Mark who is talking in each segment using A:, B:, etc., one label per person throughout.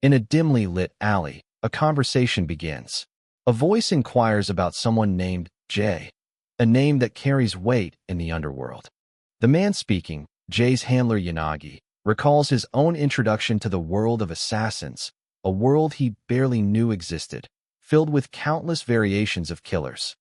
A: In a dimly lit alley, a conversation begins. A voice inquires about someone named Jay, a name that carries weight in the underworld. The man speaking, Jay's handler Yanagi, recalls his own introduction to the world of assassins, a world he barely knew existed, filled with countless variations of killers.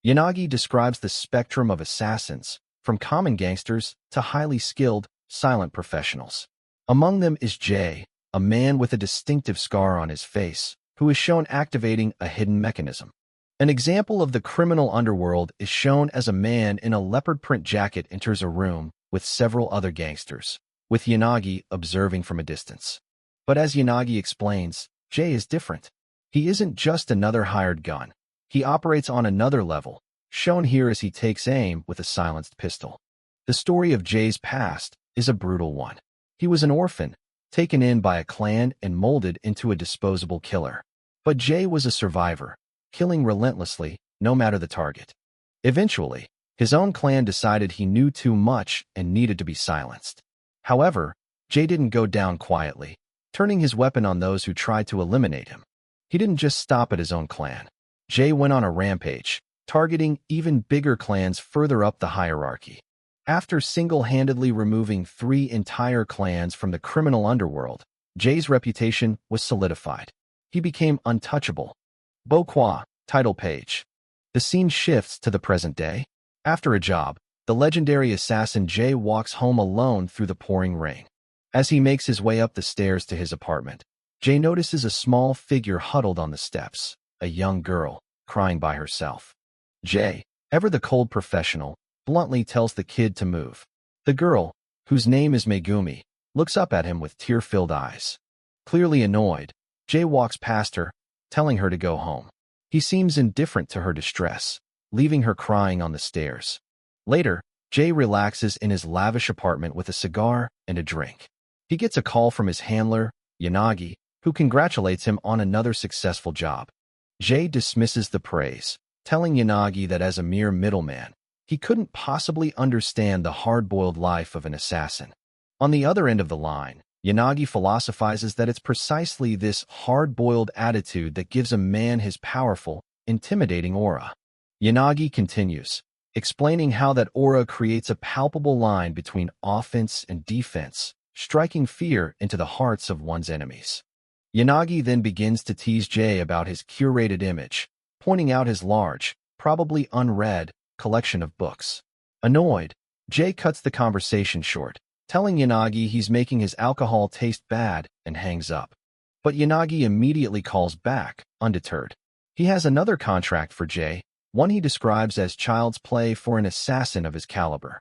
A: Yanagi describes the spectrum of assassins, from common gangsters to highly skilled, silent professionals. Among them is Jay, a man with a distinctive scar on his face, who is shown activating a hidden mechanism. An example of the criminal underworld is shown as a man in a leopard print jacket enters a room with several other gangsters, with Yanagi observing from a distance. But as Yanagi explains, Jay is different. He isn't just another hired gun. He operates on another level, shown here as he takes aim with a silenced pistol. The story of Jay's past is a brutal one. He was an orphan, taken in by a clan and molded into a disposable killer. But Jay was a survivor, killing relentlessly, no matter the target. Eventually, his own clan decided he knew too much and needed to be silenced. However, Jay didn't go down quietly, turning his weapon on those who tried to eliminate him. He didn't just stop at his own clan. Jay went on a rampage, targeting even bigger clans further up the hierarchy. After single-handedly removing 3 entire clans from the criminal underworld, Jay's reputation was solidified. He became untouchable. Bokwa, title page. The scene shifts to the present day. After a job, the legendary assassin Jay walks home alone through the pouring rain. As he makes his way up the stairs to his apartment, Jay notices a small figure huddled on the steps, a young girl, crying by herself. Jay, ever the cold professional, bluntly tells the kid to move. The girl, whose name is Megumi, looks up at him with tear-filled eyes. Clearly annoyed, Jay walks past her, telling her to go home. He seems indifferent to her distress, leaving her crying on the stairs. Later, Jay relaxes in his lavish apartment with a cigar and a drink. He gets a call from his handler, Yanagi, who congratulates him on another successful job. Jay dismisses the praise, telling Yanagi that as a mere middleman, he couldn't possibly understand the hard-boiled life of an assassin. On the other end of the line, Yanagi philosophizes that it's precisely this hard-boiled attitude that gives a man his powerful, intimidating aura. Yanagi continues, explaining how that aura creates a palpable line between offense and defense, striking fear into the hearts of one's enemies. Yanagi then begins to tease Jay about his curated image, pointing out his large, probably unread, collection of books. Annoyed, Jay cuts the conversation short, telling Yanagi he's making his alcohol taste bad, and hangs up. But Yanagi immediately calls back, undeterred. He has another contract for Jay, one he describes as child's play for an assassin of his caliber.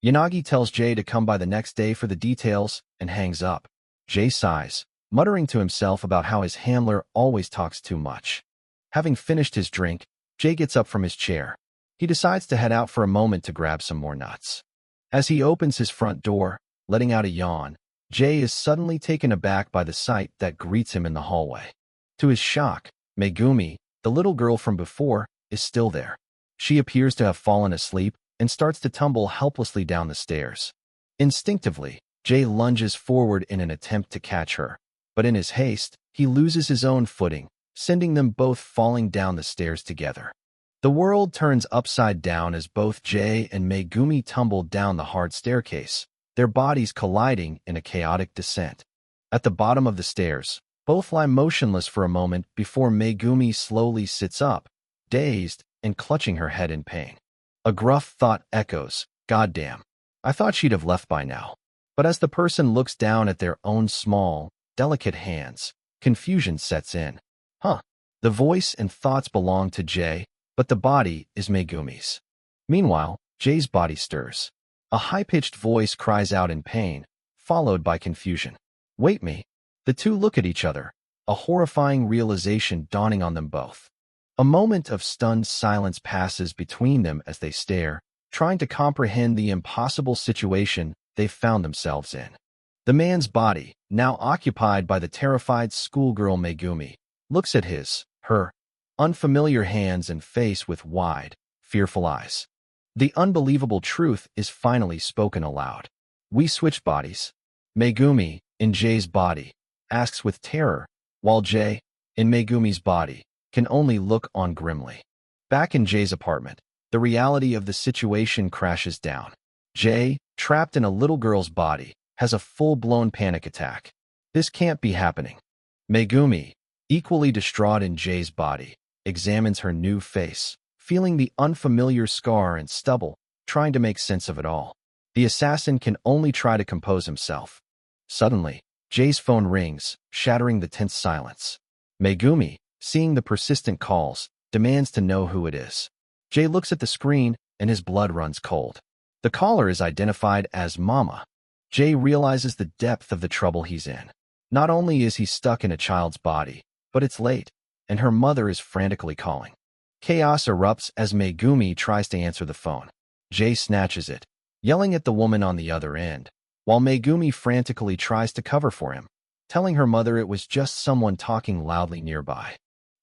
A: Yanagi tells Jay to come by the next day for the details and hangs up. Jay sighs, muttering to himself about how his handler always talks too much. Having finished his drink, Jay gets up from his chair. He decides to head out for a moment to grab some more nuts. As he opens his front door, letting out a yawn, Jay is suddenly taken aback by the sight that greets him in the hallway. To his shock, Megumi, the little girl from before, is still there. She appears to have fallen asleep and starts to tumble helplessly down the stairs. Instinctively, Jay lunges forward in an attempt to catch her, but in his haste, he loses his own footing, sending them both falling down the stairs together. The world turns upside down as both Jay and Megumi tumble down the hard staircase, their bodies colliding in a chaotic descent. At the bottom of the stairs, both lie motionless for a moment before Megumi slowly sits up, dazed and clutching her head in pain. A gruff thought echoes, "Goddamn. I thought she'd have left by now." But as the person looks down at their own small, delicate hands, confusion sets in. The voice and thoughts belong to Jay, but the body is Megumi's. Meanwhile, Jay's body stirs. A high-pitched voice cries out in pain, followed by confusion. "Wait me." The two look at each other, a horrifying realization dawning on them both. A moment of stunned silence passes between them as they stare, trying to comprehend the impossible situation they've found themselves in. The man's body, now occupied by the terrified schoolgirl Megumi, looks at her unfamiliar hands and face with wide, fearful eyes. The unbelievable truth is finally spoken aloud. "We switched bodies." Megumi, in Jay's body, asks with terror, while Jay, in Megumi's body, can only look on grimly. Back in Jay's apartment, the reality of the situation crashes down. Jay, trapped in a little girl's body, has a full-blown panic attack. This can't be happening. Megumi, equally distraught in Jay's body, examines her new face, feeling the unfamiliar scar and stubble, trying to make sense of it all. The assassin can only try to compose himself. Suddenly, Jay's phone rings, shattering the tense silence. Megumi, seeing the persistent calls, demands to know who it is. Jay looks at the screen, and his blood runs cold. The caller is identified as Mama. Jay realizes the depth of the trouble he's in. Not only is he stuck in a child's body, but it's late, and her mother is frantically calling. Chaos erupts as Megumi tries to answer the phone. Jay snatches it, yelling at the woman on the other end, while Megumi frantically tries to cover for him, telling her mother it was just someone talking loudly nearby.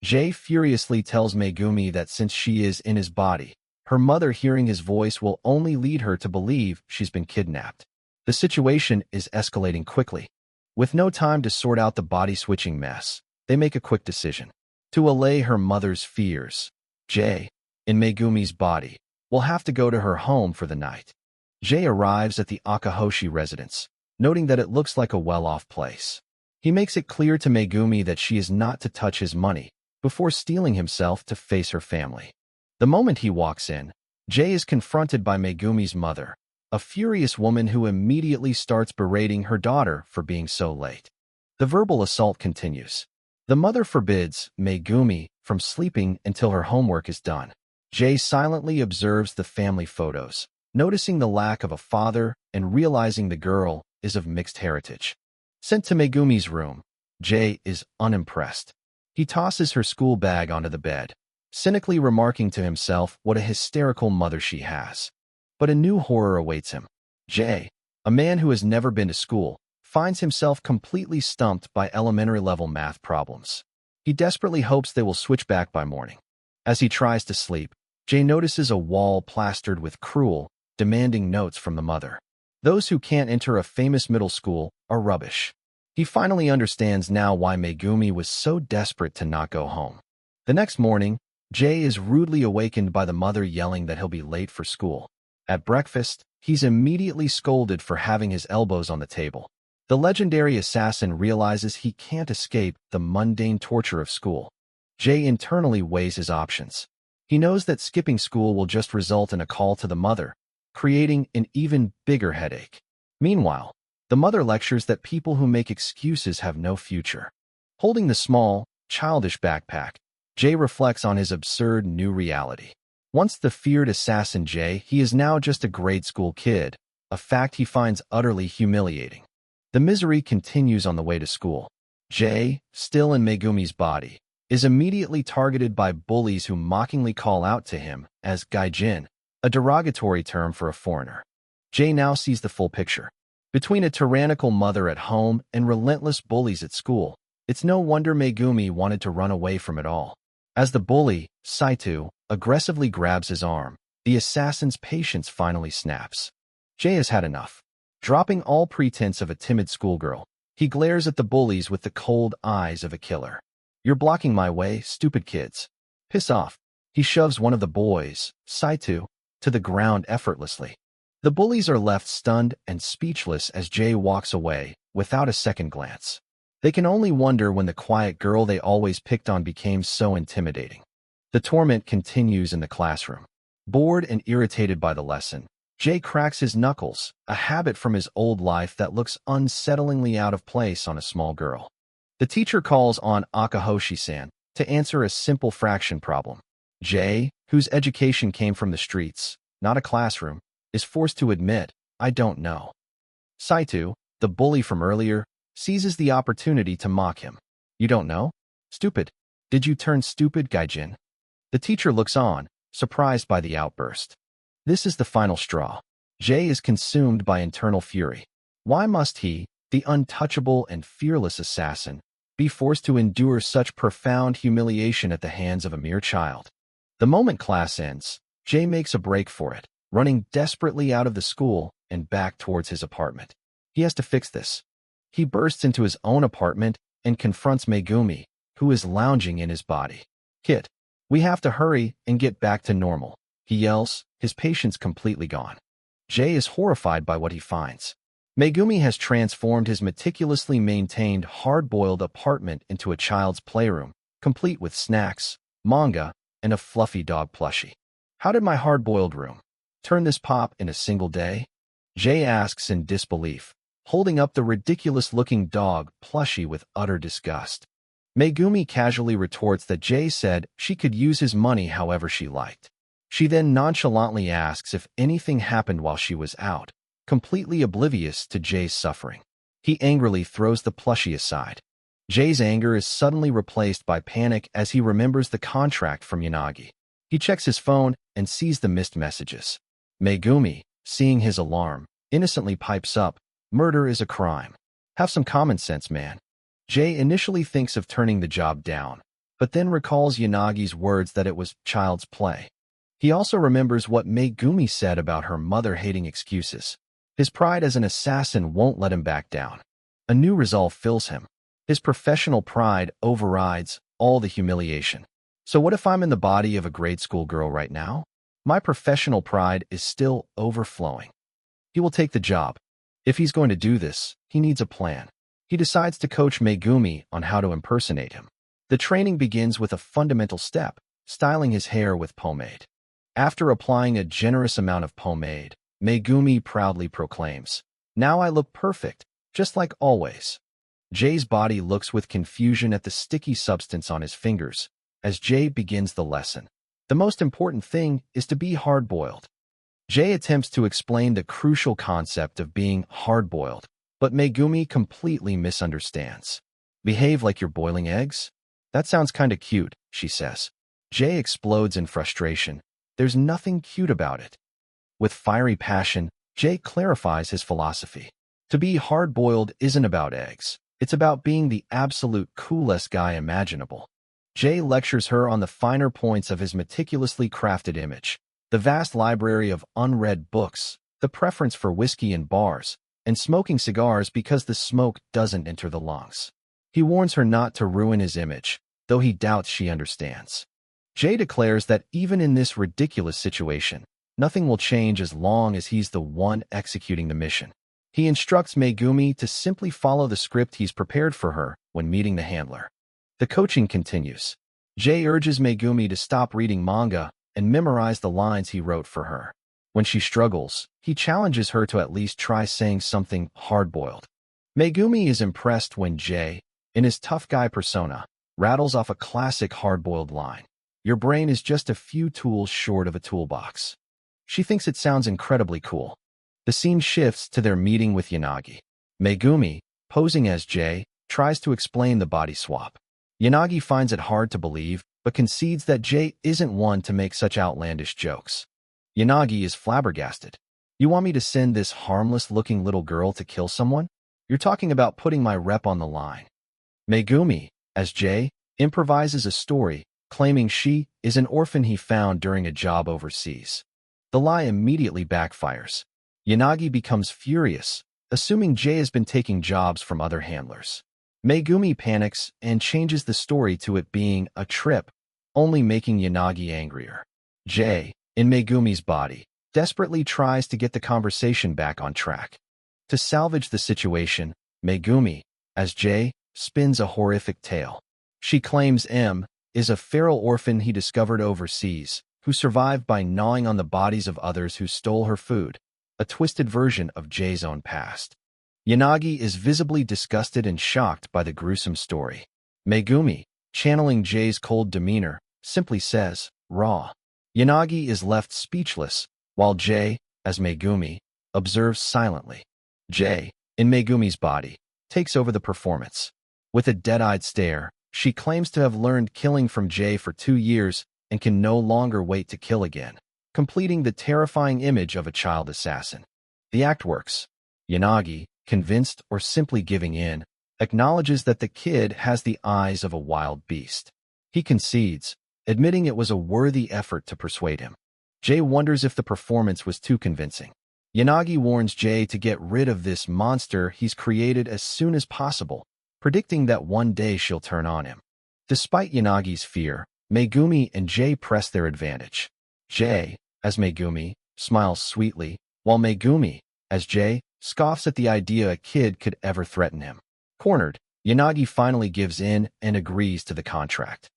A: Jay furiously tells Megumi that since she is in his body, her mother hearing his voice will only lead her to believe she's been kidnapped. The situation is escalating quickly. With no time to sort out the body-switching mess, they make a quick decision. To allay her mother's fears, Jay, in Megumi's body, will have to go to her home for the night. Jay arrives at the Akahoshi residence, noting that it looks like a well-off place. He makes it clear to Megumi that she is not to touch his money before steeling himself to face her family. The moment he walks in, Jay is confronted by Megumi's mother, a furious woman who immediately starts berating her daughter for being so late. The verbal assault continues. The mother forbids Megumi from sleeping until her homework is done. Jay silently observes the family photos, noticing the lack of a father and realizing the girl is of mixed heritage. Sent to Megumi's room, Jay is unimpressed. He tosses her school bag onto the bed, cynically remarking to himself what a hysterical mother she has. But a new horror awaits him. Jay, a man who has never been to school, finds himself completely stumped by elementary-level math problems. He desperately hopes they will switch back by morning. As he tries to sleep, Jay notices a wall plastered with cruel, demanding notes from the mother. Those who can't enter a famous middle school are rubbish. He finally understands now why Megumi was so desperate to not go home. The next morning, Jay is rudely awakened by the mother yelling that he'll be late for school. At breakfast, he's immediately scolded for having his elbows on the table. The legendary assassin realizes he can't escape the mundane torture of school. Jay internally weighs his options. He knows that skipping school will just result in a call to the mother, creating an even bigger headache. Meanwhile, the mother lectures that people who make excuses have no future. Holding the small, childish backpack, Jay reflects on his absurd new reality. Once the feared assassin Jay, he is now just a grade school kid, a fact he finds utterly humiliating. The misery continues on the way to school. Jay, still in Megumi's body, is immediately targeted by bullies who mockingly call out to him as gaijin, a derogatory term for a foreigner. Jay now sees the full picture. Between a tyrannical mother at home and relentless bullies at school, it's no wonder Megumi wanted to run away from it all. As the bully, Saito, aggressively grabs his arm, the assassin's patience finally snaps. Jay has had enough. Dropping all pretense of a timid schoolgirl, he glares at the bullies with the cold eyes of a killer. "You're blocking my way, stupid kids. Piss off." He shoves one of the boys, Saito, to the ground effortlessly. The bullies are left stunned and speechless as Jay walks away, without a second glance. They can only wonder when the quiet girl they always picked on became so intimidating. The torment continues in the classroom. Bored and irritated by the lesson, Jay cracks his knuckles, a habit from his old life that looks unsettlingly out of place on a small girl. The teacher calls on Akahoshi-san to answer a simple fraction problem. Jay, whose education came from the streets, not a classroom, is forced to admit, "I don't know." Saito, the bully from earlier, seizes the opportunity to mock him. "You don't know? Stupid. Did you turn stupid, gaijin?" The teacher looks on, surprised by the outburst. This is the final straw. Jay is consumed by internal fury. Why must he, the untouchable and fearless assassin, be forced to endure such profound humiliation at the hands of a mere child? The moment class ends, Jay makes a break for it, running desperately out of the school and back towards his apartment. He has to fix this. He bursts into his own apartment and confronts Megumi, who is lounging in his body. "Kit, we have to hurry and get back to normal," he yells, his patience completely gone. Jay is horrified by what he finds. Megumi has transformed his meticulously maintained hard-boiled apartment into a child's playroom, complete with snacks, manga, and a fluffy dog plushie. "How did my hard-boiled room turn this pop in a single day?" Jay asks in disbelief, holding up the ridiculous-looking dog plushie with utter disgust. Megumi casually retorts that Jay said she could use his money however she liked. She then nonchalantly asks if anything happened while she was out, completely oblivious to Jay's suffering. He angrily throws the plushie aside. Jay's anger is suddenly replaced by panic as he remembers the contract from Yanagi. He checks his phone and sees the missed messages. Megumi, seeing his alarm, innocently pipes up, "Murder is a crime. Have some common sense, man." Jay initially thinks of turning the job down, but then recalls Yanagi's words that it was child's play. He also remembers what Megumi said about her mother-hating excuses. His pride as an assassin won't let him back down. A new resolve fills him. His professional pride overrides all the humiliation. So what if I'm in the body of a grade school girl right now? My professional pride is still overflowing. He will take the job. If he's going to do this, he needs a plan. He decides to coach Megumi on how to impersonate him. The training begins with a fundamental step, styling his hair with pomade. After applying a generous amount of pomade, Megumi proudly proclaims, "Now I look perfect, just like always." Jay's body looks with confusion at the sticky substance on his fingers as Jay begins the lesson. The most important thing is to be hard-boiled. Jay attempts to explain the crucial concept of being hard-boiled, but Megumi completely misunderstands. "Behave like you're boiling eggs? That sounds kinda cute," she says. Jay explodes in frustration. There's nothing cute about it. With fiery passion, Jay clarifies his philosophy. To be hard-boiled isn't about eggs. It's about being the absolute coolest guy imaginable. Jay lectures her on the finer points of his meticulously crafted image, the vast library of unread books, the preference for whiskey in bars, and smoking cigars because the smoke doesn't enter the lungs. He warns her not to ruin his image, though he doubts she understands. Jay declares that even in this ridiculous situation, nothing will change as long as he's the one executing the mission. He instructs Megumi to simply follow the script he's prepared for her when meeting the handler. The coaching continues. Jay urges Megumi to stop reading manga and memorize the lines he wrote for her. When she struggles, he challenges her to at least try saying something hard-boiled. Megumi is impressed when Jay, in his tough guy persona, rattles off a classic hard-boiled line. "Your brain is just a few tools short of a toolbox." She thinks it sounds incredibly cool. The scene shifts to their meeting with Yanagi. Megumi, posing as Jay, tries to explain the body swap. Yanagi finds it hard to believe, but concedes that Jay isn't one to make such outlandish jokes. Yanagi is flabbergasted. "You want me to send this harmless-looking little girl to kill someone? You're talking about putting my rep on the line." Megumi, as Jay, improvises a story, claiming she is an orphan he found during a job overseas. The lie immediately backfires. Yanagi becomes furious, assuming Jay has been taking jobs from other handlers. Megumi panics and changes the story to it being a trip, only making Yanagi angrier. Jay, in Megumi's body, desperately tries to get the conversation back on track. To salvage the situation, Megumi, as Jay, spins a horrific tale. She claims M is a feral orphan he discovered overseas, who survived by gnawing on the bodies of others who stole her food, a twisted version of Jay's own past. Yanagi is visibly disgusted and shocked by the gruesome story. Megumi, channeling Jay's cold demeanor, simply says, "Raw." Yanagi is left speechless, while Jay, as Megumi, observes silently. Jay, in Megumi's body, takes over the performance. With a dead-eyed stare, she claims to have learned killing from Jay for 2 years and can no longer wait to kill again, completing the terrifying image of a child assassin. The act works. Yanagi, convinced or simply giving in, acknowledges that the kid has the eyes of a wild beast. He concedes, admitting it was a worthy effort to persuade him. Jay wonders if the performance was too convincing. Yanagi warns Jay to get rid of this monster he's created as soon as possible, predicting that one day she'll turn on him. Despite Yanagi's fear, Megumi and Jay press their advantage. Jay, as Megumi, smiles sweetly, while Megumi, as Jay, scoffs at the idea a kid could ever threaten him. Cornered, Yanagi finally gives in and agrees to the contract.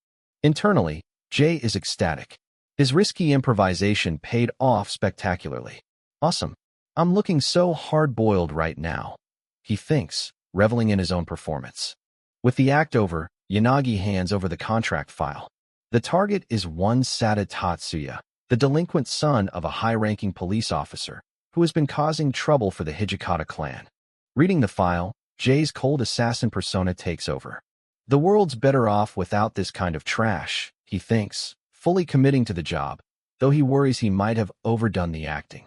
A: Internally, Jay is ecstatic. His risky improvisation paid off spectacularly. Awesome. I'm looking so hard-boiled right now, he thinks, reveling in his own performance. With the act over, Yanagi hands over the contract file. The target is one Sada Tatsuya, the delinquent son of a high-ranking police officer who has been causing trouble for the Hijikata clan. Reading the file, Jay's cold assassin persona takes over. The world's better off without this kind of trash, he thinks, fully committing to the job, though he worries he might have overdone the acting.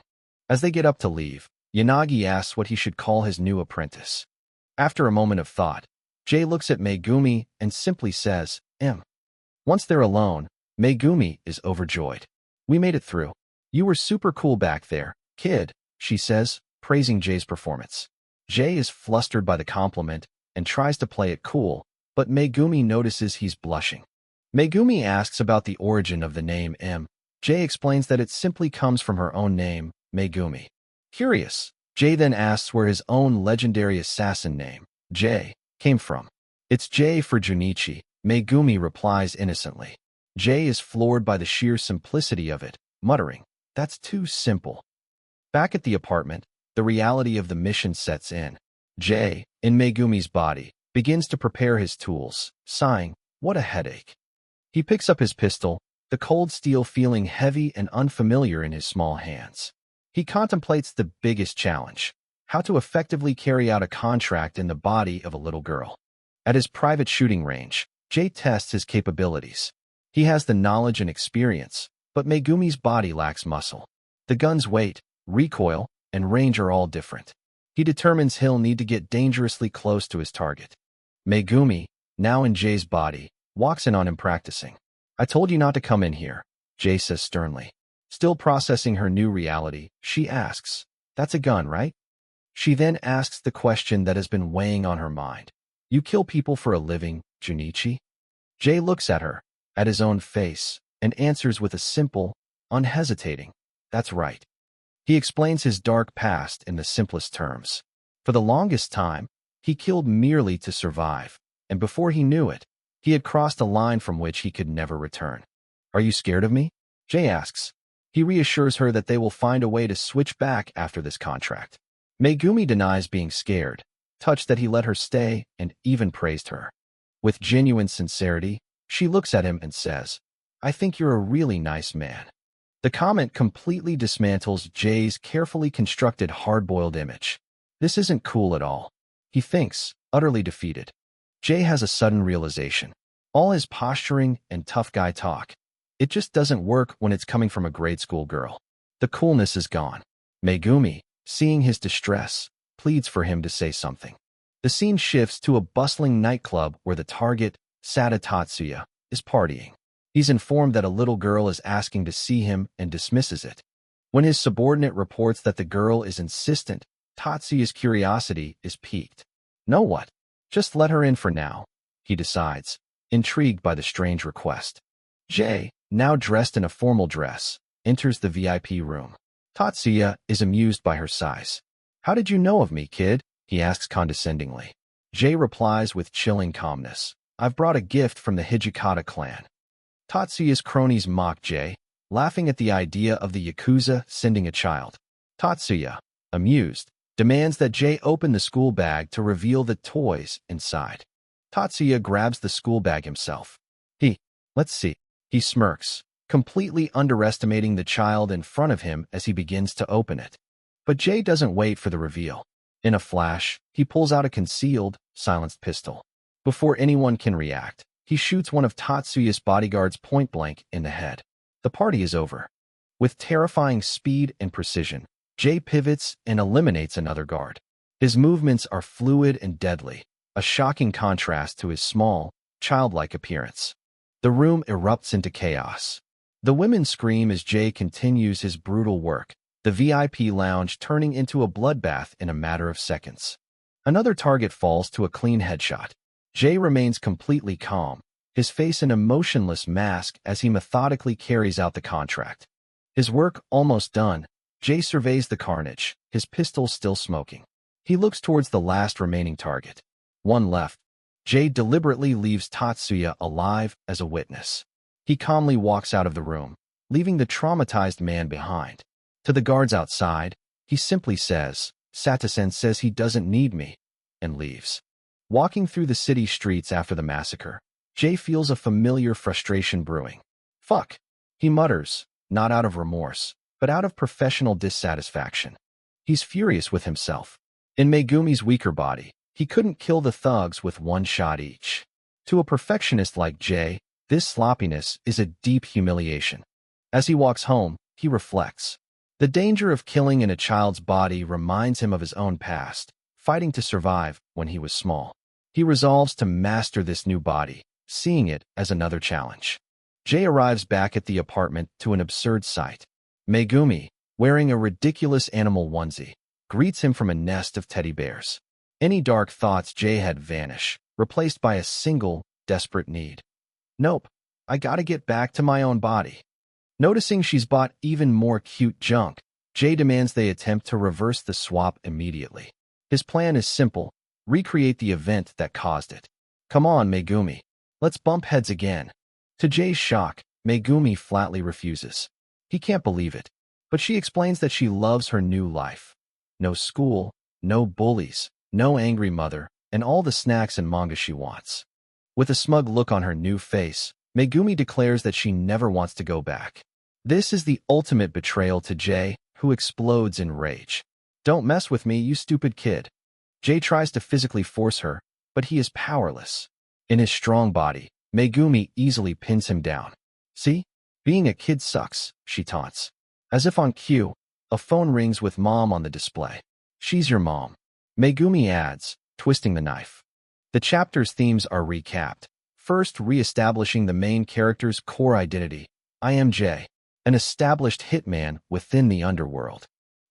A: As they get up to leave, Yanagi asks what he should call his new apprentice. After a moment of thought, Jay looks at Megumi and simply says, M. Once they're alone, Megumi is overjoyed. We made it through. You were super cool back there, kid, she says, praising Jay's performance. Jay is flustered by the compliment and tries to play it cool, but Megumi notices he's blushing. Megumi asks about the origin of the name M. Jay explains that it simply comes from her own name, Megumi. Curious, Jay then asks where his own legendary assassin name, Jay, came from. It's Jay for Junichi, Megumi replies innocently. Jay is floored by the sheer simplicity of it, muttering, that's too simple. Back at the apartment, the reality of the mission sets in. Jay, in Megumi's body, begins to prepare his tools, sighing, what a headache. He picks up his pistol, the cold steel feeling heavy and unfamiliar in his small hands. He contemplates the biggest challenge, how to effectively carry out a contract in the body of a little girl. At his private shooting range, Jay tests his capabilities. He has the knowledge and experience, but Megumi's body lacks muscle. The gun's weight, recoil, and range are all different. He determines he'll need to get dangerously close to his target. Megumi, now in Jay's body, walks in on him practicing. I told you not to come in here, Jay says sternly. Still processing her new reality, she asks, that's a gun, right? She then asks the question that has been weighing on her mind. You kill people for a living, Junichi? Jay looks at her, at his own face, and answers with a simple, unhesitating, that's right. He explains his dark past in the simplest terms. For the longest time, he killed merely to survive, and before he knew it, he had crossed a line from which he could never return. Are you scared of me? Jay asks. He reassures her that they will find a way to switch back after this contract. Megumi denies being scared, touched that he let her stay, and even praised her. With genuine sincerity, she looks at him and says, I think you're a really nice man. The comment completely dismantles Jay's carefully constructed hard-boiled image. This isn't cool at all, he thinks, utterly defeated. Jay has a sudden realization. All his posturing and tough guy talk, it just doesn't work when it's coming from a grade school girl. The coolness is gone. Megumi, seeing his distress, pleads for him to say something. The scene shifts to a bustling nightclub where the target, Sada Tatsuya, is partying. He's informed that a little girl is asking to see him and dismisses it. When his subordinate reports that the girl is insistent, Tatsuya's curiosity is piqued. Know what? Just let her in for now, he decides, intrigued by the strange request. Jay, now dressed in a formal dress, enters the VIP room. Tatsuya is amused by her size. How did you know of me, kid? He asks condescendingly. Jay replies with chilling calmness. I've brought a gift from the Hijikata clan. Tatsuya's cronies mock Jay, laughing at the idea of the Yakuza sending a child. Tatsuya, amused, demands that Jay open the school bag to reveal the toys inside. Tatsuya grabs the school bag himself. Let's see. He smirks, completely underestimating the child in front of him as he begins to open it. But Jay doesn't wait for the reveal. In a flash, he pulls out a concealed, silenced pistol. Before anyone can react, he shoots one of Tatsuya's bodyguards point-blank in the head. The party is over. With terrifying speed and precision, Jay pivots and eliminates another guard. His movements are fluid and deadly, a shocking contrast to his small, childlike appearance. The room erupts into chaos. The women scream as Jay continues his brutal work, the VIP lounge turning into a bloodbath in a matter of seconds. Another target falls to a clean headshot. Jay remains completely calm, his face an emotionless mask as he methodically carries out the contract. His work almost done, Jay surveys the carnage, his pistol still smoking. He looks towards the last remaining target. One left. Jay deliberately leaves Tatsuya alive as a witness. He calmly walks out of the room, leaving the traumatized man behind. To the guards outside, he simply says, "Satasen says he doesn't need me," and leaves. Walking through the city streets after the massacre, Jay feels a familiar frustration brewing. "Fuck," he mutters, not out of remorse, but out of professional dissatisfaction. He's furious with himself. In Megumi's weaker body, he couldn't kill the thugs with one shot each. To a perfectionist like Jay, this sloppiness is a deep humiliation. As he walks home, he reflects. The danger of killing in a child's body reminds him of his own past, fighting to survive when he was small. He resolves to master this new body, seeing it as another challenge. Jay arrives back at the apartment to an absurd sight. Megumi, wearing a ridiculous animal onesie, greets him from a nest of teddy bears. Any dark thoughts Jay had vanish, replaced by a single, desperate need. "Nope, I gotta get back to my own body." Noticing she's bought even more cute junk, Jay demands they attempt to reverse the swap immediately. His plan is simple: recreate the event that caused it. "Come on, Megumi. Let's bump heads again." To Jay's shock, Megumi flatly refuses. He can't believe it, but she explains that she loves her new life. No school, no bullies, no angry mother, and all the snacks and manga she wants. With a smug look on her new face, Megumi declares that she never wants to go back. This is the ultimate betrayal to Jay, who explodes in rage. "Don't mess with me, you stupid kid." Jay tries to physically force her, but he is powerless. In his strong body, Megumi easily pins him down. "See? Being a kid sucks," she taunts. As if on cue, a phone rings with Mom on the display. "She's your mom," Megumi adds, twisting the knife. The chapter's themes are recapped. First, re-establishing the main character's core identity. "I am Jay, an established hitman within the underworld."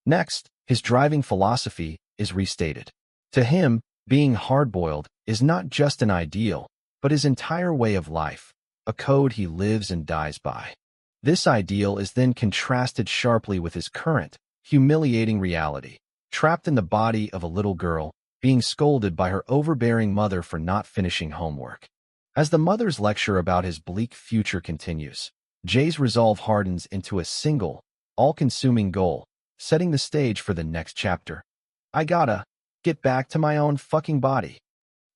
A: Next, his driving philosophy is restated. To him, being hard-boiled is not just an ideal, but his entire way of life, a code he lives and dies by. This ideal is then contrasted sharply with his current, humiliating reality, trapped in the body of a little girl, being scolded by her overbearing mother for not finishing homework. As the mother's lecture about his bleak future continues, Jay's resolve hardens into a single, all-consuming goal, setting the stage for the next chapter. "I gotta get back to my own fucking body."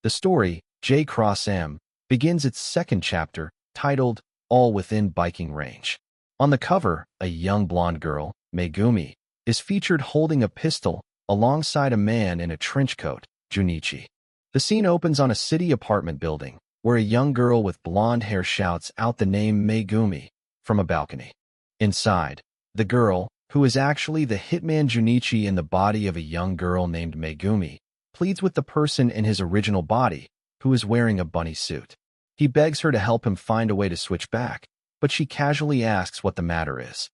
A: The story, J Cross M, begins its second chapter, titled All Within Biking Range. On the cover, a young blonde girl, Megumi, is featured holding a pistol alongside a man in a trench coat, Junichi. The scene opens on a city apartment building, where a young girl with blonde hair shouts out the name Megumi from a balcony. Inside, the girl, who is actually the hitman Junichi in the body of a young girl named Megumi, pleads with the person in his original body, who is wearing a bunny suit. He begs her to help him find a way to switch back, but she casually asks what the matter is.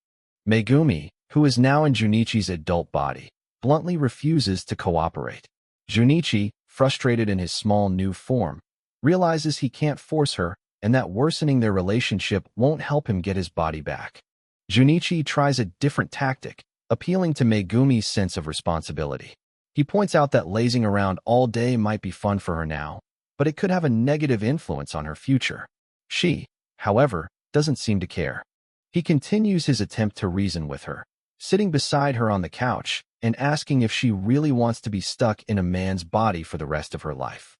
A: Megumi, who is now in Junichi's adult body, bluntly refuses to cooperate. Junichi, frustrated in his small new form, realizes he can't force her and that worsening their relationship won't help him get his body back. Junichi tries a different tactic, appealing to Megumi's sense of responsibility. He points out that lazing around all day might be fun for her now, but it could have a negative influence on her future. She, however, doesn't seem to care. He continues his attempt to reason with her, sitting beside her on the couch and asking if she really wants to be stuck in a man's body for the rest of her life.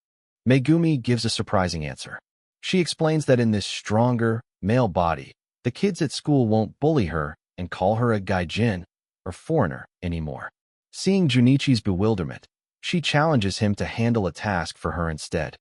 A: Megumi gives a surprising answer. She explains that in this stronger, male body, the kids at school won't bully her and call her a gaijin, or foreigner, anymore. Seeing Junichi's bewilderment, she challenges him to handle a task for her instead.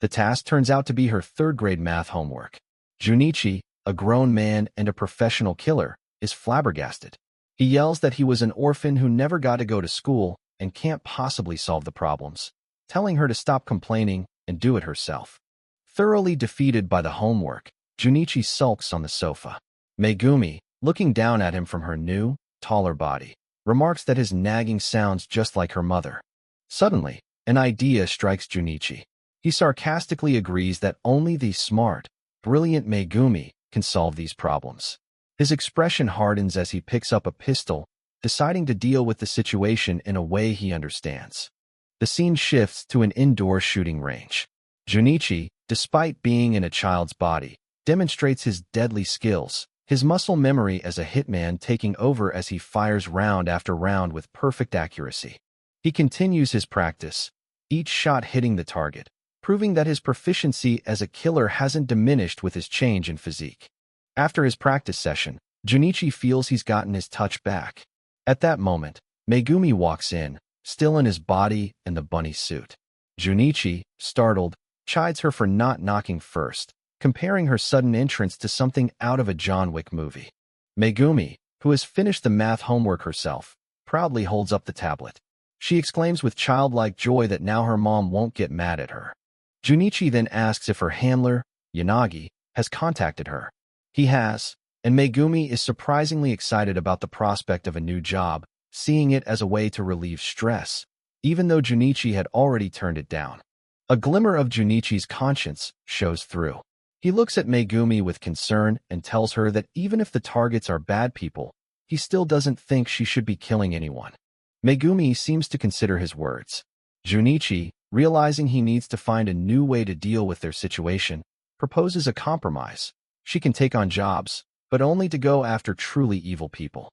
A: The task turns out to be her third-grade math homework. Junichi, a grown man and a professional killer, is flabbergasted. He yells that he was an orphan who never got to go to school and can't possibly solve the problems, telling her to stop complaining and do it herself. Thoroughly defeated by the homework, Junichi sulks on the sofa. Megumi, looking down at him from her new, taller body, remarks that his nagging sounds just like her mother. Suddenly, an idea strikes Junichi. He sarcastically agrees that only the smart, brilliant Megumi can solve these problems. His expression hardens as he picks up a pistol, deciding to deal with the situation in a way he understands. The scene shifts to an indoor shooting range. Junichi, despite being in a child's body, demonstrates his deadly skills, his muscle memory as a hitman taking over as he fires round after round with perfect accuracy. He continues his practice, each shot hitting the target, proving that his proficiency as a killer hasn't diminished with his change in physique. After his practice session, Junichi feels he's gotten his touch back. At that moment, Megumi walks in, still in his body and the bunny suit. Junichi, startled, chides her for not knocking first, comparing her sudden entrance to something out of a John Wick movie. Megumi, who has finished the math homework herself, proudly holds up the tablet. She exclaims with childlike joy that now her mom won't get mad at her. Junichi then asks if her handler, Yanagi, has contacted her. He has, and Megumi is surprisingly excited about the prospect of a new job, seeing it as a way to relieve stress, even though Junichi had already turned it down. A glimmer of Junichi's conscience shows through. He looks at Megumi with concern and tells her that even if the targets are bad people, he still doesn't think she should be killing anyone. Megumi seems to consider his words. Junichi, realizing he needs to find a new way to deal with their situation, proposes a compromise. She can take on jobs, but only to go after truly evil people.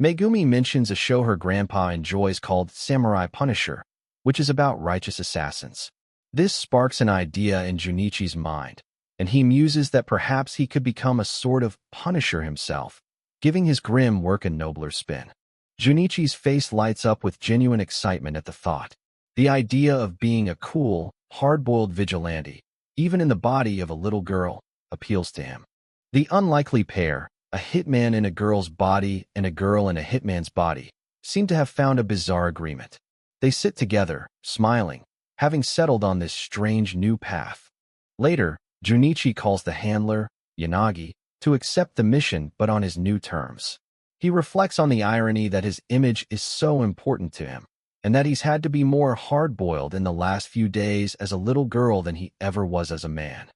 A: Megumi mentions a show her grandpa enjoys called Samurai Punisher, which is about righteous assassins. This sparks an idea in Junichi's mind, and he muses that perhaps he could become a sort of Punisher himself, giving his grim work a nobler spin. Junichi's face lights up with genuine excitement at the thought. The idea of being a cool, hard-boiled vigilante, even in the body of a little girl, appeals to him. The unlikely pair, a hitman in a girl's body and a girl in a hitman's body, seem to have found a bizarre agreement. They sit together, smiling, having settled on this strange new path. Later, Junichi calls the handler, Yanagi, to accept the mission but on his new terms. He reflects on the irony that his image is so important to him, and that he's had to be more hard-boiled in the last few days as a little girl than he ever was as a man.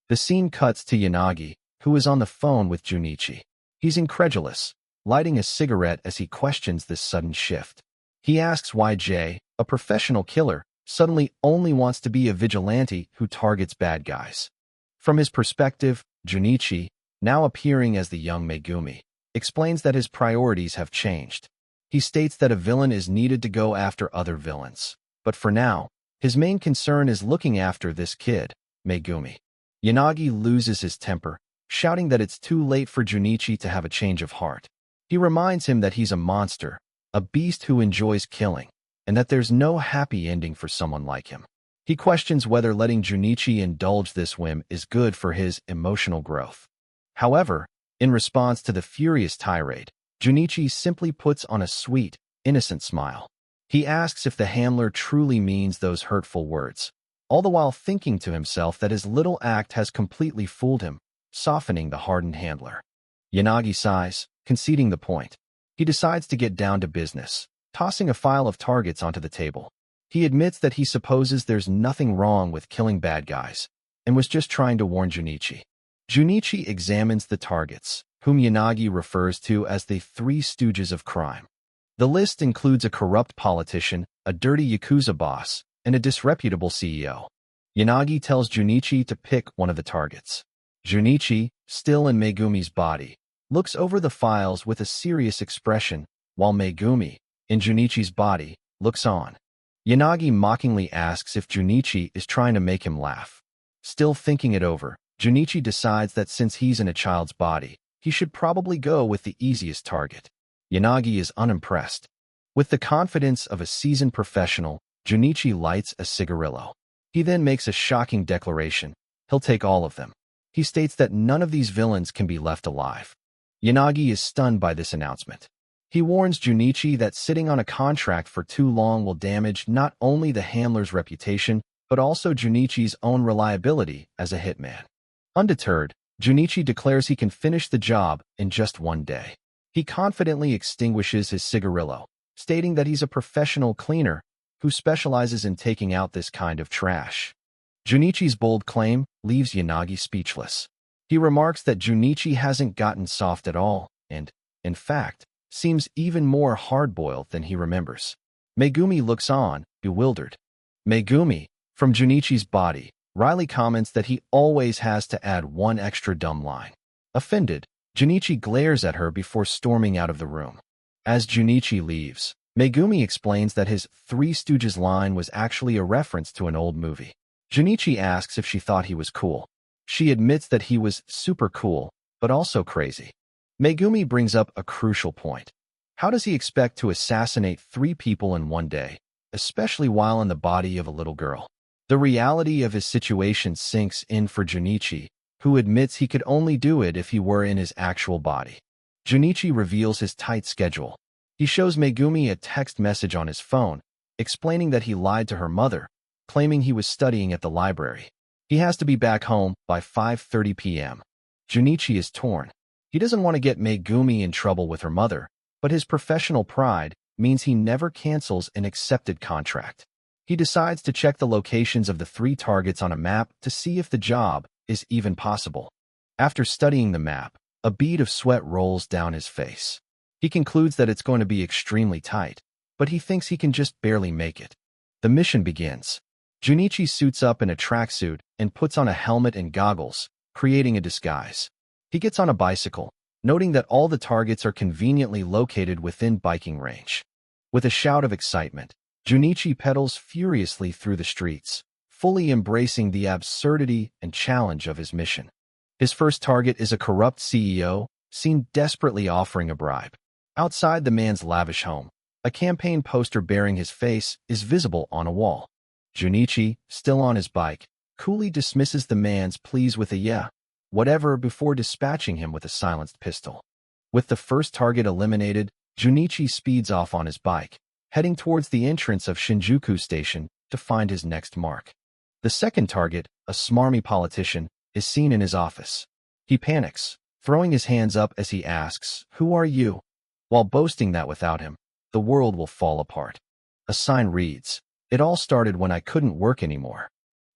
A: The scene cuts to Yanagi, who is on the phone with Junichi. He's incredulous, lighting a cigarette as he questions this sudden shift. He asks why Jay, a professional killer, suddenly only wants to be a vigilante who targets bad guys. From his perspective, Junichi, now appearing as the young Megumi, explains that his priorities have changed. He states that a villain is needed to go after other villains, but for now, his main concern is looking after this kid, Megumi. Yanagi loses his temper, shouting that it's too late for Junichi to have a change of heart. He reminds him that he's a monster, a beast who enjoys killing, and that there's no happy ending for someone like him. He questions whether letting Junichi indulge this whim is good for his emotional growth. However, in response to the furious tirade, Junichi simply puts on a sweet, innocent smile. He asks if the handler truly means those hurtful words, all the while thinking to himself that his little act has completely fooled him, softening the hardened handler. Yanagi sighs, conceding the point. He decides to get down to business, tossing a file of targets onto the table. He admits that he supposes there's nothing wrong with killing bad guys, and was just trying to warn Junichi. Junichi examines the targets, whom Yanagi refers to as the Three Stooges of crime. The list includes a corrupt politician, a dirty Yakuza boss, and a disreputable CEO. Yanagi tells Junichi to pick one of the targets. Junichi, still in Megumi's body, looks over the files with a serious expression, while Megumi, in Junichi's body, looks on. Yanagi mockingly asks if Junichi is trying to make him laugh. Still thinking it over, Junichi decides that since he's in a child's body, he should probably go with the easiest target. Yanagi is unimpressed. With the confidence of a seasoned professional, Junichi lights a cigarillo. He then makes a shocking declaration. He'll take all of them. He states that none of these villains can be left alive. Yanagi is stunned by this announcement. He warns Junichi that sitting on a contract for too long will damage not only the handler's reputation, but also Junichi's own reliability as a hitman. Undeterred, Junichi declares he can finish the job in just one day. He confidently extinguishes his cigarillo, stating that he's a professional cleaner who specializes in taking out this kind of trash. Junichi's bold claim leaves Yanagi speechless. He remarks that Junichi hasn't gotten soft at all and, in fact, seems even more hard-boiled than he remembers. Megumi looks on, bewildered. Megumi, from Junichi's body, Riley comments that he always has to add one extra dumb line. Offended, Junichi glares at her before storming out of the room. As Junichi leaves, Megumi explains that his Three Stooges line was actually a reference to an old movie. Junichi asks if she thought he was cool. She admits that he was super cool, but also crazy. Megumi brings up a crucial point. How does he expect to assassinate 3 people in one day, especially while in the body of a little girl? The reality of his situation sinks in for Junichi, who admits he could only do it if he were in his actual body. Junichi reveals his tight schedule. He shows Megumi a text message on his phone, explaining that he lied to her mother, claiming he was studying at the library. He has to be back home by 5:30 p.m. Junichi is torn. He doesn't want to get Megumi in trouble with her mother, but his professional pride means he never cancels an accepted contract. He decides to check the locations of the 3 targets on a map to see if the job is even possible. After studying the map, a bead of sweat rolls down his face. He concludes that it's going to be extremely tight, but he thinks he can just barely make it. The mission begins. Junichi suits up in a tracksuit and puts on a helmet and goggles, creating a disguise. He gets on a bicycle, noting that all the targets are conveniently located within biking range. With a shout of excitement, Junichi pedals furiously through the streets, fully embracing the absurdity and challenge of his mission. His first target is a corrupt CEO, seen desperately offering a bribe. Outside the man's lavish home, a campaign poster bearing his face is visible on a wall. Junichi, still on his bike, coolly dismisses the man's pleas with a "yeah, whatever" before dispatching him with a silenced pistol. With the first target eliminated, Junichi speeds off on his bike, heading towards the entrance of Shinjuku Station to find his next mark. The second target, a smarmy politician, is seen in his office. He panics, throwing his hands up as he asks, "Who are you?" while boasting that without him, the world will fall apart. A sign reads, "It all started when I couldn't work anymore."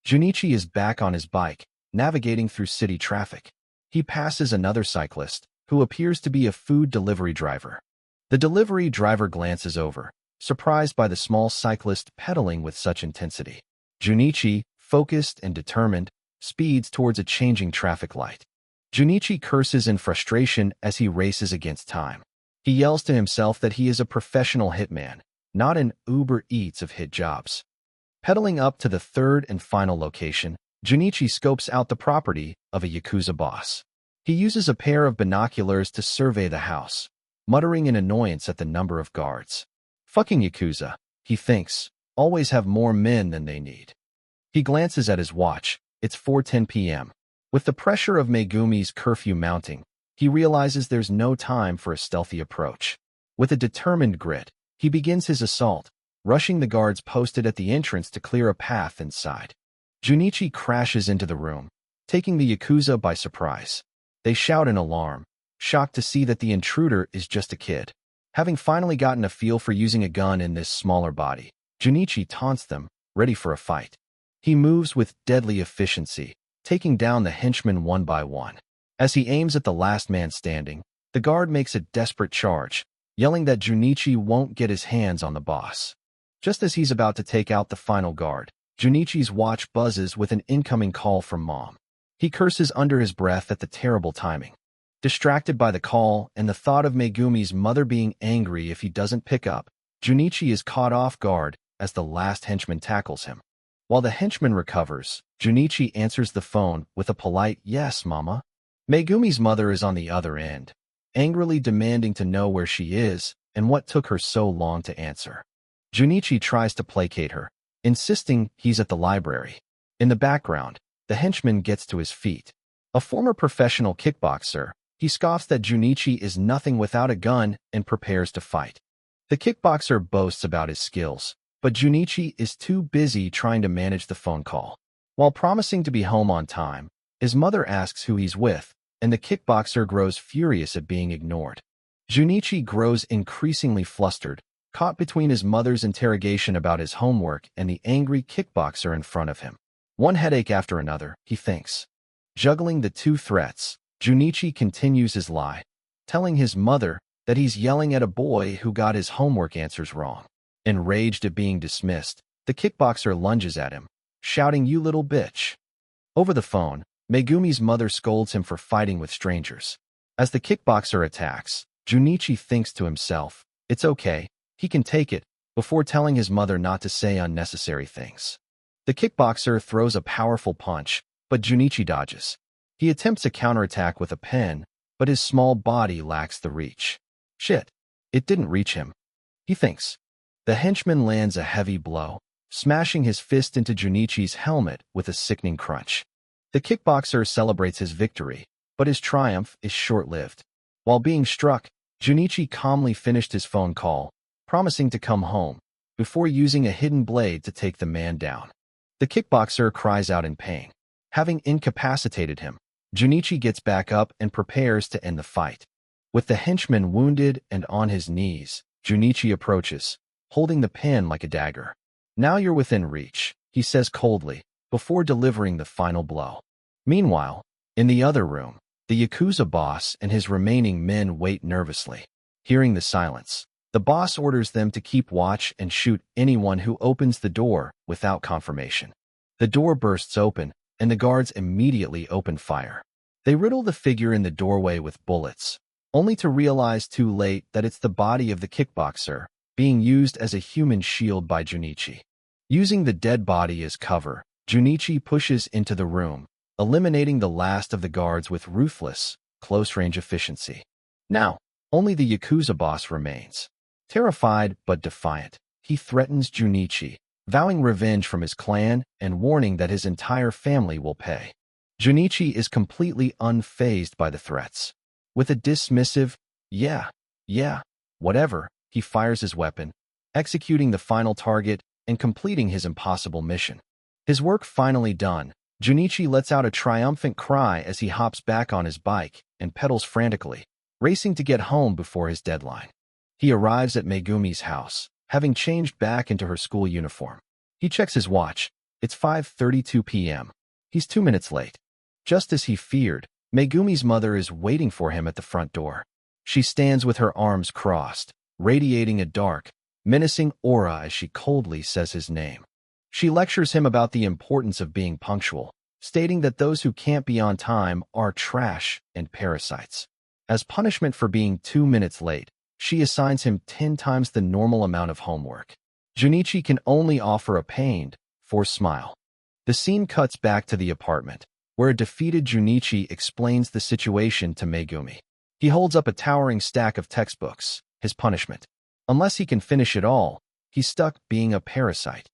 A: Junichi is back on his bike, navigating through city traffic. He passes another cyclist, who appears to be a food delivery driver. The delivery driver glances over, surprised by the small cyclist pedaling with such intensity. Junichi, focused and determined, speeds towards a changing traffic light. Junichi curses in frustration as he races against time. He yells to himself that he is a professional hitman, not an Uber Eats of hit jobs. Pedaling up to the third and final location, Junichi scopes out the property of a Yakuza boss. He uses a pair of binoculars to survey the house, muttering in annoyance at the number of guards. Fucking Yakuza, he thinks, always have more men than they need. He glances at his watch. It's 4:10 p.m. With the pressure of Megumi's curfew mounting, he realizes there's no time for a stealthy approach. With a determined grit, he begins his assault, rushing the guards posted at the entrance to clear a path inside. Junichi crashes into the room, taking the Yakuza by surprise. They shout in alarm, shocked to see that the intruder is just a kid. Having finally gotten a feel for using a gun in this smaller body, Junichi taunts them, ready for a fight. He moves with deadly efficiency, taking down the henchmen one by one. As he aims at the last man standing, the guard makes a desperate charge, yelling that Junichi won't get his hands on the boss. Just as he's about to take out the final guard, Junichi's watch buzzes with an incoming call from Mom. He curses under his breath at the terrible timing. Distracted by the call and the thought of Megumi's mother being angry if he doesn't pick up, Junichi is caught off guard as the last henchman tackles him. While the henchman recovers, Junichi answers the phone with a polite "Yes, Mama." Megumi's mother is on the other end, angrily demanding to know where she is and what took her so long to answer. Junichi tries to placate her, insisting he's at the library. In the background, the henchman gets to his feet. A former professional kickboxer, he scoffs that Junichi is nothing without a gun and prepares to fight. The kickboxer boasts about his skills, but Junichi is too busy trying to manage the phone call. While promising to be home on time, his mother asks who he's with, and the kickboxer grows furious at being ignored. Junichi grows increasingly flustered, caught between his mother's interrogation about his homework and the angry kickboxer in front of him. One headache after another, he thinks. Juggling the two threats, Junichi continues his lie, telling his mother that he's yelling at a boy who got his homework answers wrong. Enraged at being dismissed, the kickboxer lunges at him, shouting, "You little bitch." Over the phone, Megumi's mother scolds him for fighting with strangers. As the kickboxer attacks, Junichi thinks to himself, "It's okay, he can take it," before telling his mother not to say unnecessary things. The kickboxer throws a powerful punch, but Junichi dodges. He attempts a counterattack with a pen, but his small body lacks the reach. Shit, it didn't reach him, he thinks. The henchman lands a heavy blow, smashing his fist into Junichi's helmet with a sickening crunch. The kickboxer celebrates his victory, but his triumph is short-lived. While being struck, Junichi calmly finished his phone call, promising to come home, before using a hidden blade to take the man down. The kickboxer cries out in pain. Having incapacitated him, Junichi gets back up and prepares to end the fight. With the henchman wounded and on his knees, Junichi approaches, holding the pen like a dagger. "Now you're within reach," he says coldly, before delivering the final blow. Meanwhile, in the other room, the Yakuza boss and his remaining men wait nervously. Hearing the silence, the boss orders them to keep watch and shoot anyone who opens the door without confirmation. The door bursts open, and the guards immediately open fire. They riddle the figure in the doorway with bullets, only to realize too late that it's the body of the kickboxer, being used as a human shield by Junichi. Using the dead body as cover, Junichi pushes into the room, eliminating the last of the guards with ruthless, close-range efficiency. Now, only the Yakuza boss remains. Terrified but defiant, he threatens Junichi, vowing revenge from his clan and warning that his entire family will pay. Junichi is completely unfazed by the threats. With a dismissive, yeah, whatever, he fires his weapon, executing the final target and completing his impossible mission. His work finally done, Junichi lets out a triumphant cry as he hops back on his bike and pedals frantically, racing to get home before his deadline. He arrives at Megumi's house, having changed back into her school uniform. He checks his watch. It's 5:32 p.m. He's 2 minutes late. Just as he feared, Megumi's mother is waiting for him at the front door. She stands with her arms crossed, radiating a dark, menacing aura as she coldly says his name. She lectures him about the importance of being punctual, stating that those who can't be on time are trash and parasites. As punishment for being 2 minutes late, she assigns him 10 times the normal amount of homework. Junichi can only offer a pained, forced smile. The scene cuts back to the apartment, where a defeated Junichi explains the situation to Megumi. He holds up a towering stack of textbooks, his punishment. Unless he can finish it all, he's stuck being a parasite.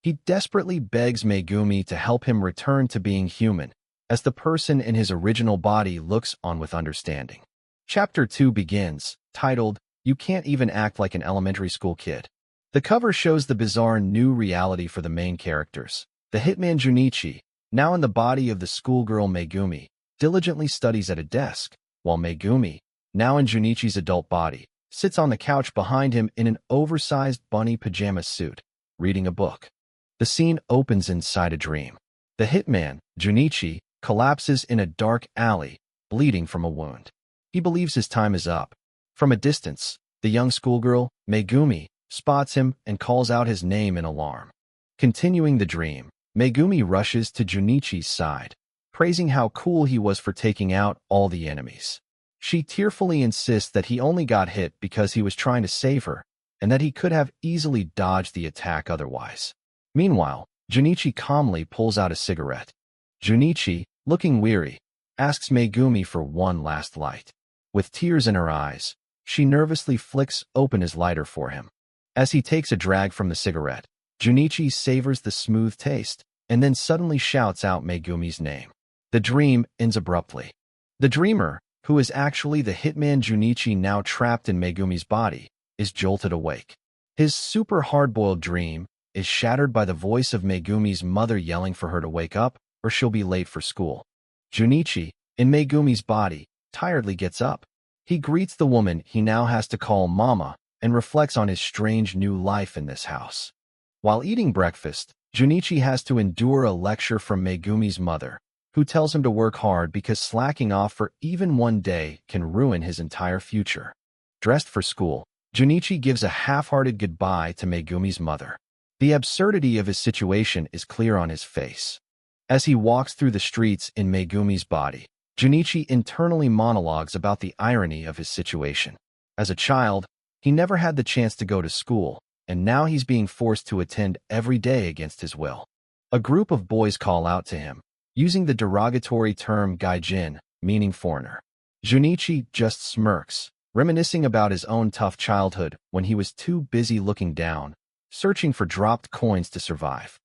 A: He desperately begs Megumi to help him return to being human, as the person in his original body looks on with understanding. Chapter 2 begins, titled, "You Can't Even Act Like an Elementary School Kid." The cover shows the bizarre new reality for the main characters. The hitman Junichi, now in the body of the schoolgirl Megumi, diligently studies at a desk, while Megumi, now in Junichi's adult body, sits on the couch behind him in an oversized bunny pajama suit, reading a book. The scene opens inside a dream. The hitman, Junichi, collapses in a dark alley, bleeding from a wound. He believes his time is up. From a distance, the young schoolgirl, Megumi, spots him and calls out his name in alarm. Continuing the dream, Megumi rushes to Junichi's side, praising how cool he was for taking out all the enemies. She tearfully insists that he only got hit because he was trying to save her, and that he could have easily dodged the attack otherwise. Meanwhile, Junichi calmly pulls out a cigarette. Junichi, looking weary, asks Megumi for one last light. With tears in her eyes, she nervously flicks open his lighter for him. As he takes a drag from the cigarette, Junichi savors the smooth taste, and then suddenly shouts out Megumi's name. The dream ends abruptly. The dreamer, who is actually the hitman Junichi now trapped in Megumi's body, is jolted awake. His super hard-boiled dream is shattered by the voice of Megumi's mother yelling for her to wake up or she'll be late for school. Junichi, in Megumi's body, tiredly gets up. He greets the woman he now has to call Mama and reflects on his strange new life in this house. While eating breakfast, Junichi has to endure a lecture from Megumi's mother, who tells him to work hard because slacking off for even one day can ruin his entire future. Dressed for school, Junichi gives a half-hearted goodbye to Megumi's mother. The absurdity of his situation is clear on his face. As he walks through the streets in Megumi's body, Junichi internally monologues about the irony of his situation. As a child, he never had the chance to go to school, and now he's being forced to attend every day against his will. A group of boys call out to him, using the derogatory term gaijin, meaning foreigner. Junichi just smirks, reminiscing about his own tough childhood when he was too busy looking down, searching for dropped coins to survive.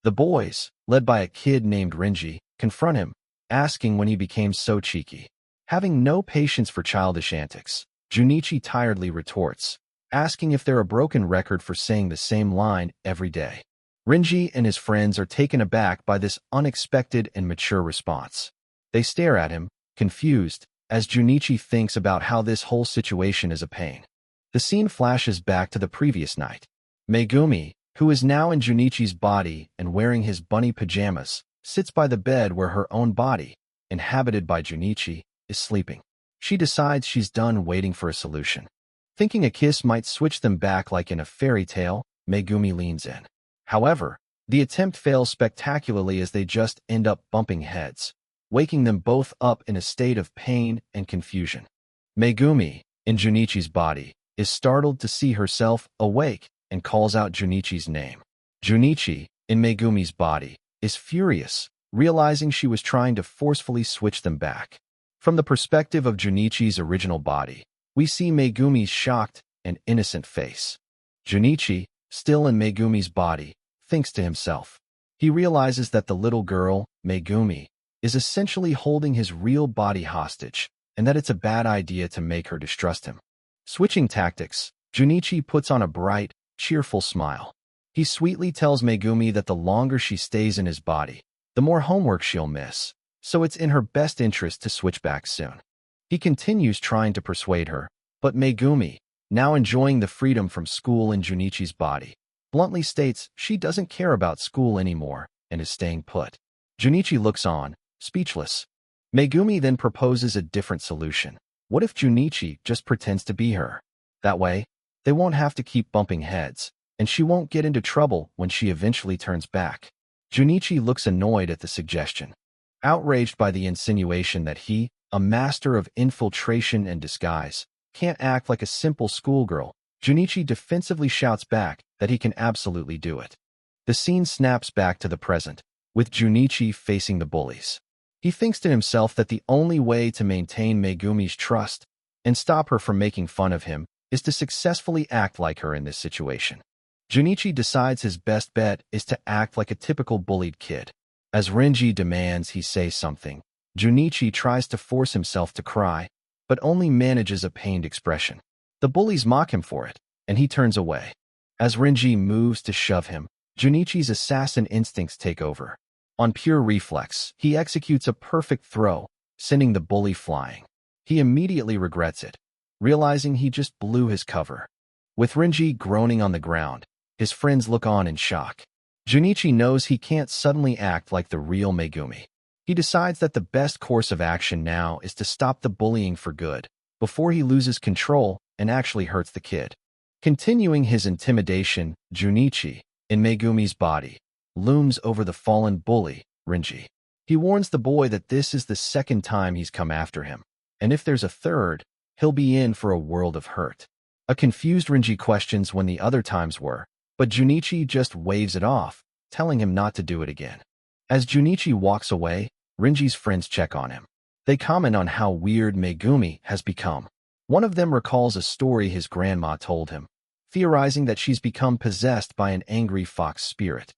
A: The boys, led by a kid named Renji, confront him, asking when he became so cheeky. Having no patience for childish antics, Junichi tiredly retorts, asking if they're a broken record for saying the same line every day. Renji and his friends are taken aback by this unexpected and mature response. They stare at him, confused, as Junichi thinks about how this whole situation is a pain. The scene flashes back to the previous night. Megumi, who is now in Junichi's body and wearing his bunny pajamas, sits by the bed where her own body, inhabited by Junichi, is sleeping. She decides she's done waiting for a solution. Thinking a kiss might switch them back like in a fairy tale, Megumi leans in. However, the attempt fails spectacularly as they just end up bumping heads, waking them both up in a state of pain and confusion. Megumi, in Junichi's body, is startled to see herself awake and calls out Junichi's name. Junichi, in Megumi's body, is furious, realizing she was trying to forcefully switch them back. From the perspective of Junichi's original body, we see Megumi's shocked and innocent face. Junichi, still in Megumi's body, thinks to himself. He realizes that the little girl, Megumi, is essentially holding his real body hostage, and that it's a bad idea to make her distrust him. Switching tactics, Junichi puts on a bright, cheerful smile. He sweetly tells Megumi that the longer she stays in his body, the more homework she'll miss, so it's in her best interest to switch back soon. He continues trying to persuade her, but Megumi, now enjoying the freedom from school in Junichi's body, bluntly states she doesn't care about school anymore and is staying put. Junichi looks on, speechless. Megumi then proposes a different solution. What if Junichi just pretends to be her? That way, they won't have to keep bumping heads, and she won't get into trouble when she eventually turns back. Junichi looks annoyed at the suggestion. Outraged by the insinuation that he, a master of infiltration and disguise, can't act like a simple schoolgirl, Junichi defensively shouts back that he can absolutely do it. The scene snaps back to the present, with Junichi facing the bullies. He thinks to himself that the only way to maintain Megumi's trust and stop her from making fun of him is to successfully act like her in this situation. Junichi decides his best bet is to act like a typical bullied kid. As Renji demands he say something, Junichi tries to force himself to cry, but only manages a pained expression. The bullies mock him for it, and he turns away. As Renji moves to shove him, Junichi's assassin instincts take over. On pure reflex, he executes a perfect throw, sending the bully flying. He immediately regrets it, realizing he just blew his cover. With Renji groaning on the ground, his friends look on in shock. Junichi knows he can't suddenly act like the real Megumi. He decides that the best course of action now is to stop the bullying for good, before he loses control and actually hurts the kid. Continuing his intimidation, Junichi, in Megumi's body, looms over the fallen bully, Renji. He warns the boy that this is the second time he's come after him, and if there's a third, he'll be in for a world of hurt. A confused Renji questions when the other times were, but Junichi just waves it off, telling him not to do it again. As Junichi walks away, Renji's friends check on him. They comment on how weird Megumi has become. One of them recalls a story his grandma told him, theorizing that she's become possessed by an angry fox spirit.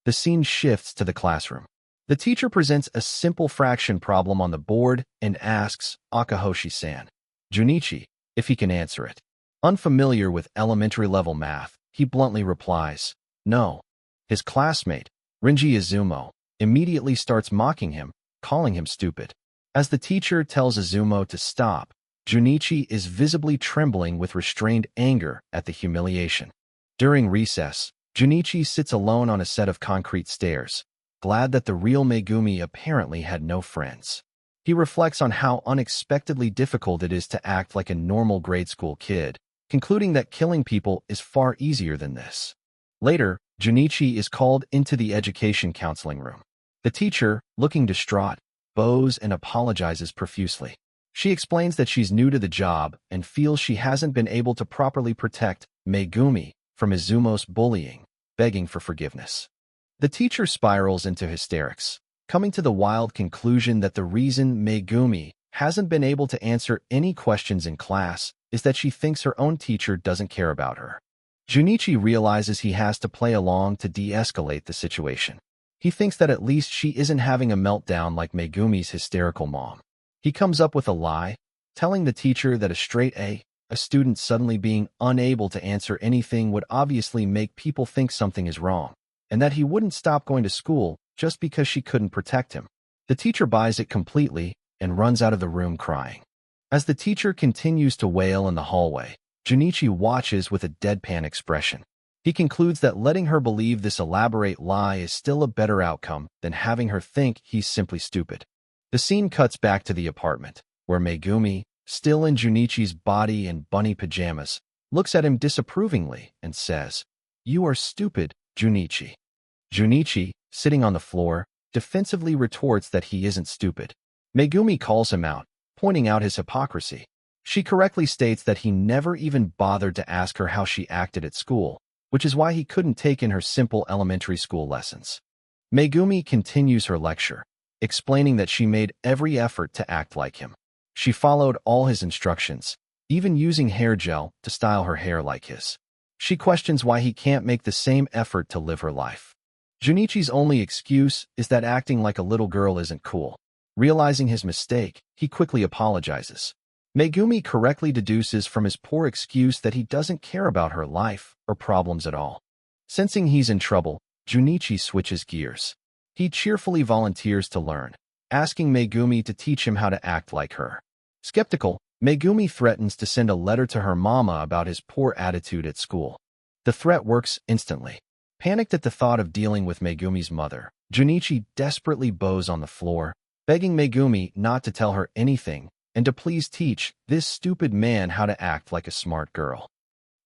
A: The scene shifts to the classroom. The teacher presents a simple fraction problem on the board and asks Akahoshi-san, Junichi, if he can answer it. Unfamiliar with elementary-level math, he bluntly replies, no. His classmate, Renji Izumo, immediately starts mocking him, calling him stupid. As the teacher tells Izumo to stop, Junichi is visibly trembling with restrained anger at the humiliation. During recess, Junichi sits alone on a set of concrete stairs, glad that the real Megumi apparently had no friends. He reflects on how unexpectedly difficult it is to act like a normal grade school kid, concluding that killing people is far easier than this. Later, Junichi is called into the education counseling room. The teacher, looking distraught, bows and apologizes profusely. She explains that she's new to the job and feels she hasn't been able to properly protect Megumi from Izumo's bullying, begging for forgiveness. The teacher spirals into hysterics, coming to the wild conclusion that the reason Megumi hasn't been able to answer any questions in class is that she thinks her own teacher doesn't care about her. Junichi realizes he has to play along to de-escalate the situation. He thinks that at least she isn't having a meltdown like Megumi's hysterical mom. He comes up with a lie, telling the teacher that a straight A, a student suddenly being unable to answer anything would obviously make people think something is wrong, and that he wouldn't stop going to school just because she couldn't protect him. The teacher buys it completely and runs out of the room crying. As the teacher continues to wail in the hallway, Junichi watches with a deadpan expression. He concludes that letting her believe this elaborate lie is still a better outcome than having her think he's simply stupid. The scene cuts back to the apartment, where Megumi, still in Junichi's body and bunny pajamas, looks at him disapprovingly and says, "You are stupid, Junichi." Junichi, sitting on the floor, defensively retorts that he isn't stupid. Megumi calls him out, pointing out his hypocrisy. She correctly states that he never even bothered to ask her how she acted at school, which is why he couldn't take in her simple elementary school lessons. Megumi continues her lecture, explaining that she made every effort to act like him. She followed all his instructions, even using hair gel to style her hair like his. She questions why he can't make the same effort to live her life. Junichi's only excuse is that acting like a little girl isn't cool. Realizing his mistake, he quickly apologizes. Megumi correctly deduces from his poor excuse that he doesn't care about her life or problems at all. Sensing he's in trouble, Junichi switches gears. He cheerfully volunteers to learn, asking Megumi to teach him how to act like her. Skeptical, Megumi threatens to send a letter to her mama about his poor attitude at school. The threat works instantly. Panicked at the thought of dealing with Megumi's mother, Junichi desperately bows on the floor, begging Megumi not to tell her anything and to please teach this stupid man how to act like a smart girl.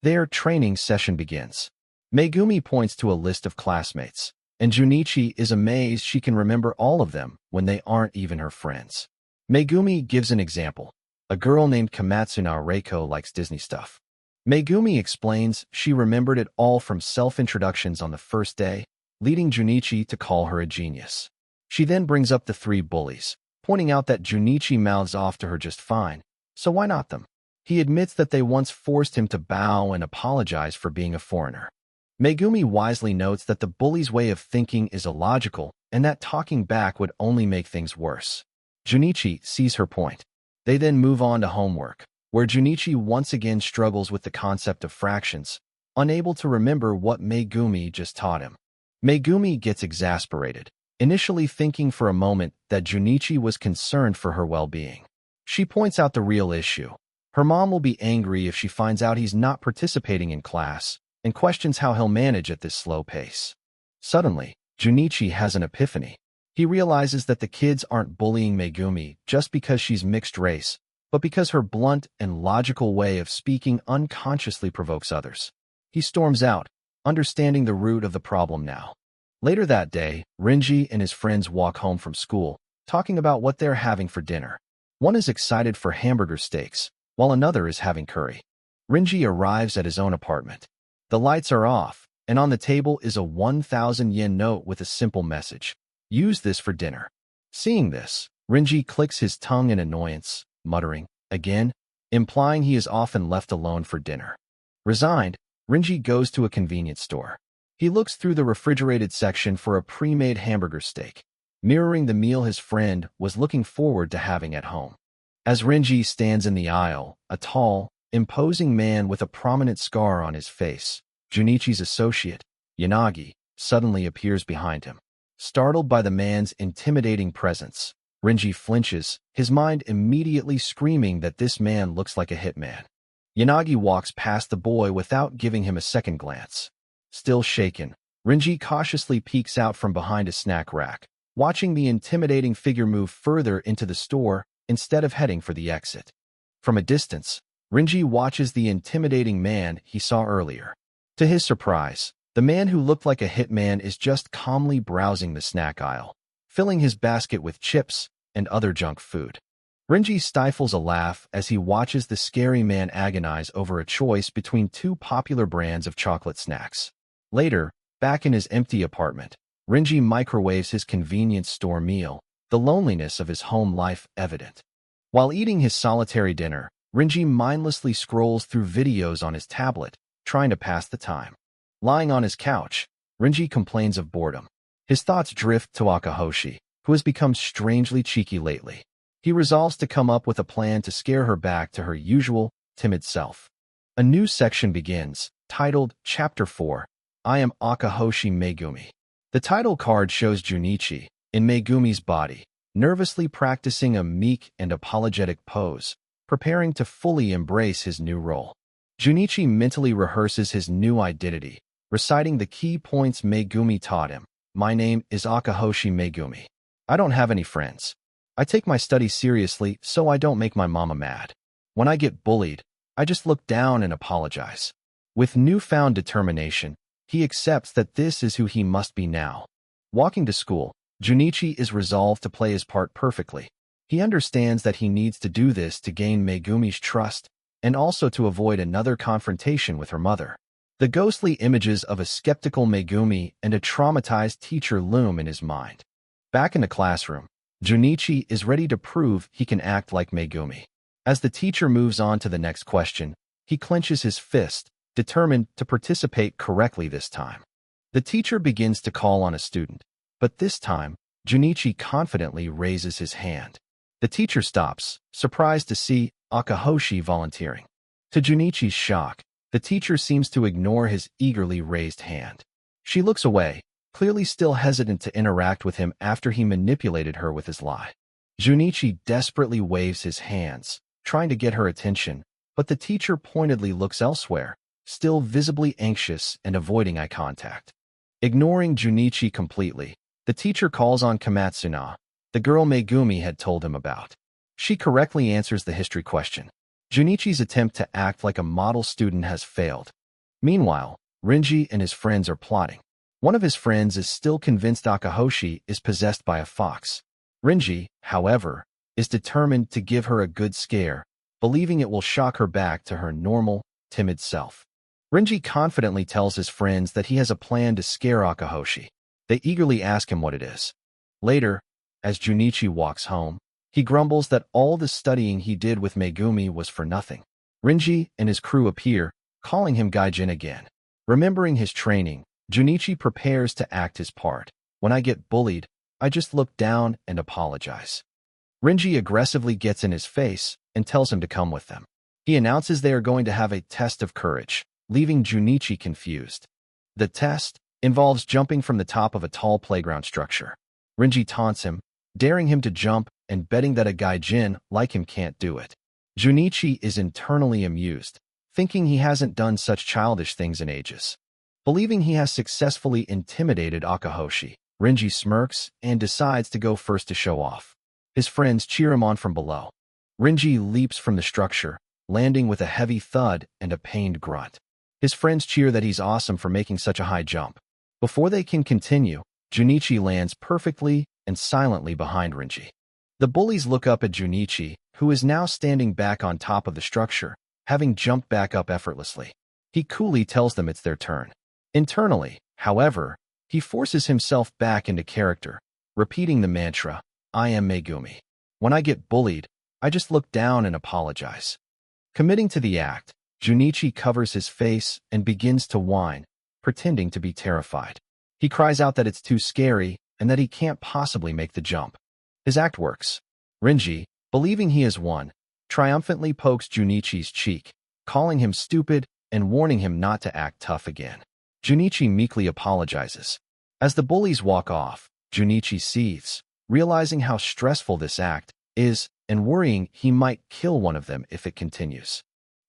A: Their training session begins. Megumi points to a list of classmates, and Junichi is amazed she can remember all of them when they aren't even her friends. Megumi gives an example. A girl named Kamatsuna Reiko likes Disney stuff. Megumi explains she remembered it all from self-introductions on the first day, leading Junichi to call her a genius. She then brings up the 3 bullies, pointing out that Junichi mouths off to her just fine, so why not them? He admits that they once forced him to bow and apologize for being a foreigner. Megumi wisely notes that the bully's way of thinking is illogical and that talking back would only make things worse. Junichi sees her point. They then move on to homework, where Junichi once again struggles with the concept of fractions, unable to remember what Megumi just taught him. Megumi gets exasperated, initially thinking for a moment that Junichi was concerned for her well-being. She points out the real issue. Her mom will be angry if she finds out he's not participating in class, and questions how he'll manage at this slow pace. Suddenly, Junichi has an epiphany. He realizes that the kids aren't bullying Megumi just because she's mixed race, but because her blunt and logical way of speaking unconsciously provokes others. He storms out, understanding the root of the problem now. Later that day, Renji and his friends walk home from school, talking about what they're having for dinner. One is excited for hamburger steaks, while another is having curry. Renji arrives at his own apartment. The lights are off, and on the table is a 1,000 yen note with a simple message. Use this for dinner. Seeing this, Renji clicks his tongue in annoyance, muttering, again, implying he is often left alone for dinner. Resigned, Renji goes to a convenience store. He looks through the refrigerated section for a pre-made hamburger steak, mirroring the meal his friend was looking forward to having at home. As Renji stands in the aisle, a tall, imposing man with a prominent scar on his face, Junichi's associate, Yanagi, suddenly appears behind him. Startled by the man's intimidating presence, Renji flinches, his mind immediately screaming that this man looks like a hitman. Yanagi walks past the boy without giving him a second glance. still shaken, Renji cautiously peeks out from behind a snack rack, watching the intimidating figure move further into the store instead of heading for the exit. From a distance, Renji watches the intimidating man he saw earlier. To his surprise, the man who looked like a hitman is just calmly browsing the snack aisle, filling his basket with chips and other junk food. Renji stifles a laugh as he watches the scary man agonize over a choice between two popular brands of chocolate snacks. Later, back in his empty apartment, Renji microwaves his convenience store meal, the loneliness of his home life evident. While eating his solitary dinner, Renji mindlessly scrolls through videos on his tablet, trying to pass the time. Lying on his couch, Renji complains of boredom. His thoughts drift to Akahoshi, who has become strangely cheeky lately. He resolves to come up with a plan to scare her back to her usual, timid self. A new section begins, titled Chapter 4, I Am Akahoshi Megumi. The title card shows Junichi, in Megumi's body, nervously practicing a meek and apologetic pose, preparing to fully embrace his new role. Junichi mentally rehearses his new identity, reciting the key points Megumi taught him. My name is Akahoshi Megumi. I don't have any friends. I take my studies seriously so I don't make my mama mad. When I get bullied, I just look down and apologize. With newfound determination, he accepts that this is who he must be now. Walking to school, Junichi is resolved to play his part perfectly. He understands that he needs to do this to gain Megumi's trust and also to avoid another confrontation with her mother. The ghostly images of a skeptical Megumi and a traumatized teacher loom in his mind. Back in the classroom, Junichi is ready to prove he can act like Megumi. As the teacher moves on to the next question, he clenches his fist, determined to participate correctly this time. The teacher begins to call on a student, but this time, Junichi confidently raises his hand. The teacher stops, surprised to see Akahoshi volunteering. To Junichi's shock, the teacher seems to ignore his eagerly raised hand. She looks away, clearly still hesitant to interact with him after he manipulated her with his lie. Junichi desperately waves his hands, trying to get her attention, but the teacher pointedly looks elsewhere, still visibly anxious and avoiding eye contact. Ignoring Junichi completely, the teacher calls on Kamatsuna, the girl Megumi had told him about. She correctly answers the history question. Junichi's attempt to act like a model student has failed. Meanwhile, Renji and his friends are plotting. One of his friends is still convinced Akahoshi is possessed by a fox. Renji, however, is determined to give her a good scare, believing it will shock her back to her normal, timid self. Renji confidently tells his friends that he has a plan to scare Akahoshi. They eagerly ask him what it is. Later, as Junichi walks home, he grumbles that all the studying he did with Megumi was for nothing. Renji and his crew appear, calling him Gaijin again. Remembering his training, Junichi prepares to act his part. When I get bullied, I just look down and apologize. Renji aggressively gets in his face and tells him to come with them. He announces they are going to have a test of courage, leaving Junichi confused. The test involves jumping from the top of a tall playground structure. Renji taunts him, daring him to jump and betting that a gaijin like him can't do it. Junichi is internally amused, thinking he hasn't done such childish things in ages. Believing he has successfully intimidated Akahoshi, Renji smirks and decides to go first to show off. His friends cheer him on from below. Renji leaps from the structure, landing with a heavy thud and a pained grunt. His friends cheer that he's awesome for making such a high jump. Before they can continue, Junichi lands perfectly and silently behind Renji. The bullies look up at Junichi, who is now standing back on top of the structure, having jumped back up effortlessly. He coolly tells them it's their turn. Internally, however, he forces himself back into character, repeating the mantra, I am Megumi. When I get bullied, I just look down and apologize. Committing to the act, Junichi covers his face and begins to whine, pretending to be terrified. He cries out that it's too scary and that he can't possibly make the jump. His act works. Renji, believing he has won, triumphantly pokes Junichi's cheek, calling him stupid and warning him not to act tough again. Junichi meekly apologizes. As the bullies walk off, Junichi seethes, realizing how stressful this act is and worrying he might kill one of them if it continues.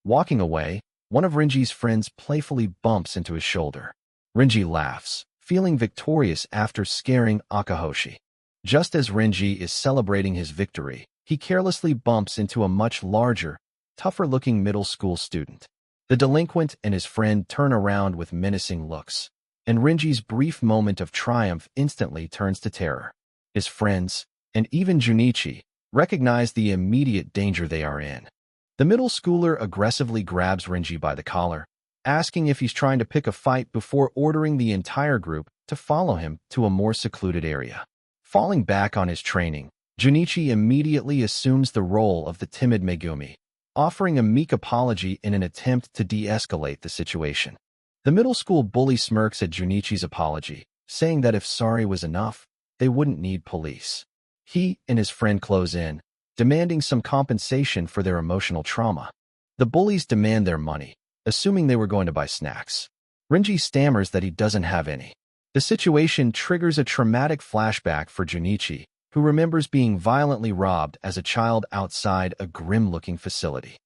A: Walking away, one of Renji's friends playfully bumps into his shoulder. Renji laughs, feeling victorious after scaring Akahoshi. Just as Renji is celebrating his victory, he carelessly bumps into a much larger, tougher-looking middle school student. The delinquent and his friend turn around with menacing looks, and Renji's brief moment of triumph instantly turns to terror. His friends, and even Junichi, recognize the immediate danger they are in. The middle schooler aggressively grabs Renji by the collar, asking if he's trying to pick a fight before ordering the entire group to follow him to a more secluded area. Falling back on his training, Junichi immediately assumes the role of the timid Megumi, offering a meek apology in an attempt to de-escalate the situation. The middle school bully smirks at Junichi's apology, saying that if sorry was enough, they wouldn't need police. He and his friend close in, demanding some compensation for their emotional trauma. The bullies demand their money, assuming they were going to buy snacks. Renji stammers that he doesn't have any. The situation triggers a traumatic flashback for Junichi, who remembers being violently robbed as a child outside a grim-looking facility.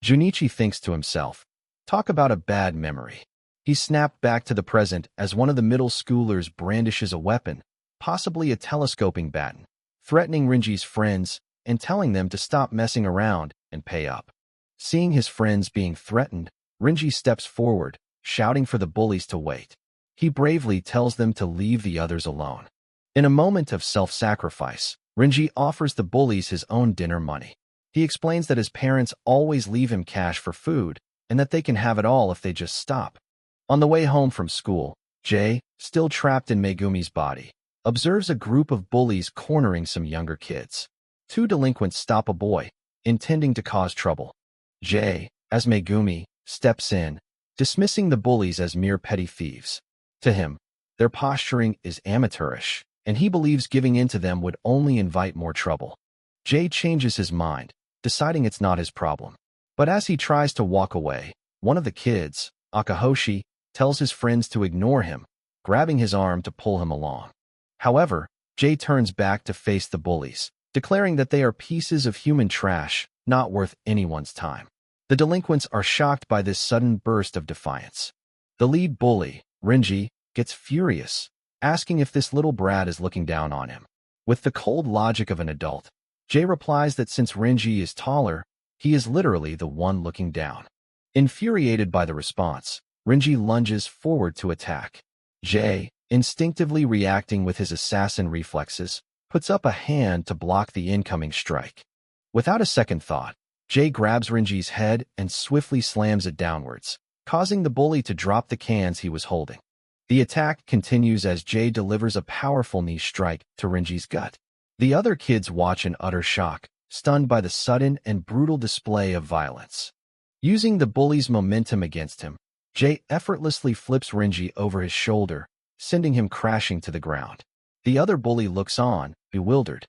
A: Junichi thinks to himself, talk about a bad memory. He snapped back to the present as one of the middle schoolers brandishes a weapon, possibly a telescoping baton, threatening Renji's friends and telling them to stop messing around and pay up. Seeing his friends being threatened, Renji steps forward, shouting for the bullies to wait. He bravely tells them to leave the others alone. In a moment of self-sacrifice, Renji offers the bullies his own dinner money. He explains that his parents always leave him cash for food and that they can have it all if they just stop. On the way home from school, Jay, still trapped in Megumi's body, observes a group of bullies cornering some younger kids. Two delinquents stop a boy, intending to cause trouble. Jay, as Megumi, steps in, dismissing the bullies as mere petty thieves. To him, their posturing is amateurish, and he believes giving in to them would only invite more trouble. Jay changes his mind, deciding it's not his problem. But as he tries to walk away, one of the kids, Akahoshi, tells his friends to ignore him, grabbing his arm to pull him along. However, Jay turns back to face the bullies, declaring that they are pieces of human trash, not worth anyone's time. The delinquents are shocked by this sudden burst of defiance. The lead bully, Renji, gets furious, asking if this little brat is looking down on him. With the cold logic of an adult, Jay replies that since Renji is taller, he is literally the one looking down. Infuriated by the response, Renji lunges forward to attack. Jay, instinctively reacting with his assassin reflexes, puts up a hand to block the incoming strike. Without a second thought, Jay grabs Renji's head and swiftly slams it downwards, causing the bully to drop the cans he was holding. The attack continues as Jay delivers a powerful knee strike to Renji's gut. The other kids watch in utter shock, stunned by the sudden and brutal display of violence. Using the bully's momentum against him, Jay effortlessly flips Renji over his shoulder, sending him crashing to the ground. The other bully looks on, bewildered.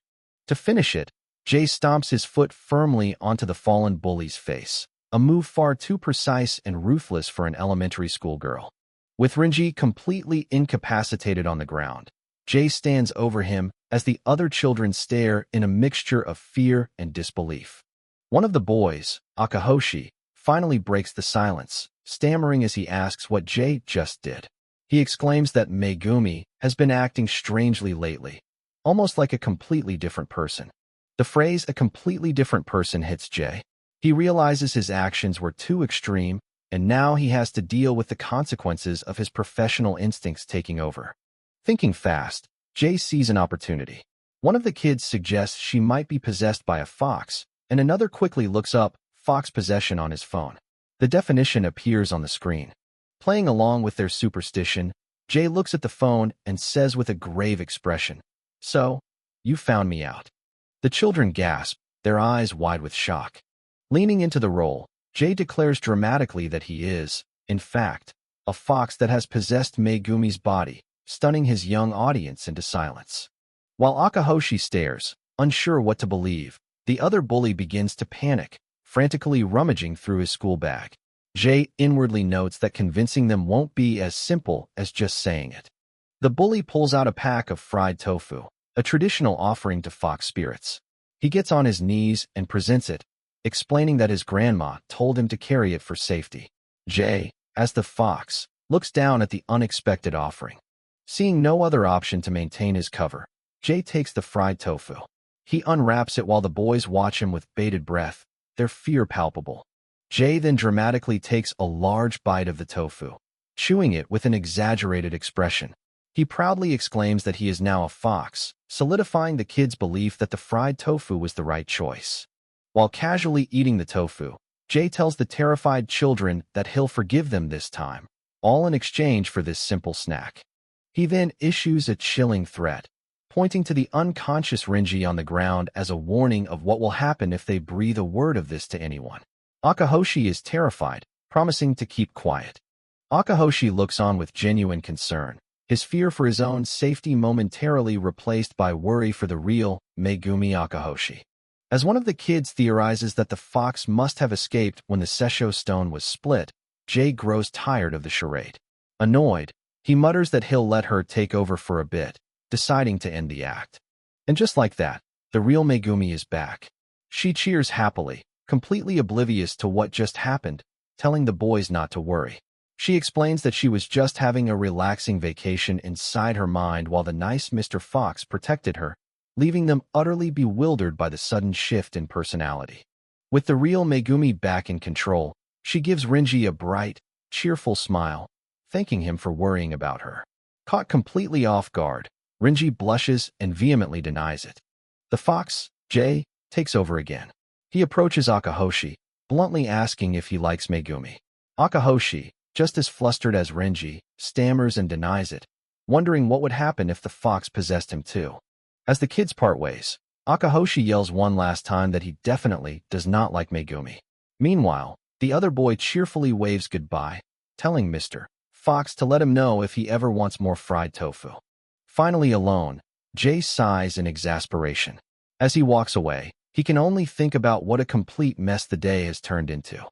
A: To finish it, Jay stomps his foot firmly onto the fallen bully's face, a move far too precise and ruthless for an elementary school girl. With Renji completely incapacitated on the ground, Jay stands over him as the other children stare in a mixture of fear and disbelief. One of the boys, Akahoshi, finally breaks the silence, stammering as he asks what Jay just did. He exclaims that Megumi has been acting strangely lately, almost like a completely different person. The phrase "a completely different person" hits Jay. He realizes his actions were too extreme, and now he has to deal with the consequences of his professional instincts taking over. Thinking fast, Jay sees an opportunity. One of the kids suggests she might be possessed by a fox, and another quickly looks up fox possession on his phone. The definition appears on the screen. Playing along with their superstition, Jay looks at the phone and says with a grave expression, "So, you found me out." The children gasp, their eyes wide with shock. Leaning into the role, Jay declares dramatically that he is, in fact, a fox that has possessed Megumi's body, stunning his young audience into silence. While Akahoshi stares, unsure what to believe, the other bully begins to panic, frantically rummaging through his school bag. Jay inwardly notes that convincing them won't be as simple as just saying it. The bully pulls out a pack of fried tofu, a traditional offering to fox spirits. He gets on his knees and presents it, explaining that his grandma told him to carry it for safety. Jay, as the fox, looks down at the unexpected offering. Seeing no other option to maintain his cover, Jay takes the fried tofu. He unwraps it while the boys watch him with bated breath, their fear palpable. Jay then dramatically takes a large bite of the tofu, chewing it with an exaggerated expression. He proudly exclaims that he is now a fox, solidifying the kids' belief that the fried tofu was the right choice. While casually eating the tofu, Jay tells the terrified children that he'll forgive them this time, all in exchange for this simple snack. He then issues a chilling threat, pointing to the unconscious Renji on the ground as a warning of what will happen if they breathe a word of this to anyone. Akahoshi is terrified, promising to keep quiet. Akahoshi looks on with genuine concern, his fear for his own safety momentarily replaced by worry for the real Megumi Akahoshi. As one of the kids theorizes that the fox must have escaped when the Sessho stone was split, Jay grows tired of the charade. Annoyed, he mutters that he'll let her take over for a bit, deciding to end the act. And just like that, the real Megumi is back. She cheers happily, completely oblivious to what just happened, telling the boys not to worry. She explains that she was just having a relaxing vacation inside her mind while the nice Mr. Fox protected her, leaving them utterly bewildered by the sudden shift in personality. With the real Megumi back in control, she gives Renji a bright, cheerful smile, thanking him for worrying about her. Caught completely off guard, Renji blushes and vehemently denies it. The fox, Jay, takes over again. He approaches Akahoshi, bluntly asking if he likes Megumi. Akahoshi, just as flustered as Renji, stammers and denies it, wondering what would happen if the fox possessed him too. As the kids part ways, Akahoshi yells one last time that he definitely does not like Megumi. Meanwhile, the other boy cheerfully waves goodbye, telling Mr. Fox to let him know if he ever wants more fried tofu. Finally alone, Jay sighs in exasperation. As he walks away, he can only think about what a complete mess the day has turned into.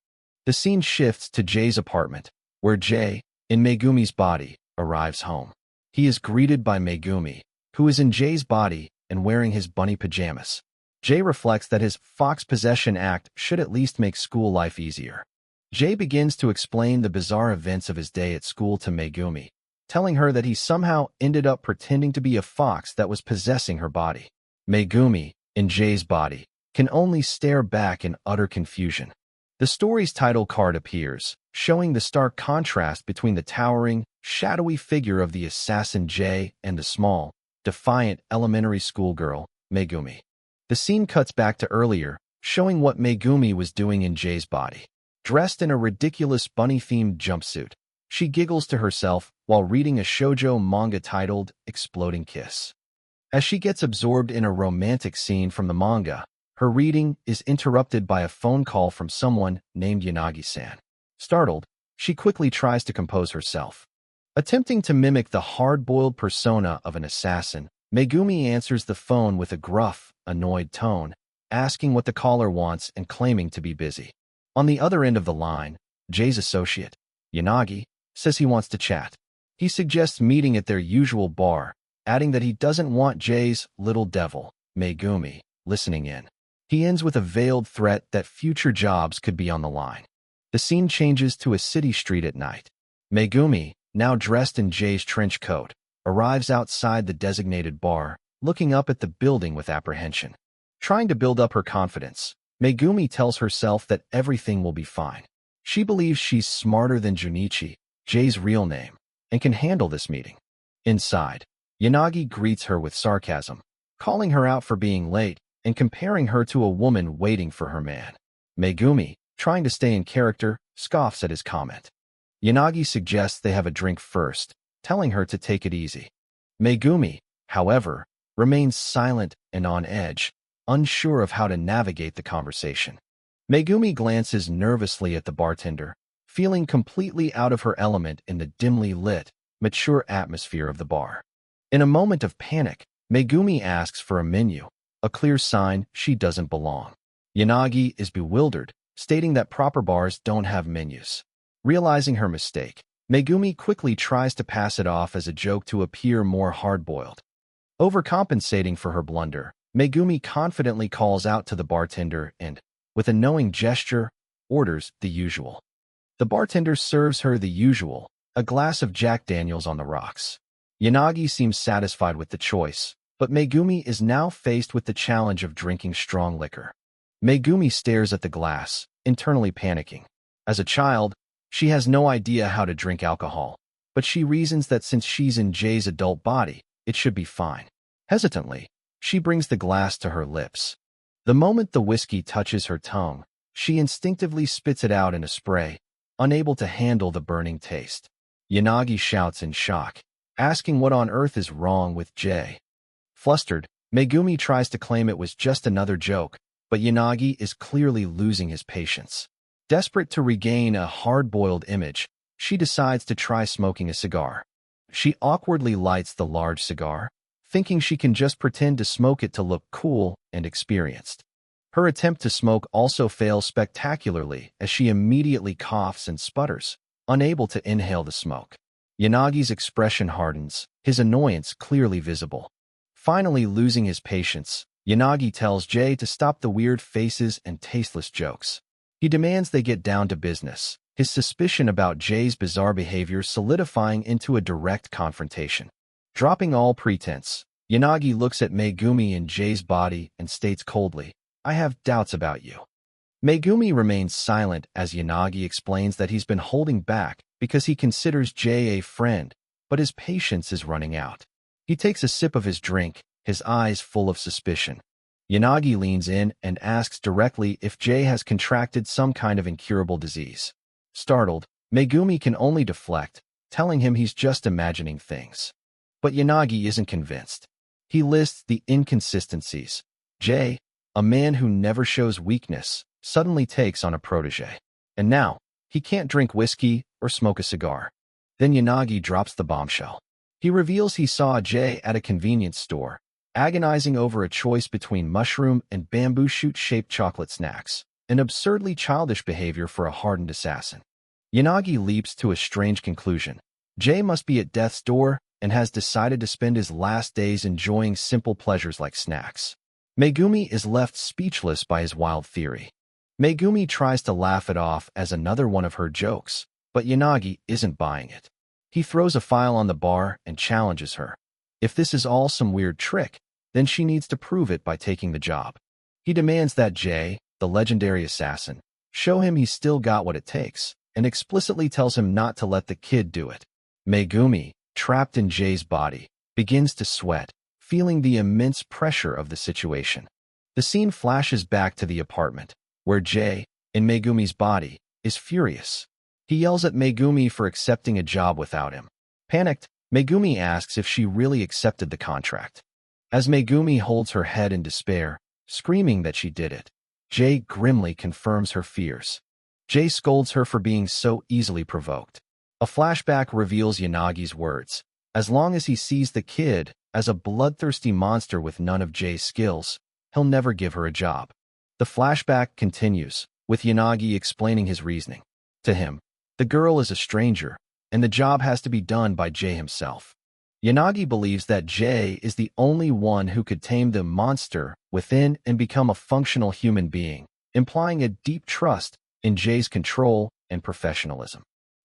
A: The scene shifts to Jay's apartment, where Jay, in Megumi's body, arrives home. He is greeted by Megumi, who is in Jay's body and wearing his bunny pajamas. Jay reflects that his fox possession act should at least make school life easier. Jay begins to explain the bizarre events of his day at school to Megumi, telling her that he somehow ended up pretending to be a fox that was possessing her body. Megumi, in Jay's body, can only stare back in utter confusion. The story's title card appears, showing the stark contrast between the towering, shadowy figure of the assassin Jay and the small, defiant elementary schoolgirl, Megumi. The scene cuts back to earlier, showing what Megumi was doing in Jay's body. Dressed in a ridiculous bunny-themed jumpsuit, she giggles to herself while reading a shoujo manga titled Exploding Kiss. As she gets absorbed in a romantic scene from the manga, her reading is interrupted by a phone call from someone named Yanagi-san. Startled, she quickly tries to compose herself. Attempting to mimic the hard-boiled persona of an assassin, Megumi answers the phone with a gruff, annoyed tone, asking what the caller wants and claiming to be busy. On the other end of the line, Jay's associate, Yanagi, says he wants to chat. He suggests meeting at their usual bar, adding that he doesn't want Jay's little devil, Megumi, listening in. He ends with a veiled threat that future jobs could be on the line. The scene changes to a city street at night. Megumi, now dressed in Jay's trench coat, arrives outside the designated bar, looking up at the building with apprehension. Trying to build up her confidence, Megumi tells herself that everything will be fine. She believes she's smarter than Junichi, Jay's real name, and can handle this meeting. Inside, Yanagi greets her with sarcasm, calling her out for being late and comparing her to a woman waiting for her man. Megumi, trying to stay in character, scoffs at his comment. Yanagi suggests they have a drink first, telling her to take it easy. Megumi, however, remains silent and on edge, unsure of how to navigate the conversation. Megumi glances nervously at the bartender, feeling completely out of her element in the dimly lit, mature atmosphere of the bar. In a moment of panic, Megumi asks for a menu, a clear sign she doesn't belong. Yanagi is bewildered, stating that proper bars don't have menus. Realizing her mistake, Megumi quickly tries to pass it off as a joke to appear more hard-boiled. Overcompensating for her blunder, Megumi confidently calls out to the bartender and, with a knowing gesture, orders the usual. The bartender serves her the usual, a glass of Jack Daniels on the rocks. Yanagi seems satisfied with the choice, but Megumi is now faced with the challenge of drinking strong liquor. Megumi stares at the glass, internally panicking. As a child, she has no idea how to drink alcohol, but she reasons that since she's in Jay's adult body, it should be fine. Hesitantly, she brings the glass to her lips. The moment the whiskey touches her tongue, she instinctively spits it out in a spray, unable to handle the burning taste. Yanagi shouts in shock, asking what on earth is wrong with Jay. Flustered, Megumi tries to claim it was just another joke, but Yanagi is clearly losing his patience. Desperate to regain a hard-boiled image, she decides to try smoking a cigar. She awkwardly lights the large cigar, thinking she can just pretend to smoke it to look cool and experienced. Her attempt to smoke also fails spectacularly as she immediately coughs and sputters, unable to inhale the smoke. Yanagi's expression hardens, his annoyance clearly visible. Finally losing his patience, Yanagi tells Jay to stop the weird faces and tasteless jokes. He demands they get down to business, his suspicion about Jay's bizarre behavior solidifying into a direct confrontation. Dropping all pretense, Yanagi looks at Megumi in Jay's body and states coldly, "I have doubts about you." Megumi remains silent as Yanagi explains that he's been holding back because he considers Jay a friend, but his patience is running out. He takes a sip of his drink, his eyes full of suspicion. Yanagi leans in and asks directly if Jay has contracted some kind of incurable disease. Startled, Megumi can only deflect, telling him he's just imagining things. But Yanagi isn't convinced. He lists the inconsistencies. Jay, a man who never shows weakness, suddenly takes on a protege. And now, he can't drink whiskey or smoke a cigar. Then Yanagi drops the bombshell. He reveals he saw Jay at a convenience store, agonizing over a choice between mushroom and bamboo shoot-shaped chocolate snacks, an absurdly childish behavior for a hardened assassin. Yanagi leaps to a strange conclusion. Jay must be at death's door and has decided to spend his last days enjoying simple pleasures like snacks. Megumi is left speechless by his wild theory. Megumi tries to laugh it off as another one of her jokes, but Yanagi isn't buying it. He throws a file on the bar and challenges her. If this is all some weird trick, then she needs to prove it by taking the job. He demands that Jay, the legendary assassin, show him he's still got what it takes, and explicitly tells him not to let the kid do it. Megumi, trapped in Jay's body, begins to sweat, feeling the immense pressure of the situation. The scene flashes back to the apartment, where Jay, in Megumi's body, is furious. He yells at Megumi for accepting a job without him. Panicked, Megumi asks if she really accepted the contract. As Megumi holds her head in despair, screaming that she did it, Jay grimly confirms her fears. Jay scolds her for being so easily provoked. A flashback reveals Yanagi's words. As long as he sees the kid as a bloodthirsty monster with none of Jay's skills, he'll never give her a job. The flashback continues, with Yanagi explaining his reasoning. To him, the girl is a stranger, and the job has to be done by Jay himself. Yanagi believes that Jay is the only one who could tame the monster within and become a functional human being, implying a deep trust in Jay's control and professionalism.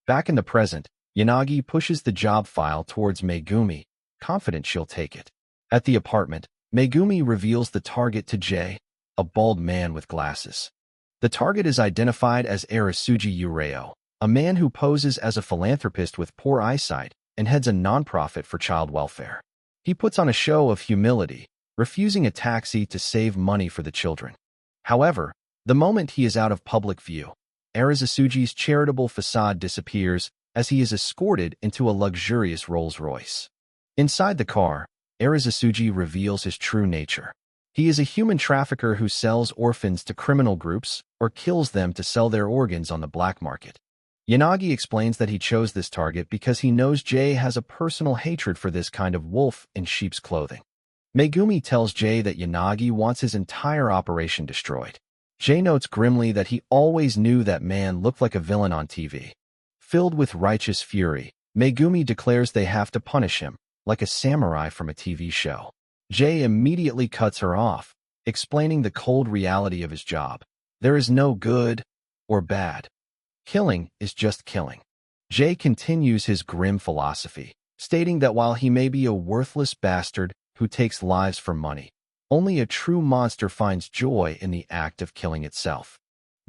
A: Back in the present, Yanagi pushes the job file towards Megumi, confident she'll take it. At the apartment, Megumi reveals the target to Jay, a bald man with glasses. The target is identified as Arisuji Ureo, a man who poses as a philanthropist with poor eyesight and heads a nonprofit for child welfare. He puts on a show of humility, refusing a taxi to save money for the children. However, the moment he is out of public view, Arisuji's charitable facade disappears as he is escorted into a luxurious Rolls-Royce. Inside the car, Arisuji reveals his true nature. He is a human trafficker who sells orphans to criminal groups or kills them to sell their organs on the black market. Yanagi explains that he chose this target because he knows Jay has a personal hatred for this kind of wolf in sheep's clothing. Megumi tells Jay that Yanagi wants his entire operation destroyed. Jay notes grimly that he always knew that man looked like a villain on TV. Filled with righteous fury, Megumi declares they have to punish him, like a samurai from a TV show. Jay immediately cuts her off, explaining the cold reality of his job. There is no good or bad. Killing is just killing. Jay continues his grim philosophy, stating that while he may be a worthless bastard who takes lives for money, only a true monster finds joy in the act of killing itself.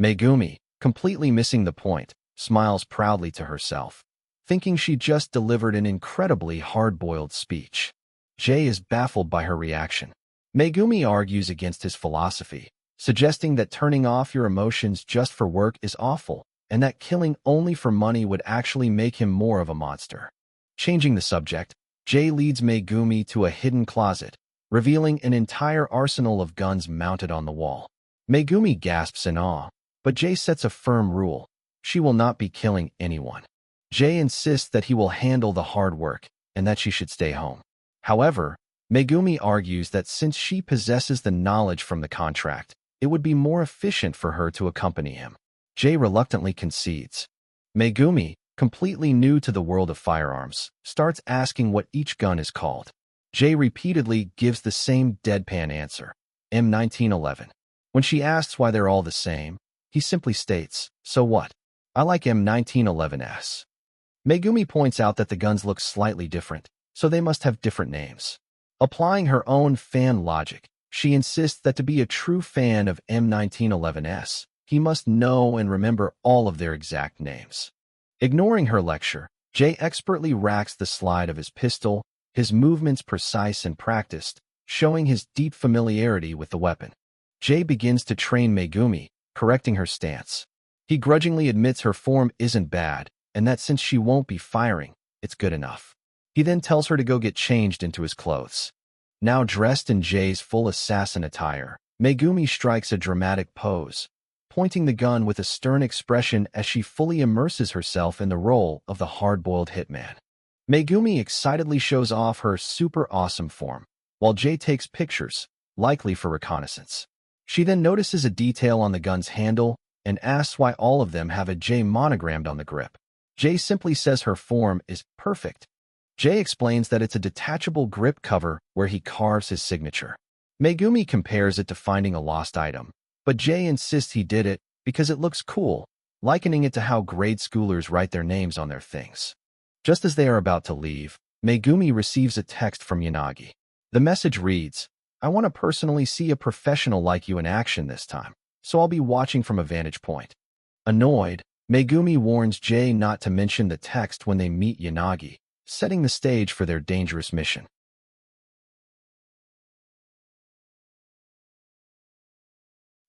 A: Megumi, completely missing the point, smiles proudly to herself, thinking she just delivered an incredibly hard-boiled speech. Jay is baffled by her reaction. Megumi argues against his philosophy, suggesting that turning off your emotions just for work is awful, and that killing only for money would actually make him more of a monster. Changing the subject, Jay leads Megumi to a hidden closet, revealing an entire arsenal of guns mounted on the wall. Megumi gasps in awe, but Jay sets a firm rule: she will not be killing anyone. Jay insists that he will handle the hard work, and that she should stay home. However, Megumi argues that since she possesses the knowledge from the contract, it would be more efficient for her to accompany him. Jay reluctantly concedes. Megumi, completely new to the world of firearms, starts asking what each gun is called. Jay repeatedly gives the same deadpan answer: M1911. When she asks why they're all the same, he simply states, "So what? I like M1911s." Megumi points out that the guns look slightly different, so they must have different names. Applying her own fan logic, she insists that to be a true fan of M1911s, he must know and remember all of their exact names. Ignoring her lecture, Jay expertly racks the slide of his pistol, his movements precise and practiced, showing his deep familiarity with the weapon. Jay begins to train Megumi, correcting her stance. He grudgingly admits her form isn't bad, and that since she won't be firing, it's good enough. He then tells her to go get changed into his clothes. Now dressed in Jay's full assassin attire, Megumi strikes a dramatic pose, pointing the gun with a stern expression as she fully immerses herself in the role of the hard-boiled hitman. Megumi excitedly shows off her super awesome form, while Jay takes pictures, likely for reconnaissance. She then notices a detail on the gun's handle and asks why all of them have a J monogrammed on the grip. Jay simply says her form is perfect. Jay explains that it's a detachable grip cover where he carves his signature. Megumi compares it to finding a lost item, but Jay insists he did it because it looks cool, likening it to how grade schoolers write their names on their things. Just as they are about to leave, Megumi receives a text from Yanagi. The message reads, "I want to personally see a professional like you in action this time, so I'll be watching from a vantage point." Annoyed, Megumi warns Jay not to mention the text when they meet Yanagi, setting the stage for their dangerous mission.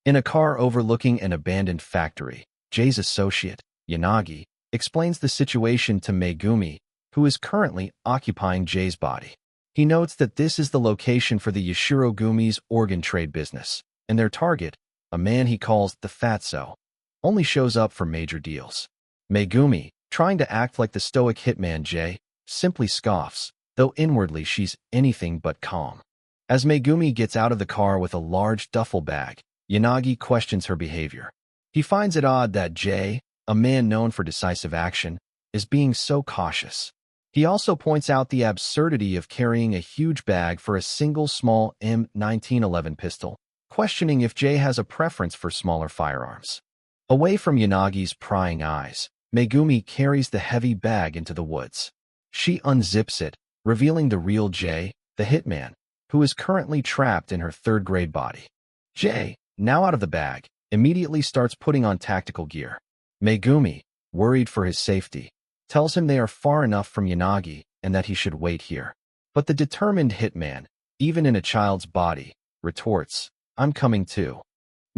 A: In a car overlooking an abandoned factory, Jay's associate, Yanagi, explains the situation to Megumi, who is currently occupying Jay's body. He notes that this is the location for the Yashiro Gumi's organ trade business, and their target, a man he calls the Fatso, only shows up for major deals. Megumi, trying to act like the stoic hitman Jay, simply scoffs, though inwardly she's anything but calm. As Megumi gets out of the car with a large duffel bag, Yanagi questions her behavior. He finds it odd that Jay, a man known for decisive action, is being so cautious. He also points out the absurdity of carrying a huge bag for a single small M1911 pistol, questioning if Jay has a preference for smaller firearms. Away from Yanagi's prying eyes, Megumi carries the heavy bag into the woods. She unzips it, revealing the real Jay, the hitman, who is currently trapped in her third-grade body. Jay, now out of the bag, immediately starts putting on tactical gear. Megumi, worried for his safety, tells him they are far enough from Yanagi and that he should wait here. But the determined hitman, even in a child's body, retorts, "I'm coming too."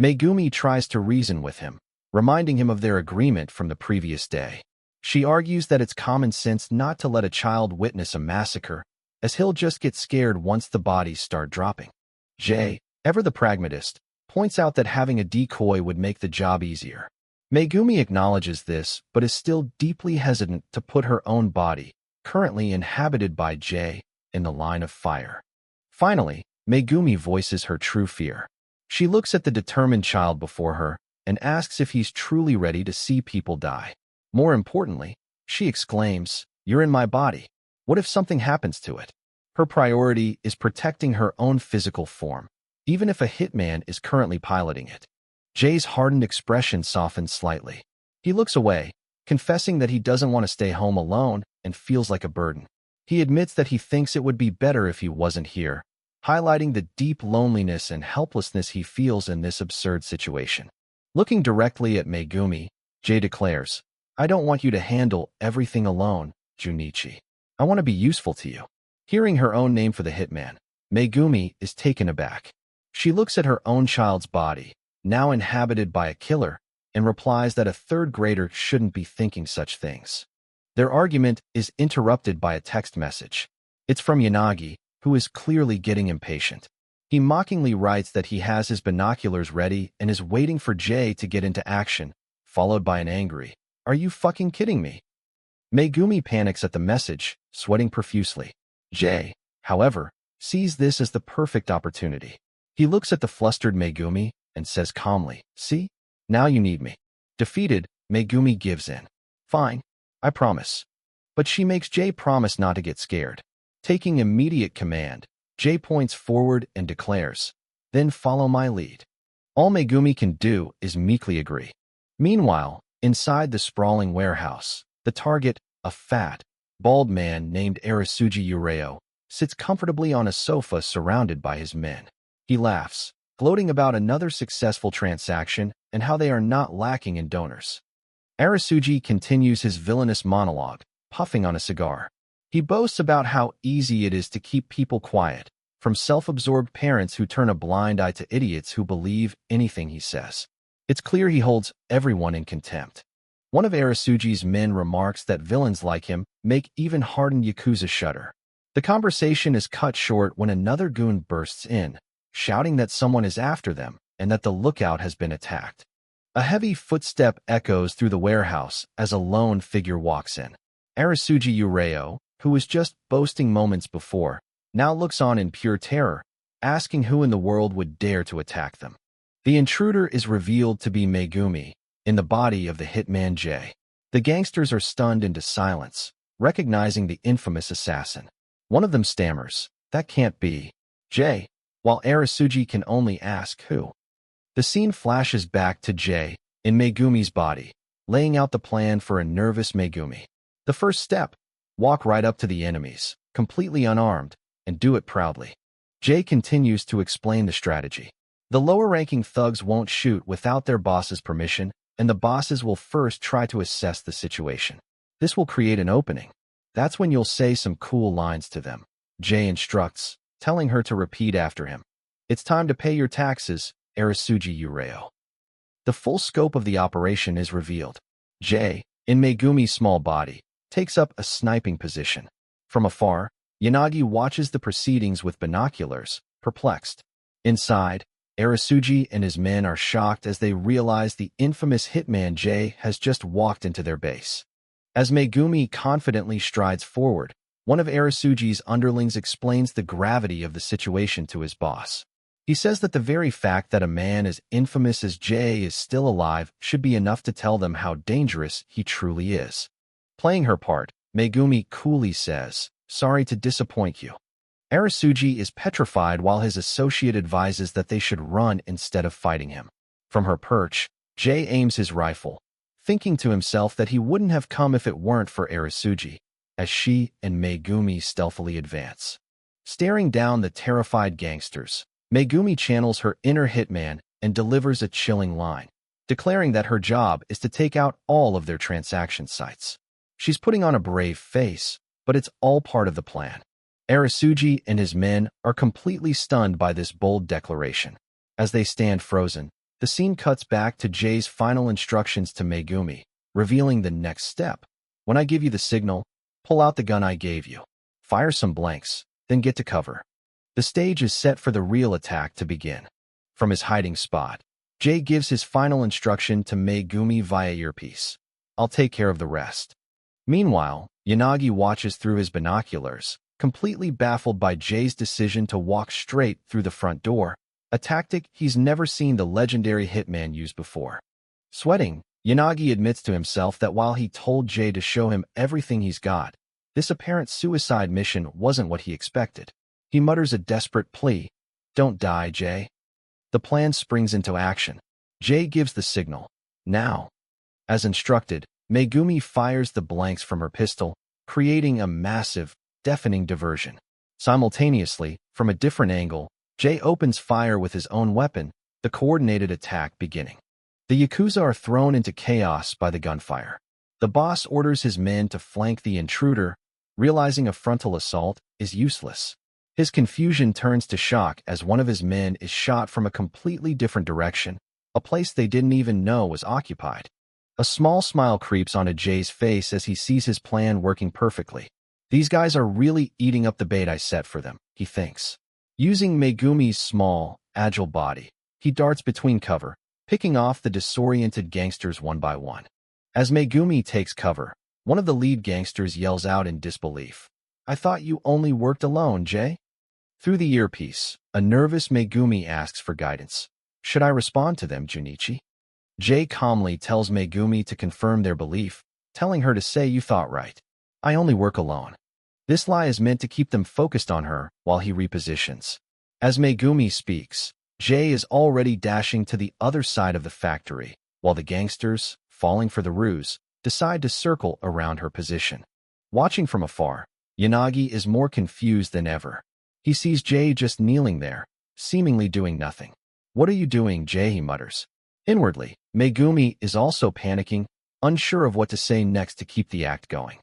A: Megumi tries to reason with him, reminding him of their agreement from the previous day. She argues that it's common sense not to let a child witness a massacre, as he'll just get scared once the bodies start dropping. Jay, ever the pragmatist, points out that having a decoy would make the job easier. Megumi acknowledges this, but is still deeply hesitant to put her own body, currently inhabited by Jay, in the line of fire. Finally, Megumi voices her true fear. She looks at the determined child before her and asks if he's truly ready to see people die. More importantly, she exclaims, "You're in my body. What if something happens to it?" Her priority is protecting her own physical form, even if a hitman is currently piloting it. Jay's hardened expression softens slightly. He looks away, confessing that he doesn't want to stay home alone and feels like a burden. He admits that he thinks it would be better if he wasn't here, highlighting the deep loneliness and helplessness he feels in this absurd situation. Looking directly at Megumi, Jay declares, "I don't want you to handle everything alone, Junichi. I want to be useful to you." Hearing her own name for the hitman, Megumi is taken aback. She looks at her own child's body, now inhabited by a killer, and replies that a third grader shouldn't be thinking such things. Their argument is interrupted by a text message. It's from Yanagi, who is clearly getting impatient. He mockingly writes that he has his binoculars ready and is waiting for Jay to get into action, followed by an angry, "Are you fucking kidding me?" Megumi panics at the message, sweating profusely. Jay, however, sees this as the perfect opportunity. He looks at the flustered Megumi and says calmly, "See? Now you need me." Defeated, Megumi gives in. "Fine, I promise." But she makes Jay promise not to get scared. Taking immediate command, Jay points forward and declares, "Then follow my lead." All Megumi can do is meekly agree. Meanwhile, inside the sprawling warehouse, the target, a fat, bald man named Arasuji Ureo, sits comfortably on a sofa surrounded by his men. He laughs, gloating about another successful transaction and how they are not lacking in donors. Arasuji continues his villainous monologue, puffing on a cigar. He boasts about how easy it is to keep people quiet, from self-absorbed parents who turn a blind eye to idiots who believe anything he says. It's clear he holds everyone in contempt. One of Arasuji's men remarks that villains like him make even hardened Yakuza shudder. The conversation is cut short when another goon bursts in, shouting that someone is after them and that the lookout has been attacked. A heavy footstep echoes through the warehouse as a lone figure walks in. Arasuji Ureo, who was just boasting moments before, now looks on in pure terror, asking who in the world would dare to attack them. The intruder is revealed to be Megumi, in the body of the hitman Jay. The gangsters are stunned into silence, recognizing the infamous assassin. One of them stammers, "That can't be Jay," while Arasuji can only ask who. The scene flashes back to Jay, in Megumi's body, laying out the plan for a nervous Megumi. The first step: walk right up to the enemies, completely unarmed, and do it proudly. Jay continues to explain the strategy. The lower-ranking thugs won't shoot without their boss's permission, and the bosses will first try to assess the situation. This will create an opening. That's when you'll say some cool lines to them. Jay instructs, telling her to repeat after him. "It's time to pay your taxes, Arasuji Ureo." The full scope of the operation is revealed. Jay, in Megumi's small body, takes up a sniping position. From afar, Yanagi watches the proceedings with binoculars, perplexed. Inside, Arasuji and his men are shocked as they realize the infamous hitman Jay has just walked into their base. As Megumi confidently strides forward, one of Arasuji's underlings explains the gravity of the situation to his boss. He says that the very fact that a man as infamous as Jay is still alive should be enough to tell them how dangerous he truly is. Playing her part, Megumi coolly says, "Sorry to disappoint you." Arasuji is petrified while his associate advises that they should run instead of fighting him. From her perch, Jay aims his rifle, thinking to himself that he wouldn't have come if it weren't for Arasuji, as she and Megumi stealthily advance. Staring down the terrified gangsters, Megumi channels her inner hitman and delivers a chilling line, declaring that her job is to take out all of their transaction sites. She's putting on a brave face, but it's all part of the plan. Arasuji and his men are completely stunned by this bold declaration. As they stand frozen, the scene cuts back to Jay's final instructions to Megumi, revealing the next step. "When I give you the signal, pull out the gun I gave you. Fire some blanks, then get to cover." The stage is set for the real attack to begin. From his hiding spot, Jay gives his final instruction to Megumi via earpiece. "I'll take care of the rest." Meanwhile, Yanagi watches through his binoculars, completely baffled by Jay's decision to walk straight through the front door, a tactic he's never seen the legendary hitman use before. Sweating, Yanagi admits to himself that while he told Jay to show him everything he's got, this apparent suicide mission wasn't what he expected. He mutters a desperate plea, "Don't die, Jay." The plan springs into action. Jay gives the signal, "Now." As instructed, Megumi fires the blanks from her pistol, creating a massive, deafening diversion. Simultaneously, from a different angle, Jay opens fire with his own weapon, the coordinated attack beginning. The Yakuza are thrown into chaos by the gunfire. The boss orders his men to flank the intruder, realizing a frontal assault is useless. His confusion turns to shock as one of his men is shot from a completely different direction, a place they didn't even know was occupied. A small smile creeps onto Jay's face as he sees his plan working perfectly. These guys are really eating up the bait I set for them, he thinks. Using Megumi's small, agile body, he darts between cover, picking off the disoriented gangsters one by one. As Megumi takes cover, one of the lead gangsters yells out in disbelief. "I thought you only worked alone, Jay?" Through the earpiece, a nervous Megumi asks for guidance. "Should I respond to them, Junichi?" Jay calmly tells Megumi to confirm their belief, telling her to say you thought right. "I only work alone." This lie is meant to keep them focused on her while he repositions. As Megumi speaks, Jay is already dashing to the other side of the factory, while the gangsters, falling for the ruse, decide to circle around her position. Watching from afar, Yanagi is more confused than ever. He sees Jay just kneeling there, seemingly doing nothing. "What are you doing, Jay?" he mutters. Inwardly, Megumi is also panicking, unsure of what to say next to keep the act going.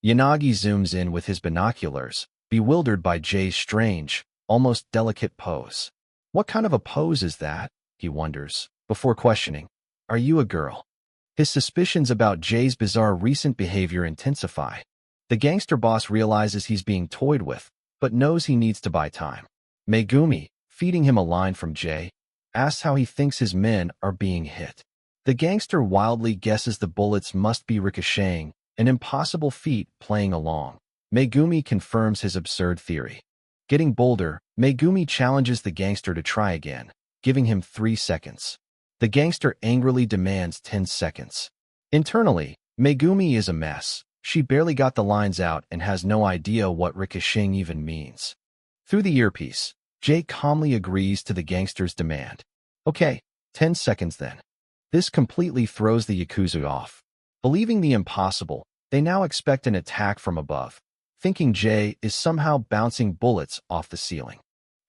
A: Yanagi zooms in with his binoculars, bewildered by Jay's strange, almost delicate pose. "What kind of a pose is that?" he wonders, before questioning. "Are you a girl?" His suspicions about Jay's bizarre recent behavior intensify. The gangster boss realizes he's being toyed with, but knows he needs to buy time. Megumi, feeding him a line from Jay, asks how he thinks his men are being hit. The gangster wildly guesses the bullets must be ricocheting, an impossible feat playing along. Megumi confirms his absurd theory. Getting bolder, Megumi challenges the gangster to try again, giving him 3 seconds. The gangster angrily demands 10 seconds. Internally, Megumi is a mess. She barely got the lines out and has no idea what ricocheting even means. Through the earpiece, Jay calmly agrees to the gangster's demand. "Okay, 10 seconds then." This completely throws the Yakuza off. Believing the impossible, they now expect an attack from above, thinking Jay is somehow bouncing bullets off the ceiling.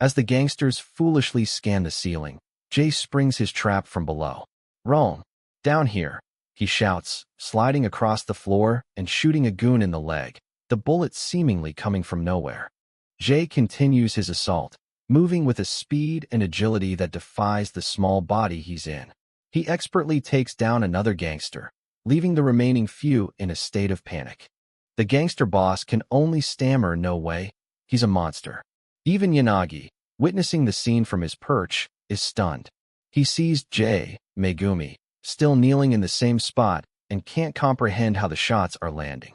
A: As the gangsters foolishly scan the ceiling, Jay springs his trap from below. "Rome, down here," he shouts, sliding across the floor and shooting a goon in the leg, the bullet seemingly coming from nowhere. Jay continues his assault, moving with a speed and agility that defies the small body he's in. He expertly takes down another gangster, leaving the remaining few in a state of panic. The gangster boss can only stammer "no way." He's a monster. Even Yanagi, witnessing the scene from his perch, is stunned. He sees Jay, Megumi, still kneeling in the same spot and can't comprehend how the shots are landing.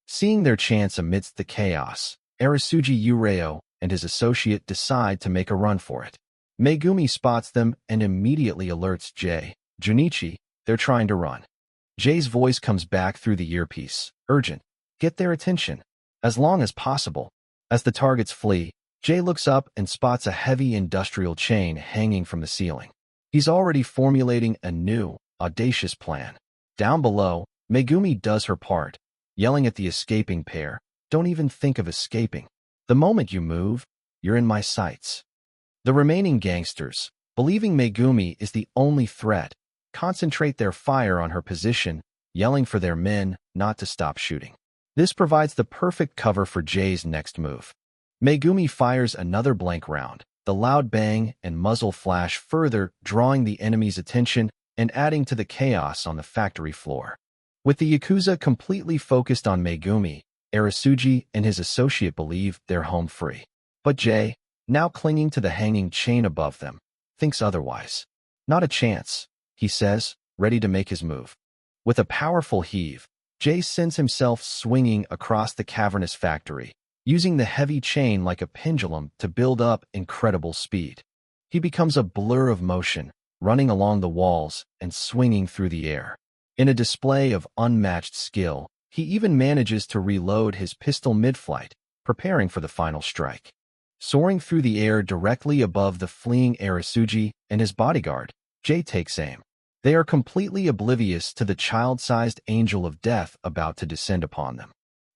A: Seeing their chance amidst the chaos, Arisuji Ureo and his associate decide to make a run for it. Megumi spots them and immediately alerts Jay. "Junichi, they're trying to run." Jay's voice comes back through the earpiece. "Urgent. Get their attention. As long as possible." As the targets flee, Jay looks up and spots a heavy industrial chain hanging from the ceiling. He's already formulating a new, audacious plan. Down below, Megumi does her part, yelling at the escaping pair, "Don't even think of escaping. The moment you move, you're in my sights." The remaining gangsters, believing Megumi is the only threat, concentrate their fire on her position, yelling for their men not to stop shooting. This provides the perfect cover for Jay's next move. Megumi fires another blank round, the loud bang and muzzle flash further drawing the enemy's attention and adding to the chaos on the factory floor. With the Yakuza completely focused on Megumi, Arisuji and his associate believe they're home free. But Jay, now clinging to the hanging chain above them, thinks otherwise. "Not a chance," he says, ready to make his move. With a powerful heave, Jay sends himself swinging across the cavernous factory, using the heavy chain like a pendulum to build up incredible speed. He becomes a blur of motion, running along the walls and swinging through the air. In a display of unmatched skill, he even manages to reload his pistol mid-flight, preparing for the final strike. Soaring through the air directly above the fleeing Arisuji and his bodyguard, Jay takes aim. They are completely oblivious to the child-sized angel of death about to descend upon them.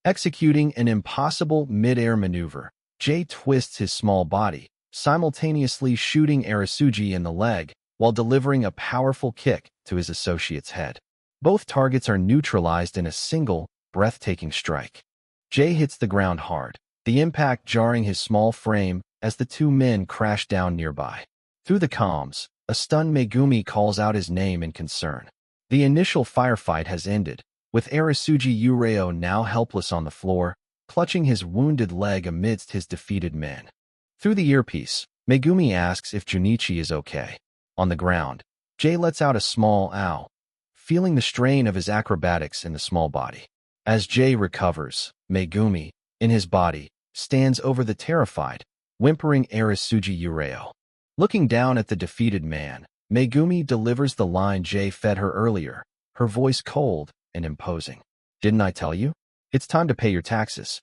A: Executing an impossible mid-air maneuver, Jay twists his small body, simultaneously shooting Arasuji in the leg while delivering a powerful kick to his associate's head. Both targets are neutralized in a single, breathtaking strike. Jay hits the ground hard, the impact jarring his small frame as the two men crash down nearby. Through the comms, a stunned Megumi calls out his name in concern. The initial firefight has ended, with Arasuji Ureo now helpless on the floor, clutching his wounded leg amidst his defeated men. Through the earpiece, Megumi asks if Junichi is okay. On the ground, Jay lets out a small ow, feeling the strain of his acrobatics in the small body. As Jay recovers, Megumi, in his body, stands over the terrified, whimpering Arasuji Ureo. Looking down at the defeated man, Megumi delivers the line Jay fed her earlier, her voice cold and imposing. "Didn't I tell you? It's time to pay your taxes."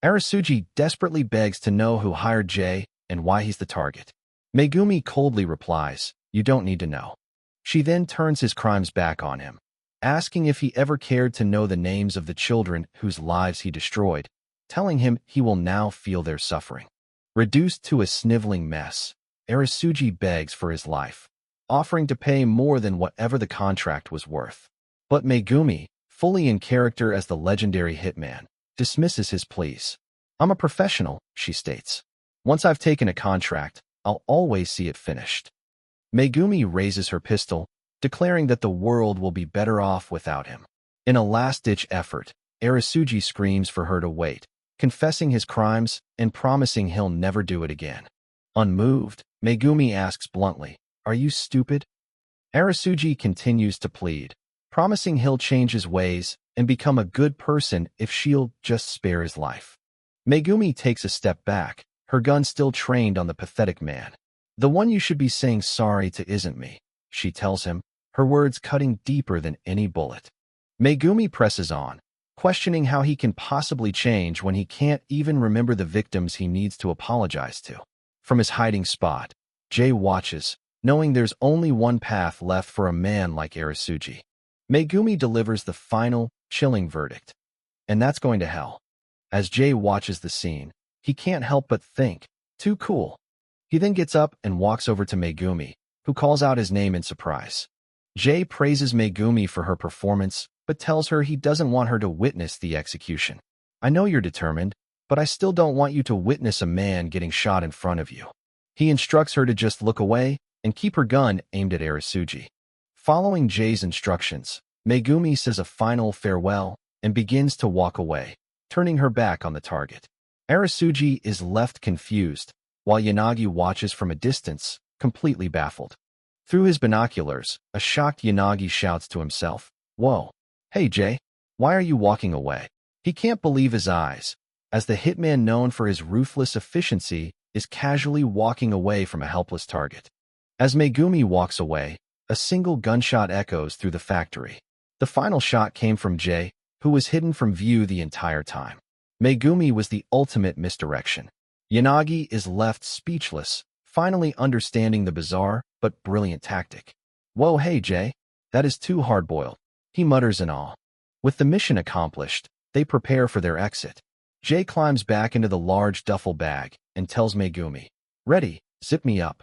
A: Arasuji desperately begs to know who hired Jay and why he's the target. Megumi coldly replies, "You don't need to know." She then turns his crimes back on him, asking if he ever cared to know the names of the children whose lives he destroyed, telling him he will now feel their suffering. Reduced to a sniveling mess, Arasuji begs for his life, offering to pay more than whatever the contract was worth. But Megumi, fully in character as the legendary hitman, dismisses his pleas. "I'm a professional," she states. "Once I've taken a contract, I'll always see it finished." Megumi raises her pistol, declaring that the world will be better off without him. In a last-ditch effort, Arasuji screams for her to wait, confessing his crimes and promising he'll never do it again. Unmoved, Megumi asks bluntly, "Are you stupid?" Arasuji continues to plead, promising he'll change his ways and become a good person if she'll just spare his life. Megumi takes a step back, her gun still trained on the pathetic man. "The one you should be saying sorry to isn't me," she tells him, her words cutting deeper than any bullet. Megumi presses on, questioning how he can possibly change when he can't even remember the victims he needs to apologize to. From his hiding spot, Jay watches, knowing there's only one path left for a man like Arasuji. Megumi delivers the final, chilling verdict. "And that's going to hell." As Jay watches the scene, he can't help but think, "Too cool." He then gets up and walks over to Megumi, who calls out his name in surprise. Jay praises Megumi for her performance, but tells her he doesn't want her to witness the execution. "I know you're determined, but I still don't want you to witness a man getting shot in front of you." He instructs her to just look away and keep her gun aimed at Arasuji. Following Jay's instructions, Megumi says a final farewell and begins to walk away, turning her back on the target. Arasuji is left confused, while Yanagi watches from a distance, completely baffled. Through his binoculars, a shocked Yanagi shouts to himself, "Whoa, hey Jay, why are you walking away?" He can't believe his eyes, as the hitman known for his ruthless efficiency is casually walking away from a helpless target. As Megumi walks away, a single gunshot echoes through the factory. The final shot came from Jay, who was hidden from view the entire time. Megumi was the ultimate misdirection. Yanagi is left speechless, finally understanding the bizarre but brilliant tactic. "Whoa, hey Jay, that is too hard-boiled," he mutters in awe. With the mission accomplished, they prepare for their exit. Jay climbs back into the large duffel bag and tells Megumi, "Ready, zip me up."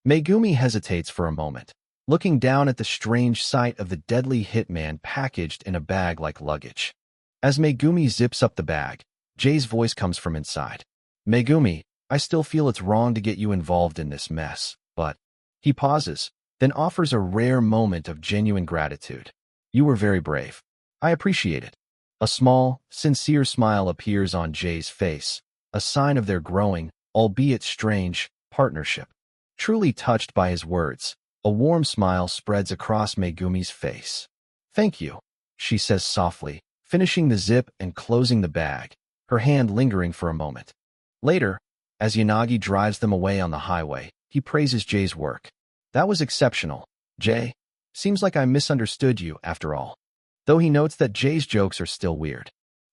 A: Megumi hesitates for a moment, looking down at the strange sight of the deadly hitman packaged in a bag like luggage. As Megumi zips up the bag, Jay's voice comes from inside. "Megumi, I still feel it's wrong to get you involved in this mess, but..." He pauses, then offers a rare moment of genuine gratitude. "You were very brave. I appreciate it." A small, sincere smile appears on Jay's face, a sign of their growing, albeit strange, partnership. Truly touched by his words, a warm smile spreads across Megumi's face. "Thank you," she says softly, finishing the zip and closing the bag, her hand lingering for a moment. Later, as Yanagi drives them away on the highway, he praises Jay's work. "That was exceptional, Jay. Seems like I misunderstood you, after all." Though he notes that Jay's jokes are still weird.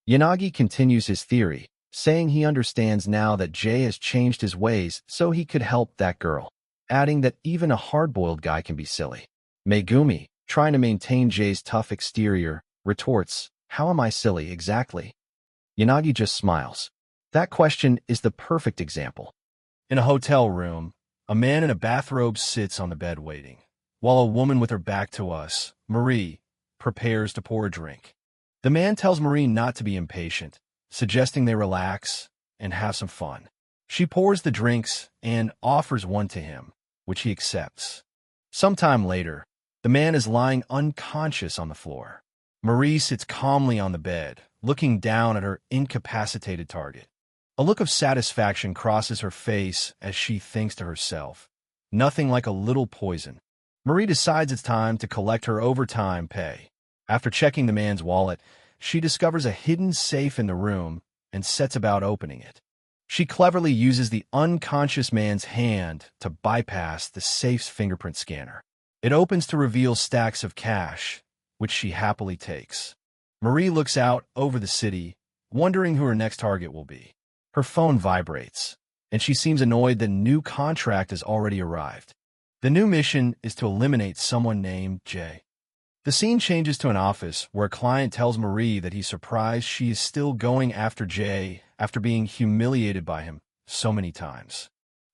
A: Yanagi continues his theory, saying he understands now that Jay has changed his ways so he could help that girl, adding that even a hard-boiled guy can be silly. Megumi, trying to maintain Jay's tough exterior, retorts, "How am I silly, exactly?" Yanagi just smiles. That question is the perfect example. In a hotel room, a man in a bathrobe sits on the bed waiting, while a woman with her back to us, Marie, prepares to pour a drink. The man tells Marie not to be impatient, suggesting they relax and have some fun. She pours the drinks and offers one to him, which he accepts. Sometime later, the man is lying unconscious on the floor. Marie sits calmly on the bed, looking down at her incapacitated target. A look of satisfaction crosses her face as she thinks to herself, "Nothing like a little poison." Marie decides it's time to collect her overtime pay. After checking the man's wallet, she discovers a hidden safe in the room and sets about opening it. She cleverly uses the unconscious man's hand to bypass the safe's fingerprint scanner. It opens to reveal stacks of cash, which she happily takes. Marie looks out over the city, wondering who her next target will be. Her phone vibrates, and she seems annoyed the new contract has already arrived. The new mission is to eliminate someone named Jay. The scene changes to an office where a client tells Marie that he's surprised she is still going after Jay after being humiliated by him so many times.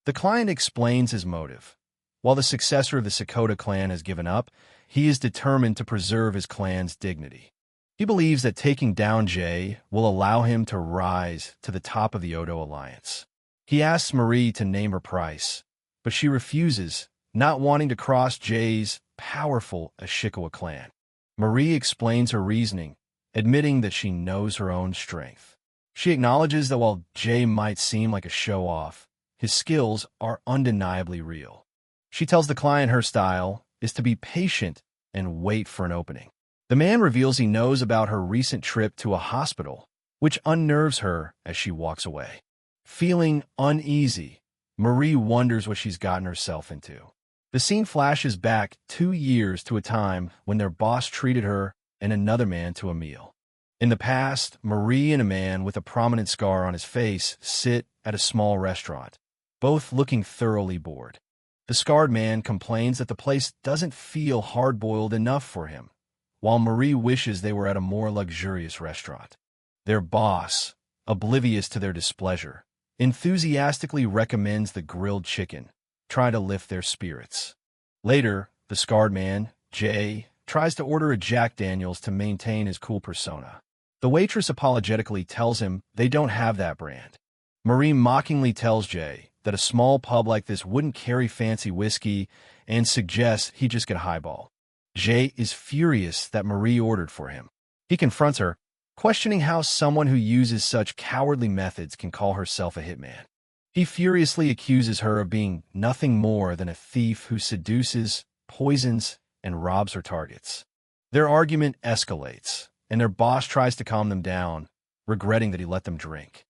A: The client explains his motive. While the successor of the Sakota clan has given up, he is determined to preserve his clan's dignity. He believes that taking down Jay will allow him to rise to the top of the Odo Alliance. He asks Marie to name her price, but she refuses, not wanting to cross Jay's powerful Ashikawa clan. Marie explains her reasoning, admitting that she knows her own strength. She acknowledges that while Jay might seem like a show-off, his skills are undeniably real. She tells the client her style is to be patient and wait for an opening. The man reveals he knows about her recent trip to a hospital, which unnerves her as she walks away. Feeling uneasy, Marie wonders what she's gotten herself into. The scene flashes back 2 years to a time when their boss treated her and another man to a meal. In the past, Marie and a man with a prominent scar on his face sit at a small restaurant, both looking thoroughly bored. The scarred man complains that the place doesn't feel hard-boiled enough for him, while Marie wishes they were at a more luxurious restaurant. Their boss, oblivious to their displeasure, enthusiastically recommends the grilled chicken, trying to lift their spirits. Later, the scarred man, Jay, tries to order a Jack Daniels to maintain his cool persona. The waitress apologetically tells him they don't have that brand. Marie mockingly tells Jay that a small pub like this wouldn't carry fancy whiskey and suggests he just get a highball. Jay is furious that Marie ordered for him. He confronts her, questioning how someone who uses such cowardly methods can call herself a hitman. He furiously accuses her of being nothing more than a thief who seduces, poisons, and robs her targets. Their argument escalates, and their boss tries to calm them down, regretting that he let them drink.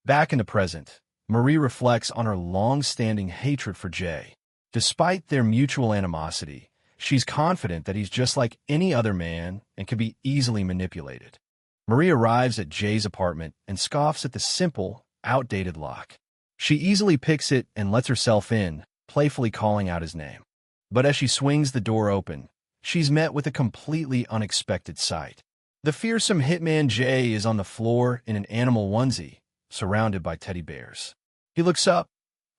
A: Back in the present, Marie reflects on her long-standing hatred for Jay. Despite their mutual animosity, she's confident that he's just like any other man and can be easily manipulated. Marie arrives at Jay's apartment and scoffs at the simple, outdated lock. She easily picks it and lets herself in, playfully calling out his name. But as she swings the door open, she's met with a completely unexpected sight. The fearsome hitman Jay is on the floor in an animal onesie, surrounded by teddy bears. He looks up,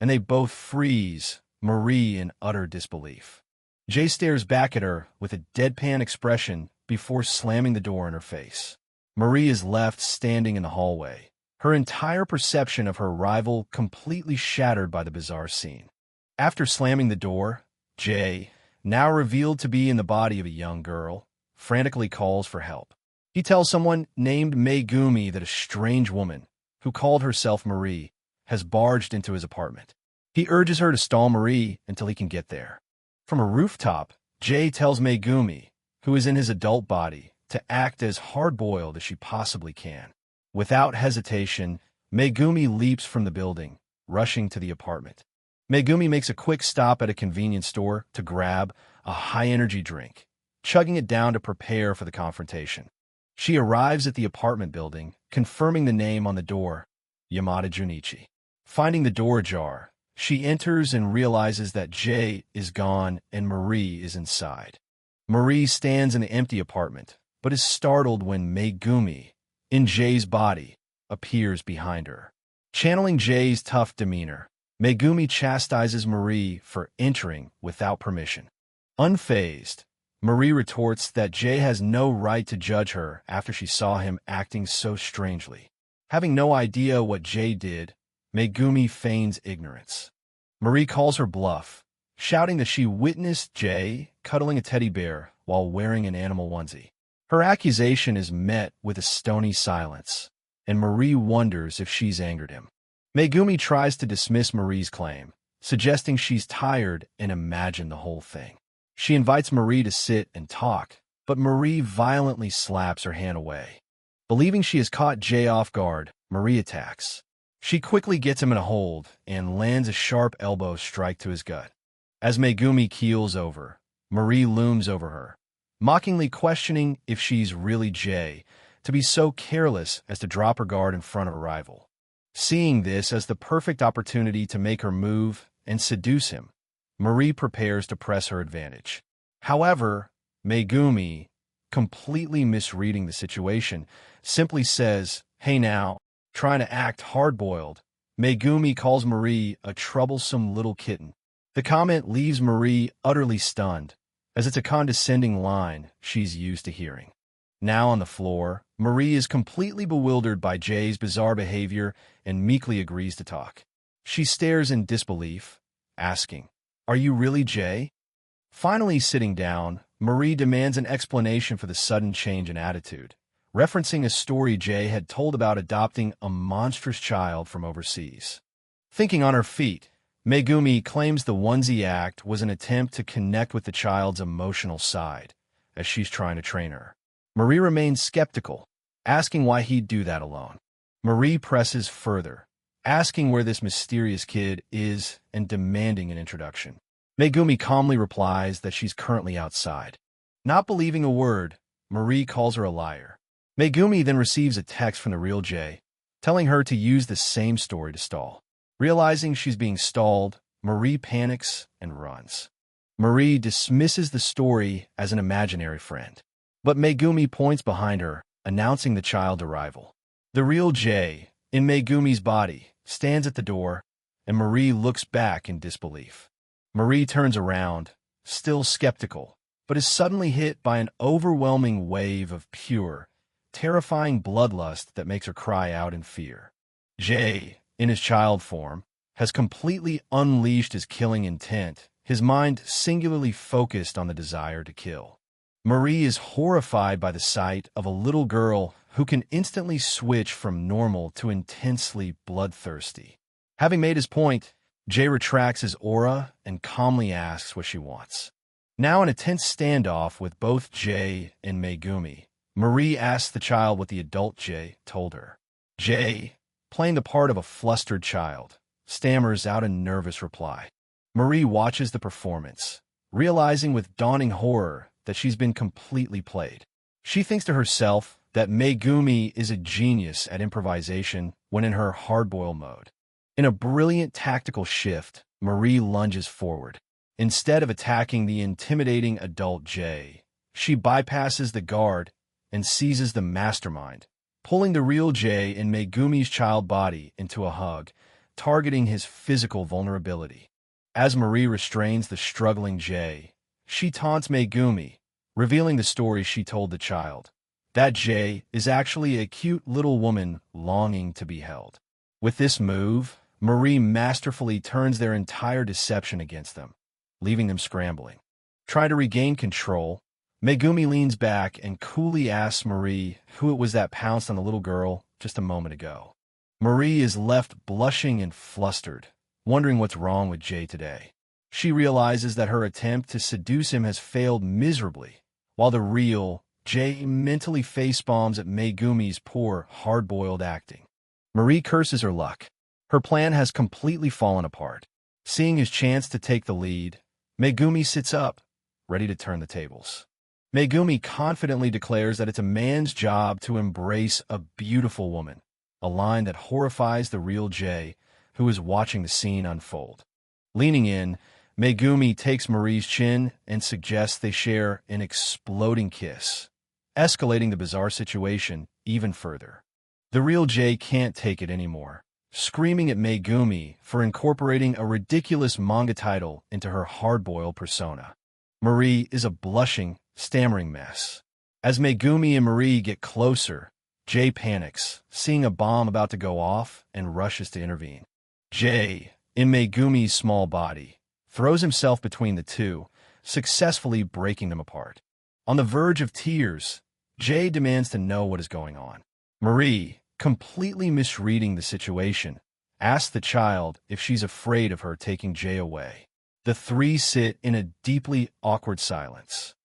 A: and they both freeze, Marie in utter disbelief. Jay stares back at her with a deadpan expression before slamming the door in her face. Marie is left standing in the hallway, her entire perception of her rival completely shattered by the bizarre scene. After slamming the door, Jay, now revealed to be in the body of a young girl, frantically calls for help. He tells someone named Megumi that a strange woman, who called herself Marie, has barged into his apartment. He urges her to stall Marie until he can get there. From a rooftop, Jay tells Megumi, who is in his adult body, to act as hard-boiled as she possibly can. Without hesitation, Megumi leaps from the building, rushing to the apartment. Megumi makes a quick stop at a convenience store to grab a high-energy drink, chugging it down to prepare for the confrontation. She arrives at the apartment building, confirming the name on the door, Yamada Junichi. Finding the door ajar, she enters and realizes that Jay is gone and Marie is inside. Marie stands in the empty apartment, but is startled when Megumi, in Jay's body, appears behind her. Channeling Jay's tough demeanor, Megumi chastises Marie for entering without permission. Unfazed, Marie retorts that Jay has no right to judge her after she saw him acting so strangely. Having no idea what Jay did, Megumi feigns ignorance. Marie calls her bluff, shouting that she witnessed Jay cuddling a teddy bear while wearing an animal onesie. Her accusation is met with a stony silence, and Marie wonders if she's angered him. Megumi tries to dismiss Marie's claim, suggesting she's tired and imagined the whole thing. She invites Marie to sit and talk, but Marie violently slaps her hand away. Believing she has caught Jay off guard, Marie attacks. She quickly gets him in a hold and lands a sharp elbow strike to his gut. As Megumi keels over, Marie looms over her, mockingly questioning if she's really Jay, to be so careless as to drop her guard in front of a rival. Seeing this as the perfect opportunity to make her move and seduce him, Marie prepares to press her advantage. However, Megumi, completely misreading the situation, simply says, "Hey now," trying to act hard-boiled. Megumi calls Marie a troublesome little kitten. The comment leaves Marie utterly stunned, as it's a condescending line she's used to hearing. Now on the floor, Marie is completely bewildered by Jay's bizarre behavior and meekly agrees to talk. She stares in disbelief, asking, "Are you really Jay?" Finally sitting down, Marie demands an explanation for the sudden change in attitude, referencing a story Jay had told about adopting a monstrous child from overseas. Thinking on her feet, Megumi claims the onesie act was an attempt to connect with the child's emotional side, as she's trying to train her. Marie remains skeptical, asking why he'd do that alone. Marie presses further, asking where this mysterious kid is and demanding an introduction. Megumi calmly replies that she's currently outside. Not believing a word, Marie calls her a liar. Megumi then receives a text from the real Jay, telling her to use the same story to stall. Realizing she's being stalled, Marie panics and runs. Marie dismisses the story as an imaginary friend, but Megumi points behind her, announcing the child's arrival. The real Jay, in Megumi's body, stands at the door, and Marie looks back in disbelief. Marie turns around, still skeptical, but is suddenly hit by an overwhelming wave of pure, terrifying bloodlust that makes her cry out in fear. Jay, in his child form, has completely unleashed his killing intent, his mind singularly focused on the desire to kill. Marie is horrified by the sight of a little girl who can instantly switch from normal to intensely bloodthirsty. Having made his point, Jay retracts his aura and calmly asks what she wants. Now in a tense standoff with both Jay and Megumi, Marie asks the child what the adult Jay told her. Jay, playing the part of a flustered child, stammers out a nervous reply. Marie watches the performance, realizing with dawning horror that she's been completely played. She thinks to herself that Megumi is a genius at improvisation when in her hardboil mode. In a brilliant tactical shift, Marie lunges forward. Instead of attacking the intimidating adult Jay, she bypasses the guard and seizes the mastermind, pulling the real Jay in Megumi's child body into a hug, targeting his physical vulnerability. As Marie restrains the struggling Jay, she taunts Megumi, revealing the story she told the child. That Jay is actually a cute little woman longing to be held. With this move, Marie masterfully turns their entire deception against them, leaving them scrambling. Trying to regain control, Megumi leans back and coolly asks Marie who it was that pounced on the little girl just a moment ago. Marie is left blushing and flustered, wondering what's wrong with Jay today. She realizes that her attempt to seduce him has failed miserably, while the real Jay mentally facepalms at Megumi's poor, hard-boiled acting. Marie curses her luck. Her plan has completely fallen apart. Seeing his chance to take the lead, Megumi sits up, ready to turn the tables. Megumi confidently declares that it's a man's job to embrace a beautiful woman, a line that horrifies the real Jay, who is watching the scene unfold. Leaning in, Megumi takes Marie's chin and suggests they share an exploding kiss, escalating the bizarre situation even further. The real Jay can't take it anymore, screaming at Megumi for incorporating a ridiculous manga title into her hard-boiled persona. Marie is a blushing, stammering mess. As Megumi and Marie get closer, Jay panics, seeing a bomb about to go off, and rushes to intervene. Jay, in Megumi's small body, throws himself between the two, successfully breaking them apart. On the verge of tears, Jay demands to know what is going on. Marie, completely misreading the situation, asks the child if she's afraid of her taking Jay away. The three sit in a deeply awkward silence.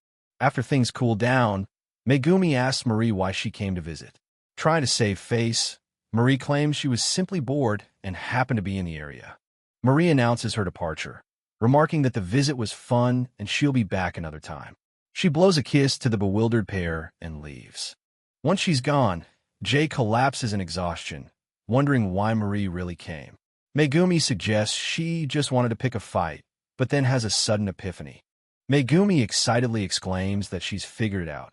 A: After things cool down, Megumi asks Marie why she came to visit. Trying to save face, Marie claims she was simply bored and happened to be in the area. Marie announces her departure, remarking that the visit was fun and she'll be back another time. She blows a kiss to the bewildered pair and leaves. Once she's gone, Jay collapses in exhaustion, wondering why Marie really came. Megumi suggests she just wanted to pick a fight, but then has a sudden epiphany. Megumi excitedly exclaims that she's figured it out.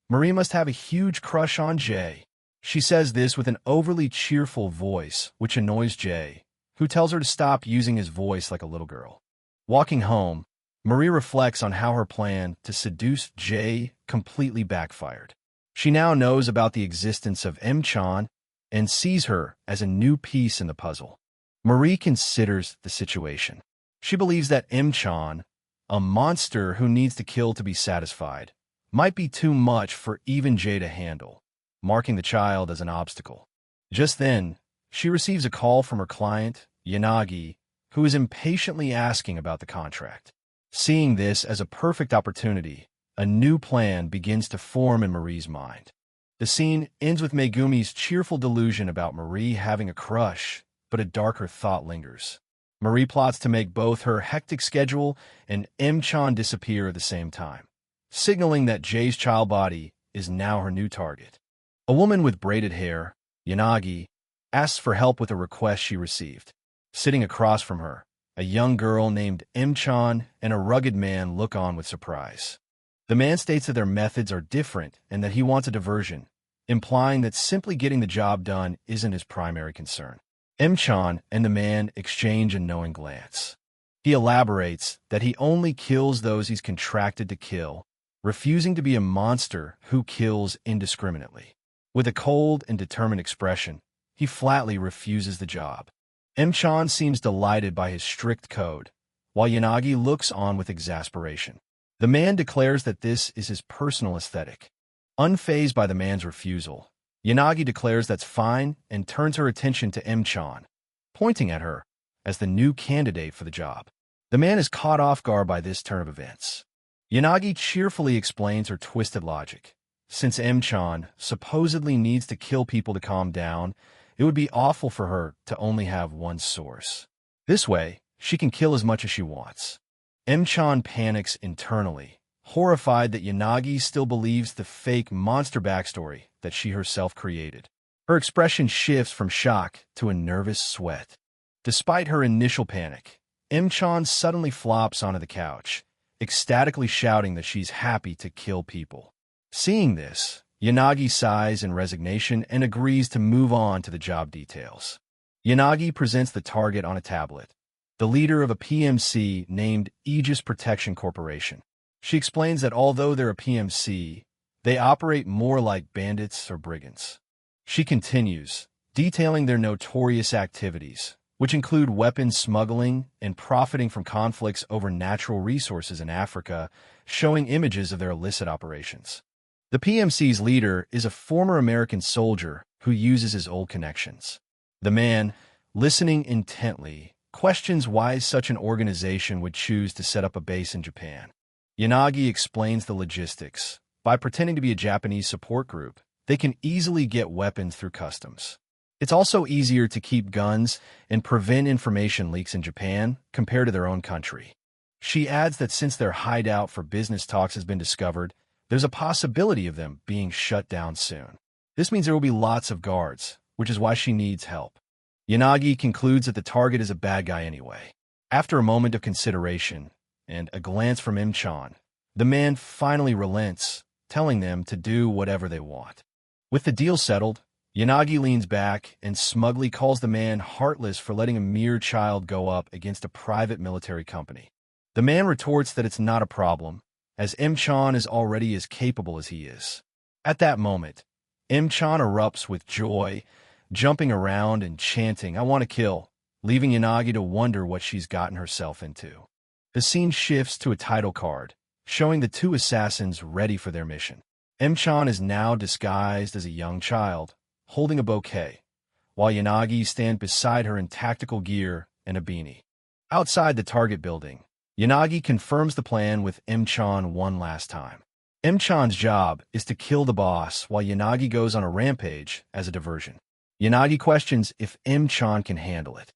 A: Marie must have a huge crush on Jay. She says this with an overly cheerful voice, which annoys Jay, who tells her to stop using his voice like a little girl. Walking home, Marie reflects on how her plan to seduce Jay completely backfired. She now knows about the existence of M-chan and sees her as a new piece in the puzzle. Marie considers the situation. She believes that M-chan, a monster who needs to kill to be satisfied, might be too much for even Jay to handle, marking the child as an obstacle. Just then, she receives a call from her client, Yanagi, who is impatiently asking about the contract. Seeing this as a perfect opportunity, a new plan begins to form in Marie's mind. The scene ends with Megumi's cheerful delusion about Marie having a crush, but a darker thought lingers. Marie plots to make both her hectic schedule and M-chan disappear at the same time, signaling that Jay's child body is now her new target. A woman with braided hair, Yanagi, asks for help with a request she received. Sitting across from her, a young girl named M-chan and a rugged man look on with surprise. The man states that their methods are different and that he wants a diversion, implying that simply getting the job done isn't his primary concern. M-chan and the man exchange a knowing glance. He elaborates that he only kills those he's contracted to kill, refusing to be a monster who kills indiscriminately. With a cold and determined expression, he flatly refuses the job. M-chan seems delighted by his strict code, while Yanagi looks on with exasperation. The man declares that this is his personal aesthetic. Unfazed by the man's refusal, Yanagi declares that's fine and turns her attention to M-chan, pointing at her as the new candidate for the job. The man is caught off guard by this turn of events. Yanagi cheerfully explains her twisted logic. Since M-chan supposedly needs to kill people to calm down, it would be awful for her to only have one source. This way, she can kill as much as she wants. M-chan panics internally, horrified that Yanagi still believes the fake monster backstory that she herself created. Her expression shifts from shock to a nervous sweat. Despite her initial panic, M-chan suddenly flops onto the couch, ecstatically shouting that she's happy to kill people. Seeing this, Yanagi sighs in resignation and agrees to move on to the job details. Yanagi presents the target on a tablet, the leader of a PMC named Aegis Protection Corporation. She explains that although they're a PMC, they operate more like bandits or brigands. She continues, detailing their notorious activities, which include weapons smuggling and profiting from conflicts over natural resources in Africa, showing images of their illicit operations. The PMC's leader is a former American soldier who uses his old connections. The man, listening intently, questions why such an organization would choose to set up a base in Japan. Yanagi explains the logistics. By pretending to be a Japanese support group, they can easily get weapons through customs. It's also easier to keep guns and prevent information leaks in Japan compared to their own country. She adds that since their hideout for business talks has been discovered, there's a possibility of them being shut down soon. This means there will be lots of guards, which is why she needs help. Yanagi concludes that the target is a bad guy anyway. After a moment of consideration and a glance from Im-chan, the man finally relents, telling them to do whatever they want. With the deal settled, Yanagi leans back and smugly calls the man heartless for letting a mere child go up against a private military company. The man retorts that it's not a problem, as Im-chan is already as capable as he is. At that moment, Im-chan erupts with joy, jumping around and chanting, "I want to kill," leaving Yanagi to wonder what she's gotten herself into. The scene shifts to a title card, showing the two assassins ready for their mission. Im-chan is now disguised as a young child, holding a bouquet, while Yanagi stands beside her in tactical gear and a beanie. Outside the target building, Yanagi confirms the plan with Im-chan one last time. Im-chan's job is to kill the boss while Yanagi goes on a rampage as a diversion. Yanagi questions if Im-chan can handle it.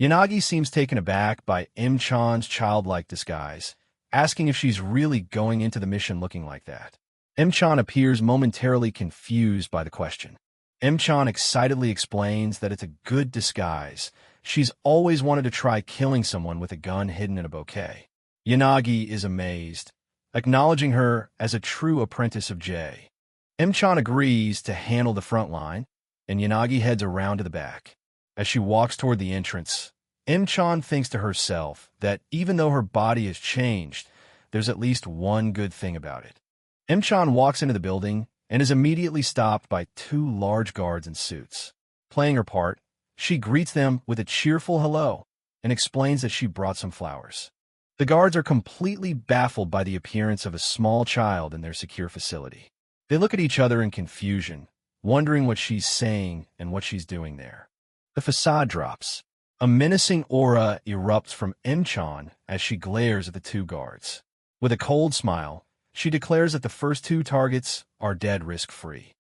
A: Yanagi seems taken aback by Im-chan's childlike disguise, asking if she's really going into the mission looking like that. Im-chan appears momentarily confused by the question. Im-chan excitedly explains that it's a good disguise. She's always wanted to try killing someone with a gun hidden in a bouquet. Yanagi is amazed, acknowledging her as a true apprentice of Jay. Im-chan agrees to handle the front line, and Yanagi heads around to the back. As she walks toward the entrance, Im-chan thinks to herself that even though her body has changed, there's at least one good thing about it. Im-chan walks into the building and is immediately stopped by two large guards in suits. Playing her part, she greets them with a cheerful hello and explains that she brought some flowers. The guards are completely baffled by the appearance of a small child in their secure facility. They look at each other in confusion, wondering what she's saying and what she's doing there. The facade drops. A menacing aura erupts from Im-chan as she glares at the two guards. With a cold smile, she declares that the first two targets are dead risk-free.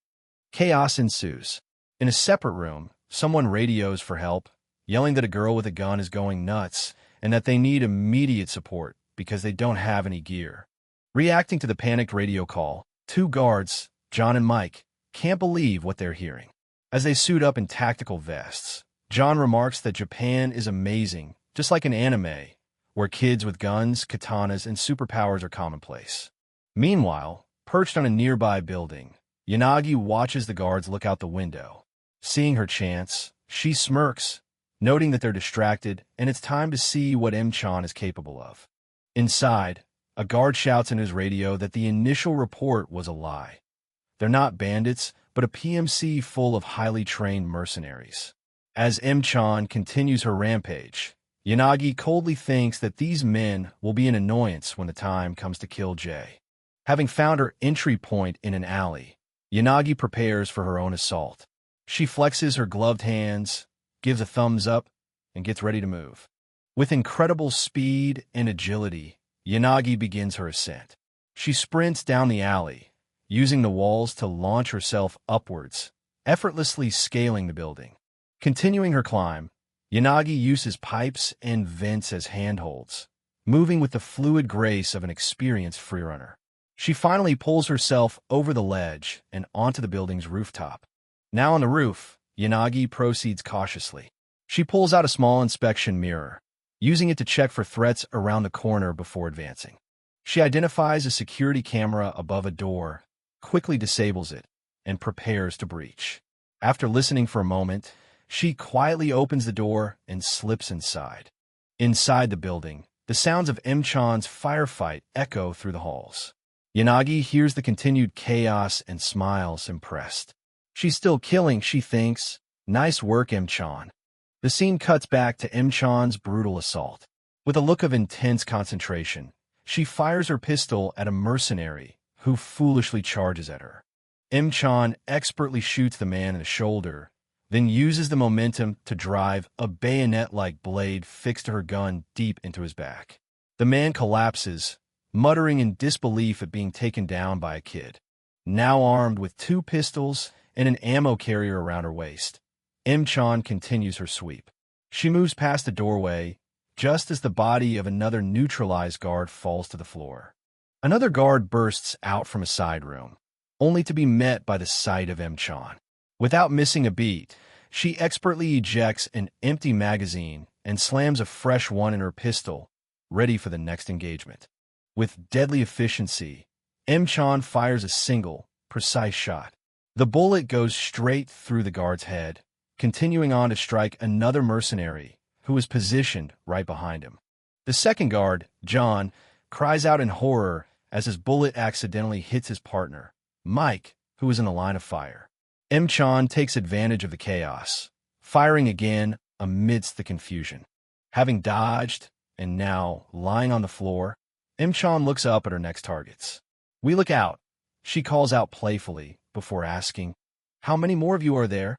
A: Chaos ensues. In a separate room, someone radios for help, yelling that a girl with a gun is going nuts and that they need immediate support because they don't have any gear. Reacting to the panicked radio call, two guards, John and Mike, can't believe what they're hearing. As they suit up in tactical vests, John remarks that Japan is amazing, just like an anime, where kids with guns, katanas, and superpowers are commonplace. Meanwhile, perched on a nearby building, Yanagi watches the guards look out the window. Seeing her chance, she smirks, noting that they're distracted and it's time to see what Im-chan is capable of. Inside, a guard shouts in his radio that the initial report was a lie. They're not bandits, but a PMC full of highly trained mercenaries. As Im-chan continues her rampage, Yanagi coldly thinks that these men will be an annoyance when the time comes to kill Jay. Having found her entry point in an alley, Yanagi prepares for her own assault. She flexes her gloved hands, gives a thumbs up, and gets ready to move. With incredible speed and agility, Yanagi begins her ascent. She sprints down the alley, using the walls to launch herself upwards, effortlessly scaling the building. Continuing her climb, Yanagi uses pipes and vents as handholds, moving with the fluid grace of an experienced freerunner. She finally pulls herself over the ledge and onto the building's rooftop. Now on the roof, Yanagi proceeds cautiously. She pulls out a small inspection mirror, using it to check for threats around the corner before advancing. She identifies a security camera above a door, quickly disables it, and prepares to breach. After listening for a moment, she quietly opens the door and slips inside. Inside the building, the sounds of Im-chan's firefight echo through the halls. Yanagi hears the continued chaos and smiles, impressed. She's still killing, she thinks. Nice work, Im-chan. The scene cuts back to Im-chan's brutal assault. With a look of intense concentration, she fires her pistol at a mercenary who foolishly charges at her. Im-chan expertly shoots the man in the shoulder, then uses the momentum to drive a bayonet-like blade fixed to her gun deep into his back. The man collapses, muttering in disbelief at being taken down by a kid. Now armed with two pistols and an ammo carrier around her waist, Im-chan continues her sweep. She moves past the doorway, just as the body of another neutralized guard falls to the floor. Another guard bursts out from a side room, only to be met by the sight of Im-chan. Without missing a beat, she expertly ejects an empty magazine and slams a fresh one in her pistol, ready for the next engagement. With deadly efficiency, M-chan fires a single, precise shot. The bullet goes straight through the guard's head, continuing on to strike another mercenary who was positioned right behind him. The second guard, John, cries out in horror as his bullet accidentally hits his partner, Mike, who is in the line of fire. M-chan takes advantage of the chaos, firing again amidst the confusion. Having dodged, and now lying on the floor, M-chan looks up at her next targets. "We look out," she calls out playfully before asking, "How many more of you are there?"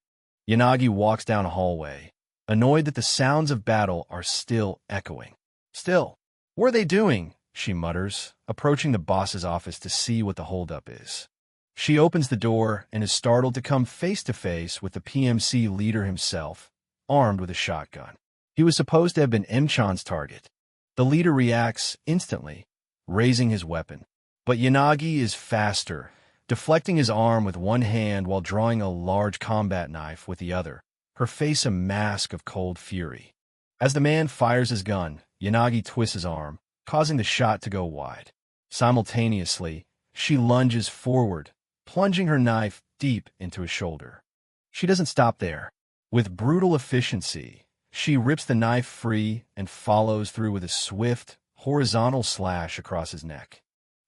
A: Yanagi walks down a hallway, annoyed that the sounds of battle are still echoing. "Still, what are they doing?" she mutters, approaching the boss's office to see what the holdup is. She opens the door and is startled to come face to face with the PMC leader himself, armed with a shotgun. He was supposed to have been M-chan's target. The leader reacts instantly, raising his weapon. But Yanagi is faster, deflecting his arm with one hand while drawing a large combat knife with the other, her face a mask of cold fury. As the man fires his gun, Yanagi twists his arm, causing the shot to go wide. Simultaneously, she lunges forward, plunging her knife deep into his shoulder. She doesn't stop there. With brutal efficiency, she rips the knife free and follows through with a swift, horizontal slash across his neck.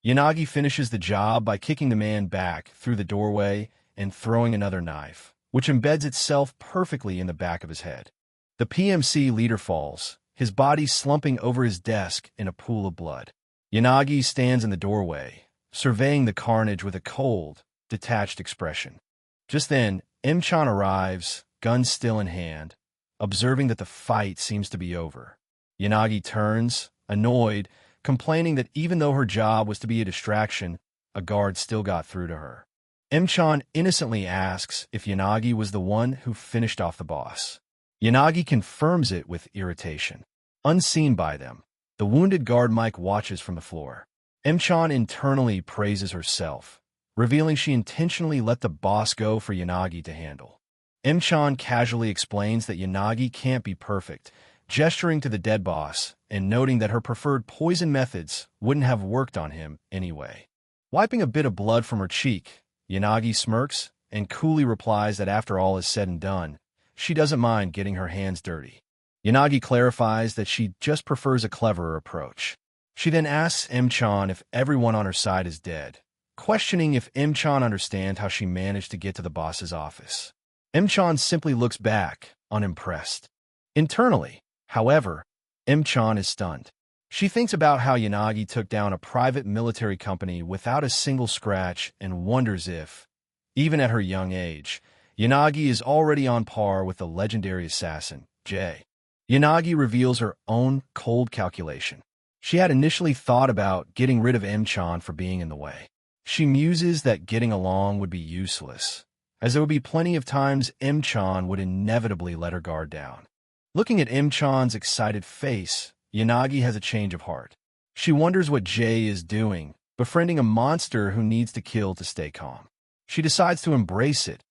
A: Yanagi finishes the job by kicking the man back through the doorway and throwing another knife, which embeds itself perfectly in the back of his head. The PMC leader falls, his body slumping over his desk in a pool of blood. Yanagi stands in the doorway, surveying the carnage with a cold, detached expression. Just then, M-chan arrives, gun still in hand, observing that the fight seems to be over. Yanagi turns, annoyed, complaining that even though her job was to be a distraction, a guard still got through to her. M-chan innocently asks if Yanagi was the one who finished off the boss. Yanagi confirms it with irritation. Unseen by them, the wounded guard Mike watches from the floor. M-chan internally praises herself, revealing she intentionally let the boss go for Yanagi to handle. M-chan casually explains that Yanagi can't be perfect, gesturing to the dead boss and noting that her preferred poison methods wouldn't have worked on him anyway. Wiping a bit of blood from her cheek, Yanagi smirks and coolly replies that after all is said and done, she doesn't mind getting her hands dirty. Yanagi clarifies that she just prefers a cleverer approach. She then asks M-chan if everyone on her side is dead, questioning if M-chan understands how she managed to get to the boss's office. M-chan simply looks back, unimpressed. Internally, however, M-chan is stunned. She thinks about how Yanagi took down a private military company without a single scratch and wonders if, even at her young age, Yanagi is already on par with the legendary assassin, Jay. Yanagi reveals her own cold calculation. She had initially thought about getting rid of M-chan for being in the way. She muses that getting along would be useless, as there would be plenty of times M-chan would inevitably let her guard down. Looking at M-chan's excited face, Yanagi has a change of heart. She wonders what Jay is doing, befriending a monster who needs to kill to stay calm. She decides to embrace it,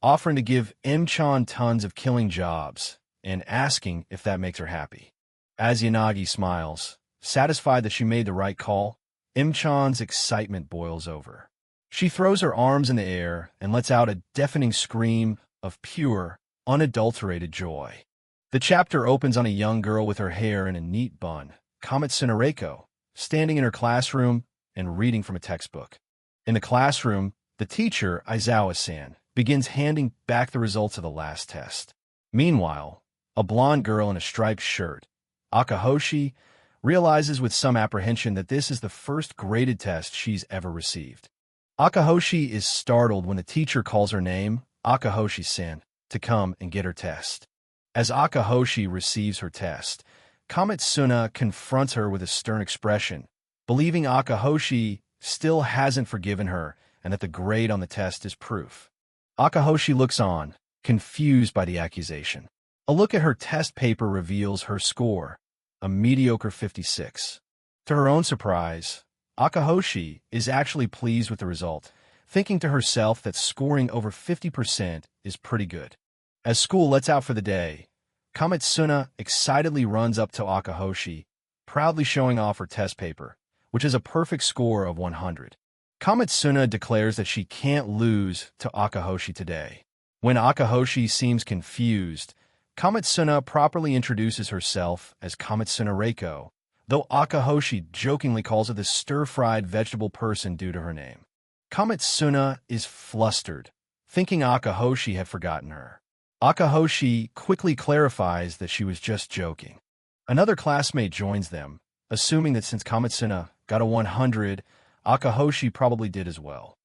A: offering to give M-chan tons of killing jobs and asking if that makes her happy. As Yanagi smiles, satisfied that she made the right call, M-chan's excitement boils over. She throws her arms in the air and lets out a deafening scream of pure, unadulterated joy. The chapter opens on a young girl with her hair in a neat bun, Kamitsu Nareko, standing in her classroom and reading from a textbook. In the classroom, the teacher, Aizawa-san, begins handing back the results of the last test. Meanwhile, a blonde girl in a striped shirt, Akahoshi, realizes with some apprehension that this is the first graded test she's ever received. Akahoshi is startled when the teacher calls her name, Akahoshi-san, to come and get her test. As Akahoshi receives her test, Kamitsuna confronts her with a stern expression, believing Akahoshi still hasn't forgiven her and that the grade on the test is proof. Akahoshi looks on, confused by the accusation. A look at her test paper reveals her score, a mediocre 56. To her own surprise, Akahoshi is actually pleased with the result, thinking to herself that scoring over 50% is pretty good. As school lets out for the day, Kamitsuna excitedly runs up to Akahoshi, proudly showing off her test paper, which is a perfect score of 100. Kamitsuna declares that she can't lose to Akahoshi today. When Akahoshi seems confused, Kamitsuna properly introduces herself as Kamitsuna Reiko, though Akahoshi jokingly calls her the stir-fried vegetable person due to her name. Kamitsuna is flustered, thinking Akahoshi had forgotten her. Akahoshi quickly clarifies that she was just joking. Another classmate joins them, assuming that since Kamitsuna got a 100, Akahoshi probably did as well.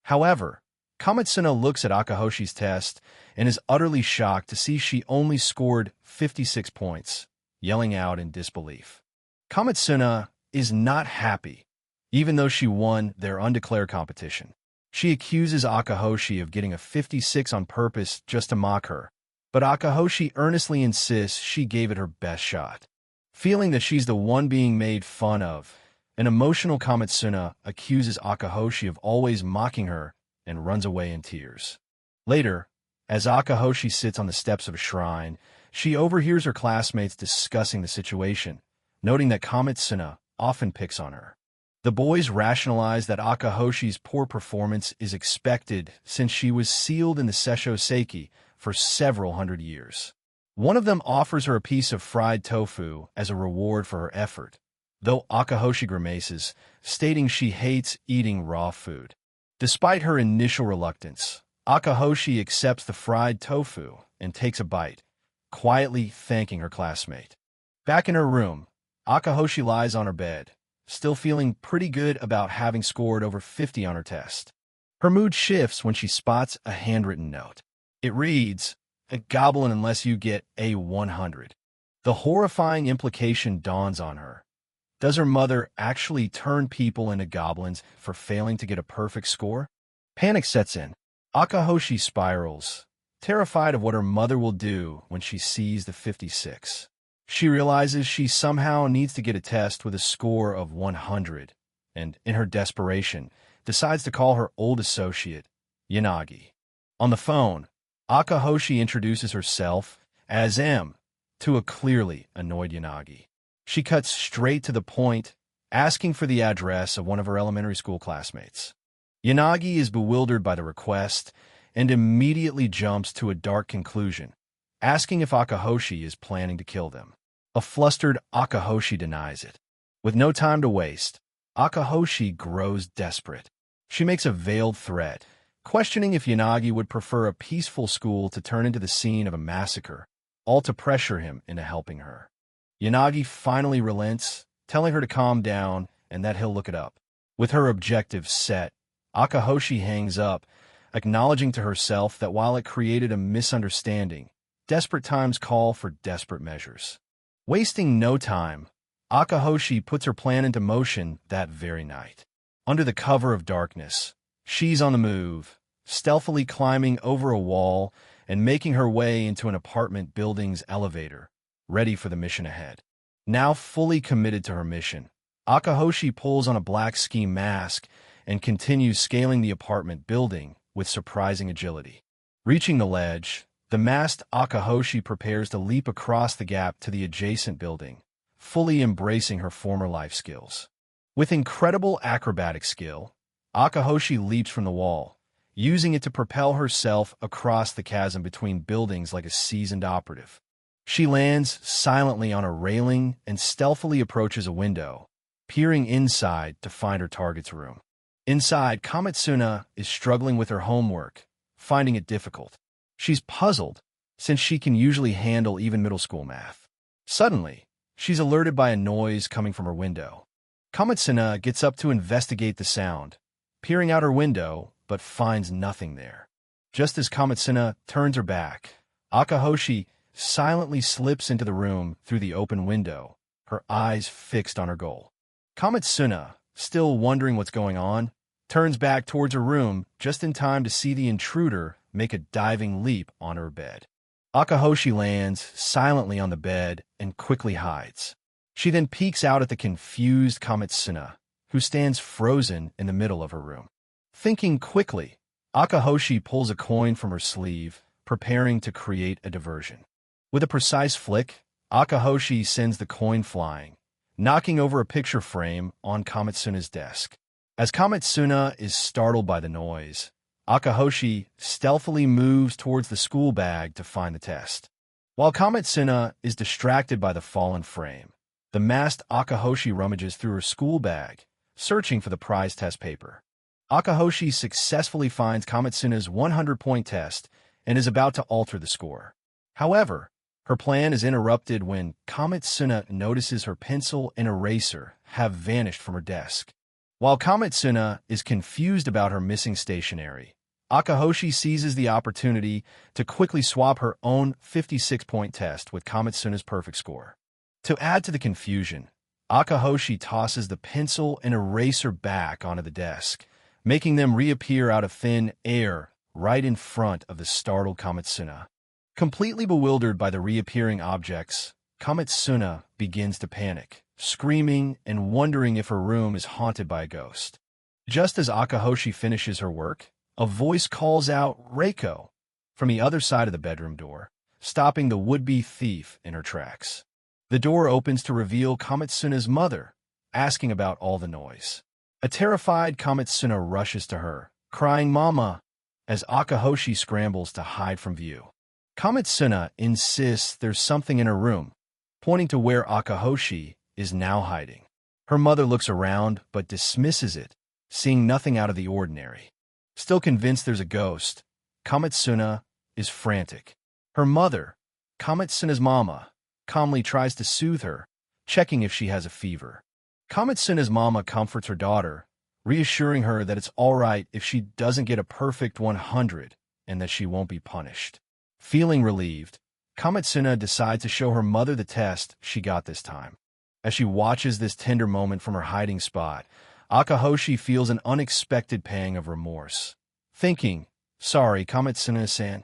A: However, Kamitsuna looks at Akahoshi's test and is utterly shocked to see she only scored 56 points, yelling out in disbelief. Kamitsuna is not happy, even though she won their undeclared competition. She accuses Akahoshi of getting a 56 on purpose just to mock her, but Akahoshi earnestly insists she gave it her best shot. Feeling that she's the one being made fun of, an emotional Kamitsuna accuses Akahoshi of always mocking her and runs away in tears. Later, as Akahoshi sits on the steps of a shrine, she overhears her classmates discussing the situation, noting that Kamitsuna often picks on her. The boys rationalize that Akahoshi's poor performance is expected since she was sealed in the Seisho Seiki for several hundred years. One of them offers her a piece of fried tofu as a reward for her effort, though Akahoshi grimaces, stating she hates eating raw food. Despite her initial reluctance, Akahoshi accepts the fried tofu and takes a bite, quietly thanking her classmate. Back in her room, Akahoshi lies on her bed, still feeling pretty good about having scored over 50 on her test. Her mood shifts when she spots a handwritten note. It reads, "A goblin unless you get a 100. The horrifying implication dawns on her. Does her mother actually turn people into goblins for failing to get a perfect score? Panic sets in. Akahoshi spirals, terrified of what her mother will do when she sees the 56. She realizes she somehow needs to get a test with a score of 100, and, in her desperation, decides to call her old associate, Yanagi. On the phone, Akahoshi introduces herself as M to a clearly annoyed Yanagi. She cuts straight to the point, asking for the address of one of her elementary school classmates. Yanagi is bewildered by the request and immediately jumps to a dark conclusion, asking if Akahoshi is planning to kill them. A flustered Akahoshi denies it. With no time to waste, Akahoshi grows desperate. She makes a veiled threat, questioning if Yanagi would prefer a peaceful school to turn into the scene of a massacre, all to pressure him into helping her. Yanagi finally relents, telling her to calm down and that he'll look it up. With her objective set, Akahoshi hangs up, acknowledging to herself that while it created a misunderstanding, desperate times call for desperate measures. Wasting no time, Akahoshi puts her plan into motion that very night. Under the cover of darkness, she's on the move, stealthily climbing over a wall and making her way into an apartment building's elevator, ready for the mission ahead. Now fully committed to her mission, Akahoshi pulls on a black ski mask and continues scaling the apartment building with surprising agility. Reaching the ledge, the masked Akahoshi prepares to leap across the gap to the adjacent building, fully embracing her former life skills. With incredible acrobatic skill, Akahoshi leaps from the wall, using it to propel herself across the chasm between buildings like a seasoned operative. She lands silently on a railing and stealthily approaches a window, peering inside to find her target's room. Inside, Kamitsuna is struggling with her homework, finding it difficult. She's puzzled, since she can usually handle even middle school math. Suddenly, she's alerted by a noise coming from her window. Kamitsuna gets up to investigate the sound, peering out her window, but finds nothing there. Just as Kamitsuna turns her back, Akahoshi silently slips into the room through the open window, her eyes fixed on her goal. Kamitsuna, still wondering what's going on, turns back towards her room just in time to see the intruder make a diving leap on her bed. Akahoshi lands silently on the bed and quickly hides. She then peeks out at the confused Kamitsuna, who stands frozen in the middle of her room. Thinking quickly, Akahoshi pulls a coin from her sleeve, preparing to create a diversion. With a precise flick, Akahoshi sends the coin flying, knocking over a picture frame on Kamatsuna's desk. As Kamatsuna is startled by the noise, Akahoshi stealthily moves towards the school bag to find the test. While Kamatsuna is distracted by the fallen frame, the masked Akahoshi rummages through her school bag, searching for the prize test paper. Akahoshi successfully finds Kamatsuna's 100-point test and is about to alter the score. However, her plan is interrupted when Kamatsuna notices her pencil and eraser have vanished from her desk. While Kamatsuna is confused about her missing stationery, Akahoshi seizes the opportunity to quickly swap her own 56-point test with Kamatsuna's perfect score. To add to the confusion, Akahoshi tosses the pencil and eraser back onto the desk, making them reappear out of thin air right in front of the startled Kamatsuna. Completely bewildered by the reappearing objects, Kamatsuna begins to panic, screaming and wondering if her room is haunted by a ghost. Just as Akahoshi finishes her work, a voice calls out "Reiko" from the other side of the bedroom door, stopping the would-be thief in her tracks. The door opens to reveal Kamatsuna's mother, asking about all the noise. A terrified Kamatsuna rushes to her, crying "Mama," as Akahoshi scrambles to hide from view. Kamatsuna insists there's something in her room, pointing to where Akahoshi is now hiding. Her mother looks around but dismisses it, seeing nothing out of the ordinary. Still convinced there's a ghost, Kamatsuna is frantic. Her mother, Kamatsuna's mama, calmly tries to soothe her, checking if she has a fever. Kamatsuna's mama comforts her daughter, reassuring her that it's all right if she doesn't get a perfect 100 and that she won't be punished. Feeling relieved, Kamatsuna decides to show her mother the test she got this time. As she watches this tender moment from her hiding spot, Akahoshi feels an unexpected pang of remorse. Thinking, "Sorry, Kamatsuna-san."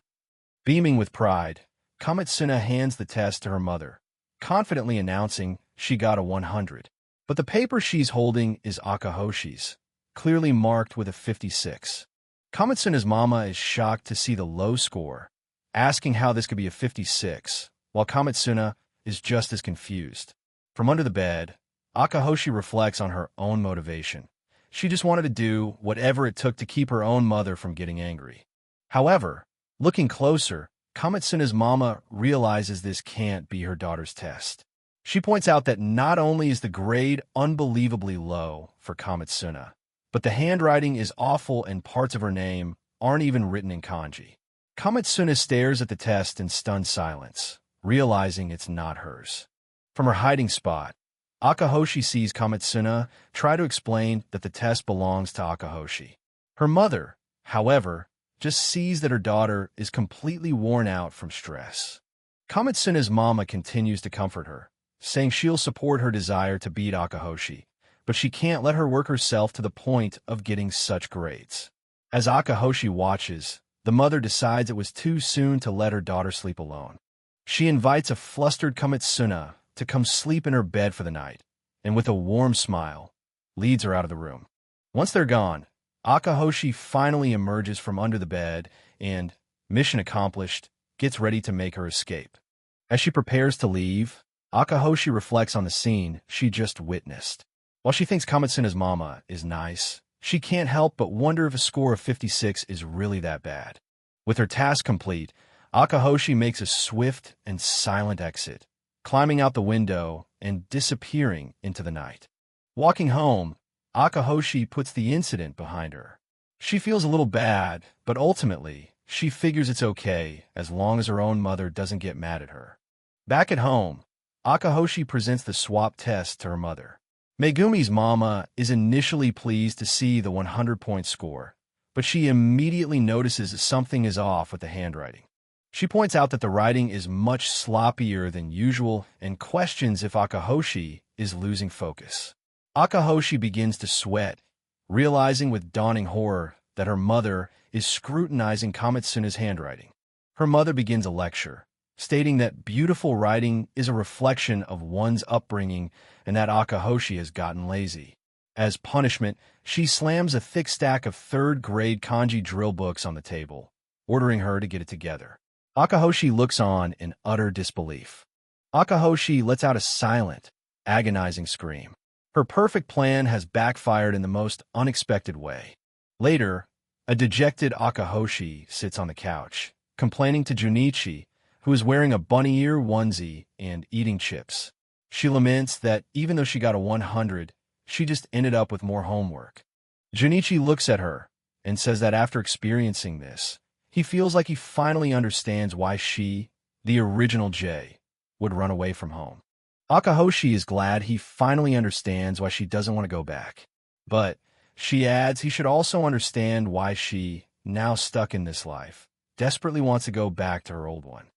A: Beaming with pride, Kamatsuna hands the test to her mother, confidently announcing she got a 100. But the paper she's holding is Akahoshi's, clearly marked with a 56. Kamatsuna's mama is shocked to see the low score, asking how this could be a 56, while Kamatsuna is just as confused. From under the bed, Akahoshi reflects on her own motivation. She just wanted to do whatever it took to keep her own mother from getting angry. However, looking closer, Kamatsuna's mama realizes this can't be her daughter's test. She points out that not only is the grade unbelievably low for Kamatsuna, but the handwriting is awful and parts of her name aren't even written in kanji. Kamatsuna stares at the test in stunned silence, realizing it's not hers. From her hiding spot, Akahoshi sees Kamatsuna try to explain that the test belongs to Akahoshi. Her mother, however, just sees that her daughter is completely worn out from stress. Kamatsuna's mama continues to comfort her, saying she'll support her desire to beat Akahoshi, but she can't let her work herself to the point of getting such grades. As Akahoshi watches, the mother decides it was too soon to let her daughter sleep alone. She invites a flustered Kamatsuna to come sleep in her bed for the night, and with a warm smile, leads her out of the room. Once they're gone, Akahoshi finally emerges from under the bed and, mission accomplished, gets ready to make her escape. As she prepares to leave, Akahoshi reflects on the scene she just witnessed. While she thinks Kamatsuna's mama is nice, she can't help but wonder if a score of 56 is really that bad. With her task complete, Akahoshi makes a swift and silent exit, climbing out the window and disappearing into the night. Walking home, Akahoshi puts the incident behind her. She feels a little bad, but ultimately, she figures it's okay as long as her own mother doesn't get mad at her. Back at home, Akahoshi presents the swap test to her mother. Megumi's mama is initially pleased to see the 100-point score, but she immediately notices something is off with the handwriting. She points out that the writing is much sloppier than usual and questions if Akahoshi is losing focus. Akahoshi begins to sweat, realizing with dawning horror that her mother is scrutinizing Kamatsuna's handwriting. Her mother begins a lecture, stating that beautiful writing is a reflection of one's upbringing and that Akahoshi has gotten lazy. As punishment, she slams a thick stack of third-grade kanji drill books on the table, ordering her to get it together. Akahoshi looks on in utter disbelief. Akahoshi lets out a silent, agonizing scream. Her perfect plan has backfired in the most unexpected way. Later, a dejected Akahoshi sits on the couch, complaining to Junichi, who is wearing a bunny ear onesie and eating chips. She laments that even though she got a 100, she just ended up with more homework. Junichi looks at her and says that after experiencing this, he feels like he finally understands why she, the original J, would run away from home. Akahoshi is glad he finally understands why she doesn't want to go back. But, she adds, he should also understand why she, now stuck in this life, desperately wants to go back to her old one.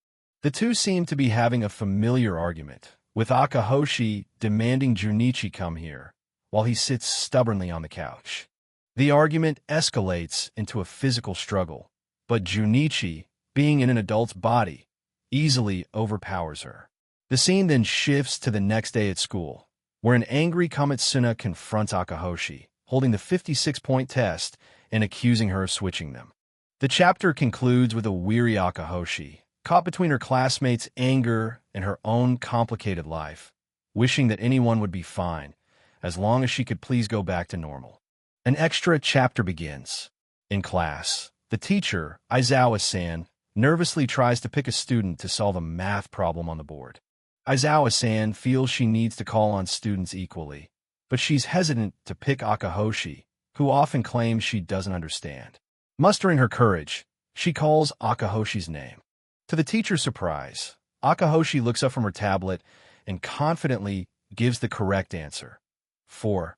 A: The two seem to be having a familiar argument, with Akahoshi demanding Junichi come here, while he sits stubbornly on the couch. The argument escalates into a physical struggle, but Junichi, being in an adult's body, easily overpowers her. The scene then shifts to the next day at school, where an angry Kamitsuna confronts Akahoshi, holding the 56-point test and accusing her of switching them. The chapter concludes with a weary Akahoshi, caught between her classmates' anger and her own complicated life, wishing that anyone would be fine, as long as she could please go back to normal. An extra chapter begins. In class, the teacher, Aizawa-san, nervously tries to pick a student to solve a math problem on the board. Aizawa-san feels she needs to call on students equally, but she's hesitant to pick Akahoshi, who often claims she doesn't understand. Mustering her courage, she calls Akahoshi's name. To the teacher's surprise, Akahoshi looks up from her tablet and confidently gives the correct answer. 4.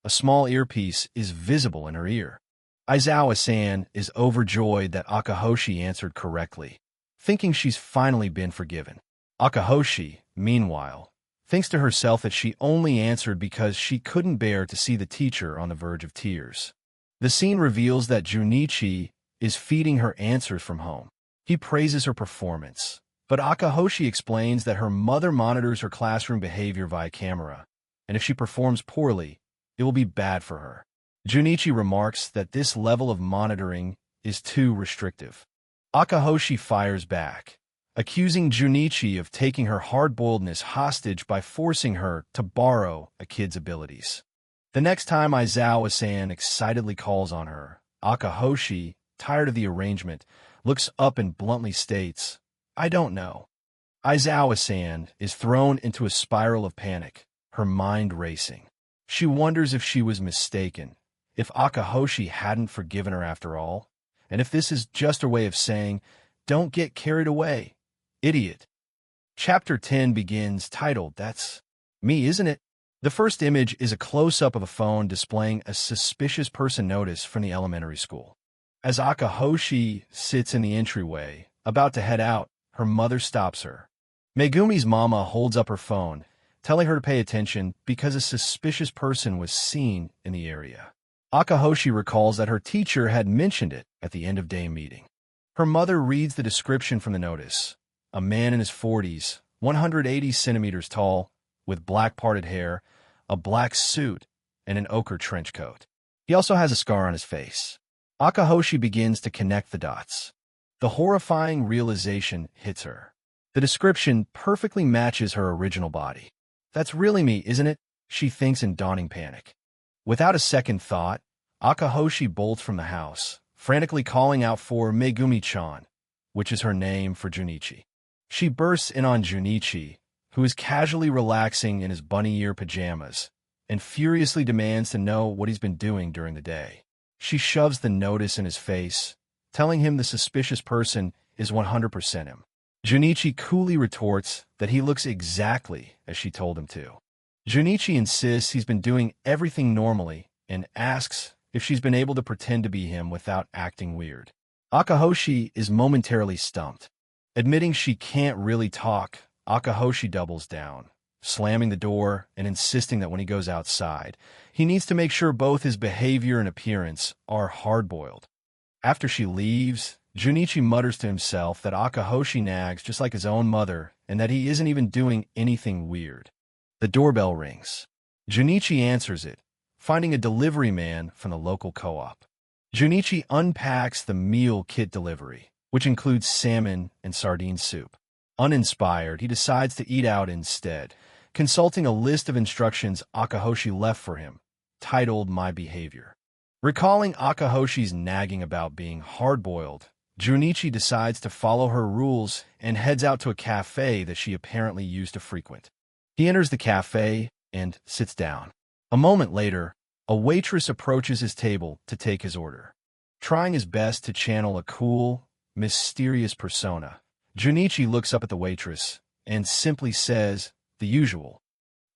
A: A small earpiece is visible in her ear. Aizawa-san is overjoyed that Akahoshi answered correctly, thinking she's finally been forgiven. Akahoshi, meanwhile, thinks to herself that she only answered because she couldn't bear to see the teacher on the verge of tears. The scene reveals that Junichi is feeding her answers from home. He praises her performance, but Akahoshi explains that her mother monitors her classroom behavior via camera, and if she performs poorly, it will be bad for her. Junichi remarks that this level of monitoring is too restrictive. Akahoshi fires back, accusing Junichi of taking her hard-boiledness hostage by forcing her to borrow a kid's abilities. The next time Aizawa-san excitedly calls on her, Akahoshi, tired of the arrangement, looks up and bluntly states, "I don't know." Aizawa-san is thrown into a spiral of panic, her mind racing. She wonders if she was mistaken, if Akahoshi hadn't forgiven her after all, and if this is just her way of saying, "Don't get carried away, idiot." Chapter 10 begins titled, "That's me, isn't it?" The first image is a close-up of a phone displaying a suspicious person notice from the elementary school. As Akahoshi sits in the entryway, about to head out, her mother stops her. Megumi's mama holds up her phone, telling her to pay attention because a suspicious person was seen in the area. Akahoshi recalls that her teacher had mentioned it at the end-of-day meeting. Her mother reads the description from the notice. A man in his 40s, 180 centimeters tall, with black parted hair, a black suit, and an ochre trench coat. He also has a scar on his face. Akahoshi begins to connect the dots. The horrifying realization hits her. The description perfectly matches her original body. "That's really me, isn't it?" she thinks in dawning panic. Without a second thought, Akahoshi bolts from the house, frantically calling out for Megumi-chan, which is her name for Junichi. She bursts in on Junichi, who is casually relaxing in his bunny ear pajamas, and furiously demands to know what he's been doing during the day. She shoves the notice in his face, telling him the suspicious person is 100% him. Junichi coolly retorts that he looks exactly as she told him to. Junichi insists he's been doing everything normally and asks if she's been able to pretend to be him without acting weird. Akahoshi is momentarily stumped. Admitting she can't really talk, Akahoshi doubles down, slamming the door and insisting that when he goes outside, he needs to make sure both his behavior and appearance are hard-boiled. After she leaves, Junichi mutters to himself that Akahoshi nags just like his own mother and that he isn't even doing anything weird. The doorbell rings. Junichi answers it, finding a delivery man from the local co-op. Junichi unpacks the meal kit delivery, which includes salmon and sardine soup. Uninspired, he decides to eat out instead, consulting a list of instructions Akahoshi left for him, titled My Behavior. Recalling Akahoshi's nagging about being hard-boiled, Junichi decides to follow her rules and heads out to a cafe that she apparently used to frequent. He enters the cafe and sits down. A moment later, a waitress approaches his table to take his order. Trying his best to channel a cool, mysterious persona, Junichi looks up at the waitress and simply says, "The usual."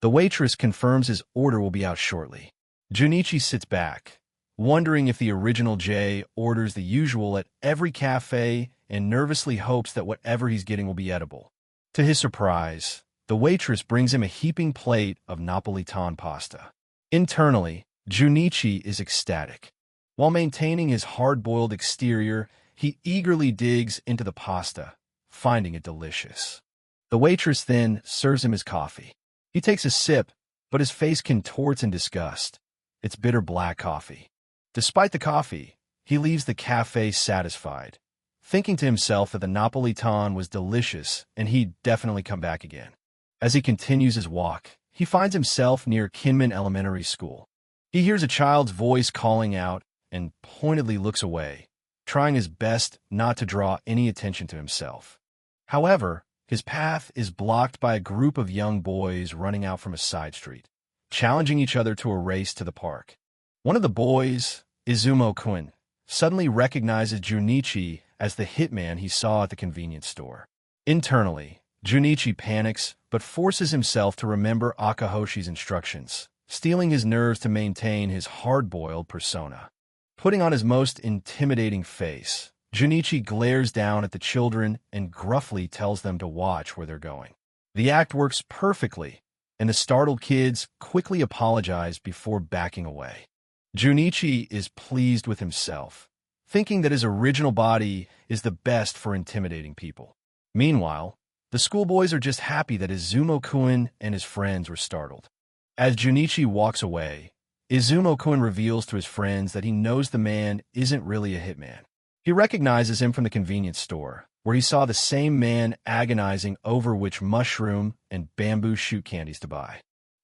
A: The waitress confirms his order will be out shortly. Junichi sits back, wondering if the original Jay orders the usual at every cafe and nervously hopes that whatever he's getting will be edible. To his surprise, the waitress brings him a heaping plate of Napolitan pasta. Internally, Junichi is ecstatic. While maintaining his hard-boiled exterior, he eagerly digs into the pasta, finding it delicious. The waitress then serves him his coffee. He takes a sip, but his face contorts in disgust. It's bitter black coffee. Despite the coffee, he leaves the cafe satisfied, thinking to himself that the Napolitan was delicious and he'd definitely come back again. As he continues his walk, he finds himself near Kinmen Elementary School. He hears a child's voice calling out and pointedly looks away, trying his best not to draw any attention to himself. However, his path is blocked by a group of young boys running out from a side street, challenging each other to a race to the park. One of the boys, Izumo-kun, suddenly recognizes Junichi as the hitman he saw at the convenience store. Internally, Junichi panics but forces himself to remember Akahoshi's instructions, steeling his nerves to maintain his hard-boiled persona. Putting on his most intimidating face, Junichi glares down at the children and gruffly tells them to watch where they're going. The act works perfectly, and the startled kids quickly apologize before backing away. Junichi is pleased with himself, thinking that his original body is the best for intimidating people. Meanwhile, the schoolboys are just happy that Izumo-kun and his friends were startled. As Junichi walks away, Izumo-kun reveals to his friends that he knows the man isn't really a hitman. He recognizes him from the convenience store, where he saw the same man agonizing over which mushroom and bamboo shoot candies to buy.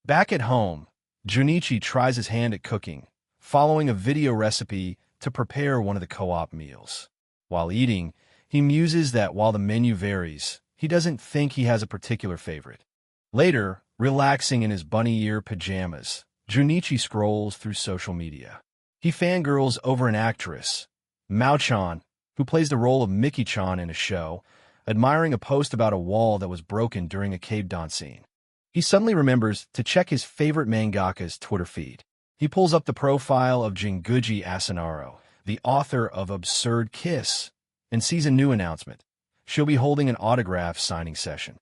A: Back at home, Junichi tries his hand at cooking, following a video recipe to prepare one of the co-op meals. While eating, he muses that while the menu varies, he doesn't think he has a particular favorite. Later, relaxing in his bunny ear pajamas, Junichi scrolls through social media. He fangirls over an actress, Mao-chan, who plays the role of Miki-chan in a show, admiring a post about a wall that was broken during a cave dance scene. He suddenly remembers to check his favorite mangaka's Twitter feed. He pulls up the profile of Jinguji Asanaro, the author of Absurd Kiss, and sees a new announcement. She'll be holding an autograph signing session.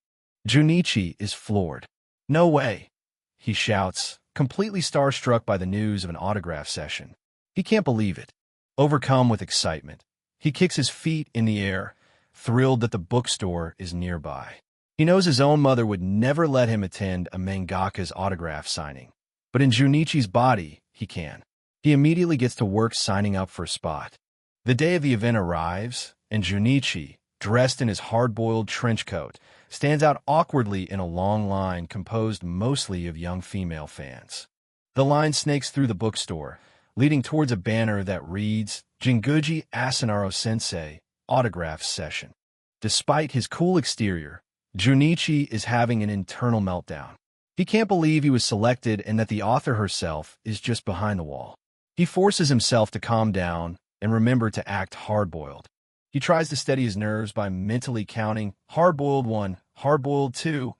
A: Junichi is floored. "No way," he shouts, completely starstruck by the news of an autograph session. He can't believe it. Overcome with excitement, he kicks his feet in the air, thrilled that the bookstore is nearby. He knows his own mother would never let him attend a mangaka's autograph signing, but in Junichi's body, he can. He immediately gets to work signing up for a spot. The day of the event arrives, and Junichi, dressed in his hard-boiled trench coat, stands out awkwardly in a long line composed mostly of young female fans. The line snakes through the bookstore, leading towards a banner that reads, Jinguji Asanaro Sensei, Autograph Session. Despite his cool exterior, Junichi is having an internal meltdown. He can't believe he was selected and that the author herself is just behind the wall. He forces himself to calm down and remember to act hard-boiled. He tries to steady his nerves by mentally counting hard-boiled 1, hard-boiled 2,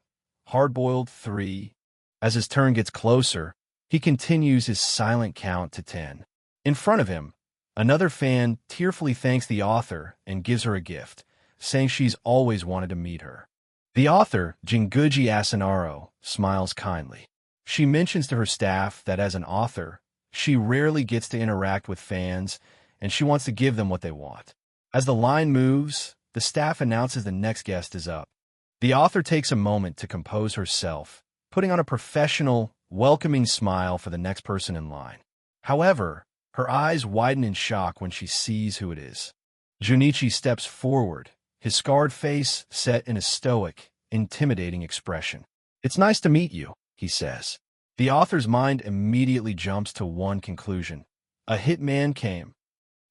A: hard-boiled 3. As his turn gets closer, he continues his silent count to 10. In front of him, another fan tearfully thanks the author and gives her a gift, saying she's always wanted to meet her. The author, Jinguji Asanaro, smiles kindly. She mentions to her staff that as an author, she rarely gets to interact with fans, and she wants to give them what they want. As the line moves, the staff announces the next guest is up. The author takes a moment to compose herself, putting on a professional, welcoming smile for the next person in line. However, her eyes widen in shock when she sees who it is. Junichi steps forward, his scarred face set in a stoic, intimidating expression. "It's nice to meet you," he says. The author's mind immediately jumps to one conclusion. A hitman came.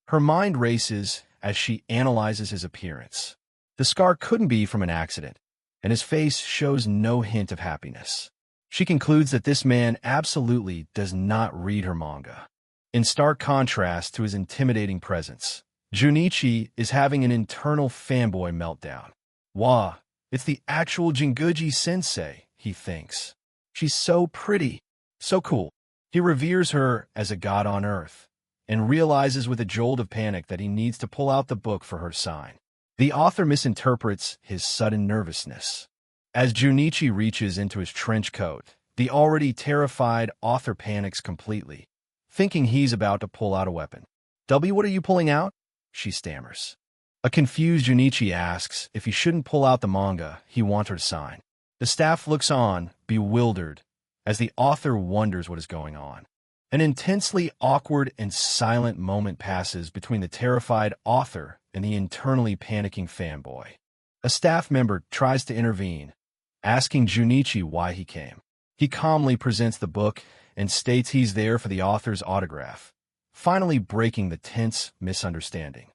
A: Her mind races as she analyzes his appearance. The scar couldn't be from an accident, and his face shows no hint of happiness. She concludes that this man absolutely does not read her manga. In stark contrast to his intimidating presence, Junichi is having an internal fanboy meltdown. Wow, it's the actual Jinguji-sensei, he thinks. She's so pretty, so cool. He reveres her as a god on earth, and realizes with a jolt of panic that he needs to pull out the book for her sign. The author misinterprets his sudden nervousness. As Junichi reaches into his trench coat, the already terrified author panics completely, thinking he's about to pull out a weapon. What are you pulling out?" she stammers. A confused Junichi asks if he shouldn't pull out the manga he wants her to sign. The staff looks on, bewildered, as the author wonders what is going on. An intensely awkward and silent moment passes between the terrified author and the internally panicking fanboy. A staff member tries to intervene, asking Junichi why he came. He calmly presents the book and states he's there for the author's autograph, finally breaking the tense misunderstanding.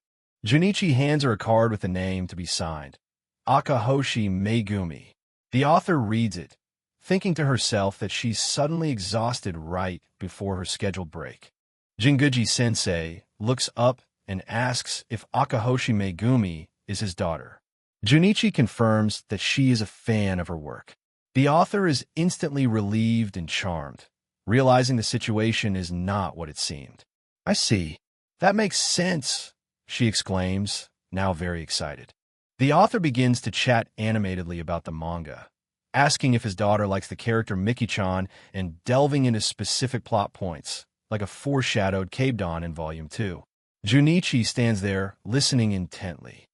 A: Junichi hands her a card with a name to be signed, Akahoshi Megumi. The author reads it, thinking to herself that she's suddenly exhausted right before her scheduled break. Jinguji-sensei looks up and asks if Akahoshi Megumi is his daughter. Junichi confirms that she is a fan of her work. The author is instantly relieved and charmed, realizing the situation is not what it seemed. "I see. That makes sense," she exclaims, now very excited. The author begins to chat animatedly about the manga, asking if his daughter likes the character Miki-chan and delving into specific plot points, like a foreshadowed Cabe-don in Volume 2. Junichi stands there, listening intently.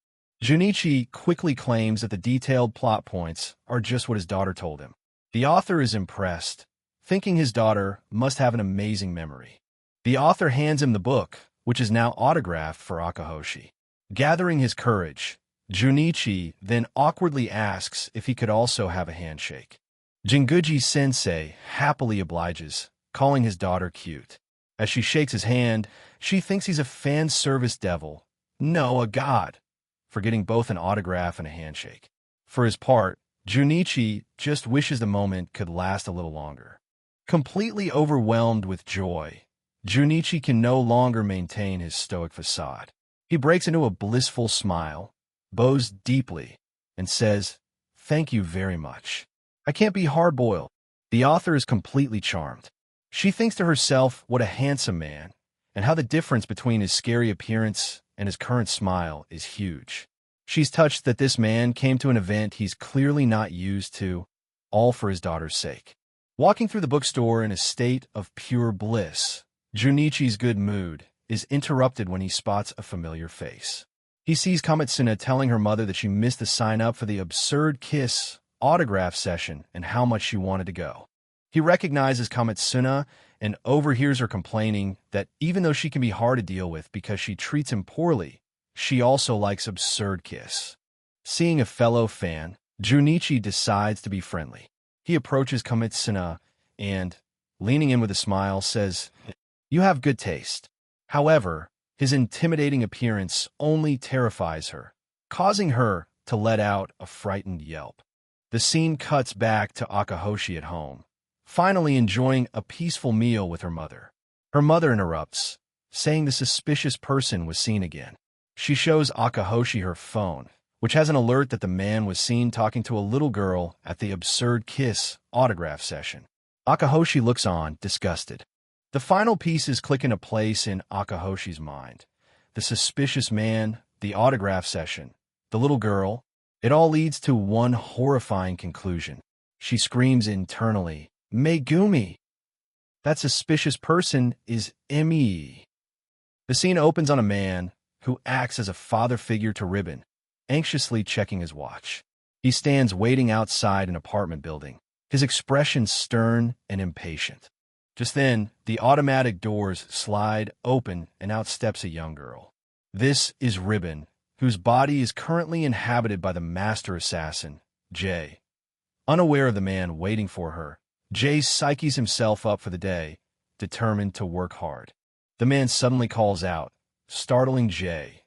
A: Junichi quickly claims that the detailed plot points are just what his daughter told him. The author is impressed, thinking his daughter must have an amazing memory. The author hands him the book, which is now autographed for Akahoshi. Gathering his courage, Junichi then awkwardly asks if he could also have a handshake. Jinguji-sensei happily obliges, calling his daughter cute. As she shakes his hand, she thinks he's a fan service devil. No, a god, for getting both an autograph and a handshake. For his part, Junichi just wishes the moment could last a little longer. Completely overwhelmed with joy, Junichi can no longer maintain his stoic facade. He breaks into a blissful smile, bows deeply, and says, "Thank you very much. I can't be hard-boiled." The author is completely charmed. She thinks to herself what a handsome man, and how the difference between his scary appearance and his current smile is huge. She's touched that this man came to an event he's clearly not used to, all for his daughter's sake. Walking through the bookstore in a state of pure bliss, Junichi's good mood is interrupted when he spots a familiar face. He sees Kamitsuna telling her mother that she missed the sign-up for the Absurd Kiss autograph session and how much she wanted to go. He recognizes Kamitsuna and overhears her complaining that even though she can be hard to deal with because she treats him poorly, she also likes Absurd Kiss. Seeing a fellow fan, Junichi decides to be friendly. He approaches Kamitsuna and, leaning in with a smile, says, "You have good taste." However, his intimidating appearance only terrifies her, causing her to let out a frightened yelp. The scene cuts back to Akahoshi at home, finally enjoying a peaceful meal with her mother. Her mother interrupts, saying the suspicious person was seen again. She shows Akahoshi her phone, which has an alert that the man was seen talking to a little girl at the Absurd Kiss autograph session. Akahoshi looks on, disgusted. The final pieces click into place in Akahoshi's mind. The suspicious man, the autograph session, the little girl. It all leads to one horrifying conclusion. She screams internally, "Megumi! That suspicious person is Emi." The scene opens on a man who acts as a father figure to Ribbon, anxiously checking his watch. He stands waiting outside an apartment building, his expression stern and impatient. Just then, the automatic doors slide open and out steps a young girl. This is Ribbon, whose body is currently inhabited by the master assassin, Jay. Unaware of the man waiting for her, Jay psyches himself up for the day, determined to work hard. The man suddenly calls out, startling Jay.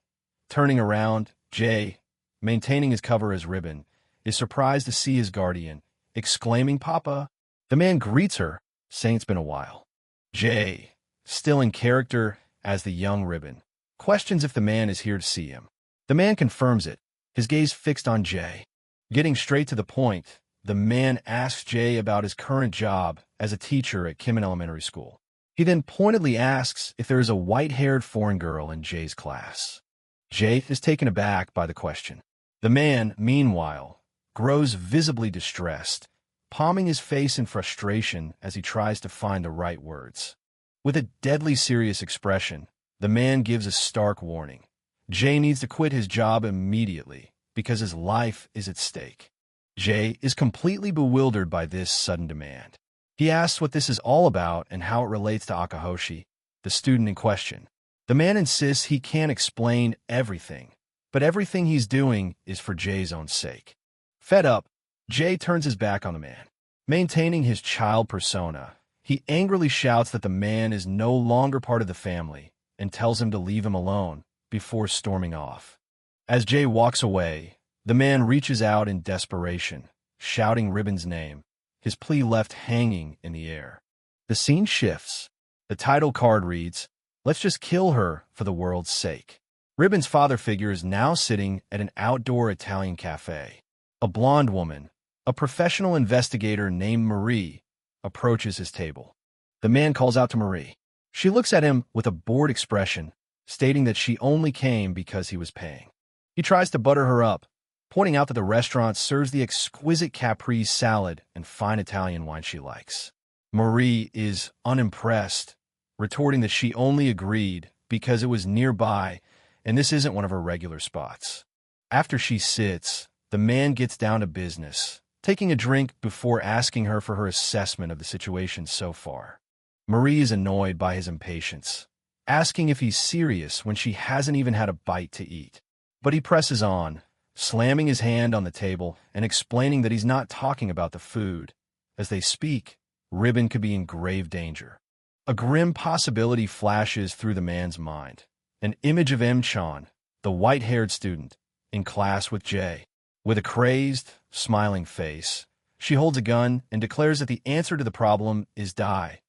A: Turning around, Jay, maintaining his cover as Ribbon, is surprised to see his guardian, exclaiming, "Papa!" The man greets her, saying it's been a while. Jay, still in character as the young Ribbon, questions if the man is here to see him. The man confirms it, his gaze fixed on Jay. Getting straight to the point, the man asks Jay about his current job as a teacher at Kimin Elementary School. He then pointedly asks if there is a white-haired foreign girl in Jay's class. Jay is taken aback by the question. The man, meanwhile, grows visibly distressed, palming his face in frustration as he tries to find the right words. With a deadly serious expression, the man gives a stark warning. Jay needs to quit his job immediately because his life is at stake. Jay is completely bewildered by this sudden demand. He asks what this is all about and how it relates to Akahoshi, the student in question. The man insists he can't explain everything, but everything he's doing is for Jay's own sake. Fed up, Jay turns his back on the man. Maintaining his child persona, he angrily shouts that the man is no longer part of the family and tells him to leave him alone before storming off. As Jay walks away, the man reaches out in desperation, shouting Ribbon's name, his plea left hanging in the air. The scene shifts. The title card reads, "Let's just kill her for the world's sake." Ribbon's father figure is now sitting at an outdoor Italian cafe. A blonde woman, a professional investigator named Marie, approaches his table. The man calls out to Marie. She looks at him with a bored expression, stating that she only came because he was paying. He tries to butter her up, pointing out that the restaurant serves the exquisite caprese salad and fine Italian wine she likes. Marie is unimpressed, retorting that she only agreed because it was nearby and this isn't one of her regular spots. After she sits, the man gets down to business, taking a drink before asking her for her assessment of the situation so far. Marie is annoyed by his impatience, asking if he's serious when she hasn't even had a bite to eat. But he presses on, slamming his hand on the table and explaining that he's not talking about the food. As they speak, Ribbon could be in grave danger. A grim possibility flashes through the man's mind. An image of M-chan, the white-haired student, in class with Jay. With a crazed, smiling face, she holds a gun and declares that the answer to the problem is die,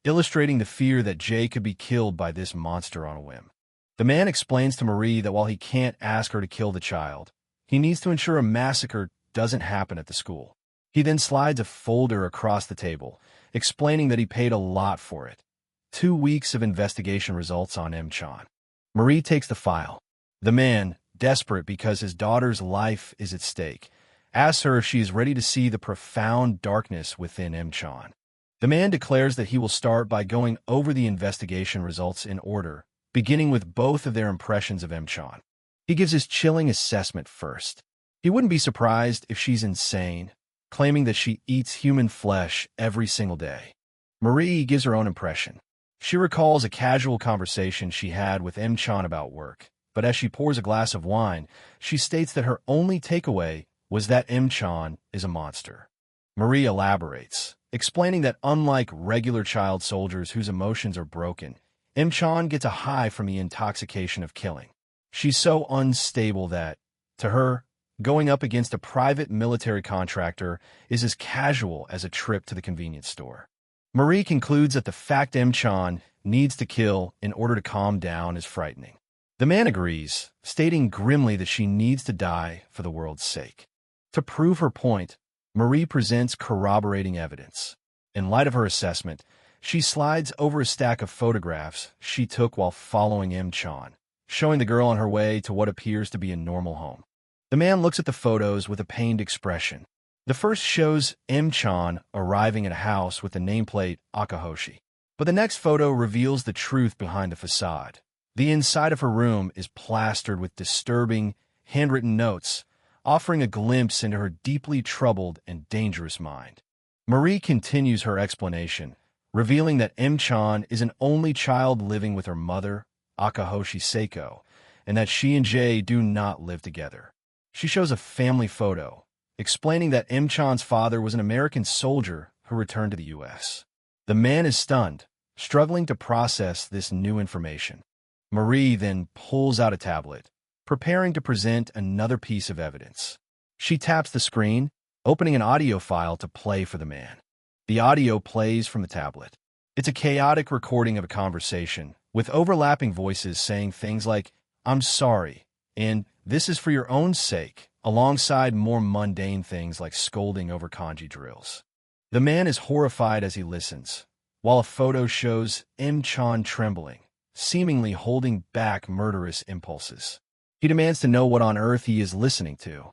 A: illustrating the fear that Jay could be killed by this monster on a whim. The man explains to Marie that while he can't ask her to kill the child, he needs to ensure a massacre doesn't happen at the school. He then slides a folder across the table, explaining that he paid a lot for it. 2 weeks of investigation results on M-chan. Marie takes the file. The man, desperate because his daughter's life is at stake, asks her if she is ready to see the profound darkness within M-chan. The man declares that he will start by going over the investigation results in order, beginning with both of their impressions of M-chan. He gives his chilling assessment first. He wouldn't be surprised if she's insane, claiming that she eats human flesh every single day. Marie gives her own impression. She recalls a casual conversation she had with M-chan about work, but as she pours a glass of wine, she states that her only takeaway was that M-chan is a monster. Marie elaborates, explaining that unlike regular child soldiers whose emotions are broken, M-chan gets a high from the intoxication of killing. She's so unstable that, to her, going up against a private military contractor is as casual as a trip to the convenience store. Marie concludes that the fact M-chan needs to kill in order to calm down is frightening. The man agrees, stating grimly that she needs to die for the world's sake. To prove her point, Marie presents corroborating evidence. In light of her assessment, she slides over a stack of photographs she took while following M-chan, showing the girl on her way to what appears to be a normal home. The man looks at the photos with a pained expression. The first shows M-chan arriving at a house with the nameplate Akahoshi. But the next photo reveals the truth behind the facade. The inside of her room is plastered with disturbing, handwritten notes, offering a glimpse into her deeply troubled and dangerous mind. Marie continues her explanation, revealing that M-chan is an only child living with her mother, Akahoshi Seiko, and that she and Jae do not live together. She shows a family photo, explaining that Im-chan's father was an American soldier who returned to the U.S. The man is stunned, struggling to process this new information. Marie then pulls out a tablet, preparing to present another piece of evidence. She taps the screen, opening an audio file to play for the man. The audio plays from the tablet. It's a chaotic recording of a conversation, with overlapping voices saying things like, "I'm sorry," and "this is for your own sake," alongside more mundane things like scolding over kanji drills. The man is horrified as he listens, while a photo shows Im-chan trembling, seemingly holding back murderous impulses. He demands to know what on earth he is listening to.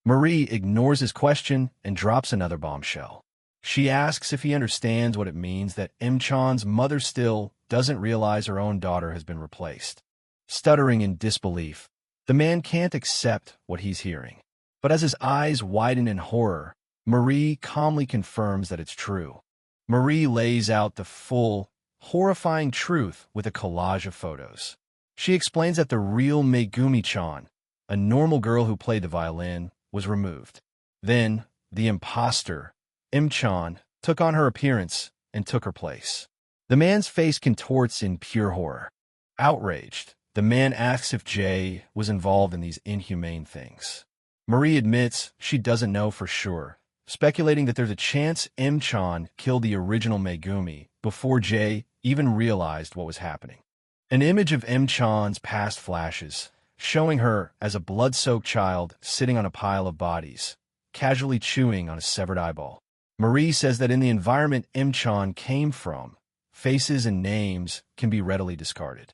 A: Marie ignores his question and drops another bombshell. She asks if he understands what it means that Im-chan's mother still doesn't realize her own daughter has been replaced. Stuttering in disbelief, the man can't accept what he's hearing. But as his eyes widen in horror, Marie calmly confirms that it's true. Marie lays out the full, horrifying truth with a collage of photos. She explains that the real Megumi-chan, a normal girl who played the violin, was removed. Then, the imposter, Im-chan, took on her appearance and took her place. The man's face contorts in pure horror. Outraged, the man asks if Jae was involved in these inhumane things. Marie admits she doesn't know for sure, speculating that there's a chance Im-chan killed the original Megumi before Jae even realized what was happening. An image of Im-chan's past flashes, showing her as a blood-soaked child sitting on a pile of bodies, casually chewing on a severed eyeball. Marie says that in the environment Im-chan came from, faces and names can be readily discarded.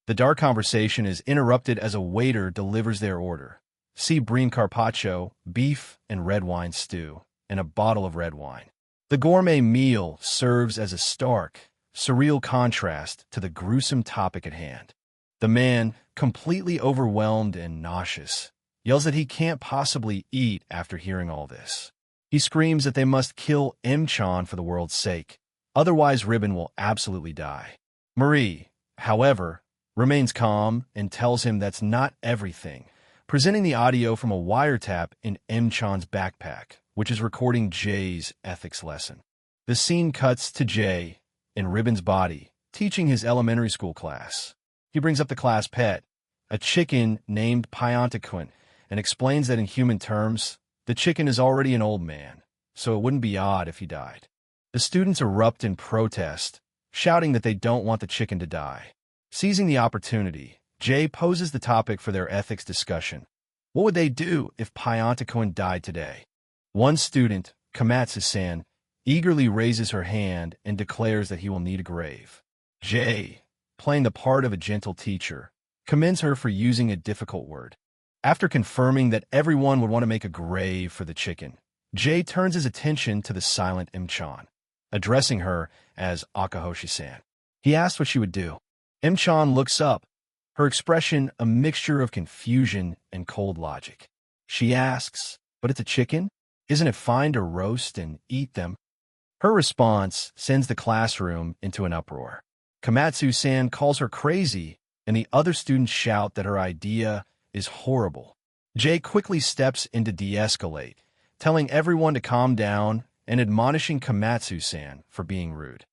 A: The dark conversation is interrupted as a waiter delivers their order. See bream carpaccio, beef and red wine stew, and a bottle of red wine. The gourmet meal serves as a stark, surreal contrast to the gruesome topic at hand. The man, completely overwhelmed and nauseous, yells that he can't possibly eat after hearing all this. He screams that they must kill Im-chan for the world's sake, otherwise Ribbon will absolutely die. Marie, however, remains calm and tells him that's not everything, presenting the audio from a wiretap in Im-chan's backpack, which is recording Jae's ethics lesson. The scene cuts to Jae, in Ribbon's body, teaching his elementary school class. He brings up the class pet, a chicken named Pyeontaekwon, and explains that in human terms, the chicken is already an old man, so it wouldn't be odd if he died. The students erupt in protest, shouting that they don't want the chicken to die. Seizing the opportunity, Jae poses the topic for their ethics discussion. What would they do if Pyeontaekwon died today? One student, Komatsu-san, eagerly raises her hand and declares that he will need a grave. Jae, playing the part of a gentle teacher, commends her for using a difficult word. After confirming that everyone would want to make a grave for the chicken, Jae turns his attention to the silent Im-chan, addressing her as Akahoshi-san. He asks what she would do. Im-chan looks up, her expression a mixture of confusion and cold logic. She asks, "But it's a chicken? Isn't it fine to roast and eat them?" Her response sends the classroom into an uproar. Komatsu-san calls her crazy, and the other students shout that her idea is horrible. Jae quickly steps in to de-escalate, telling everyone to calm down and admonishing Komatsu-san for being rude.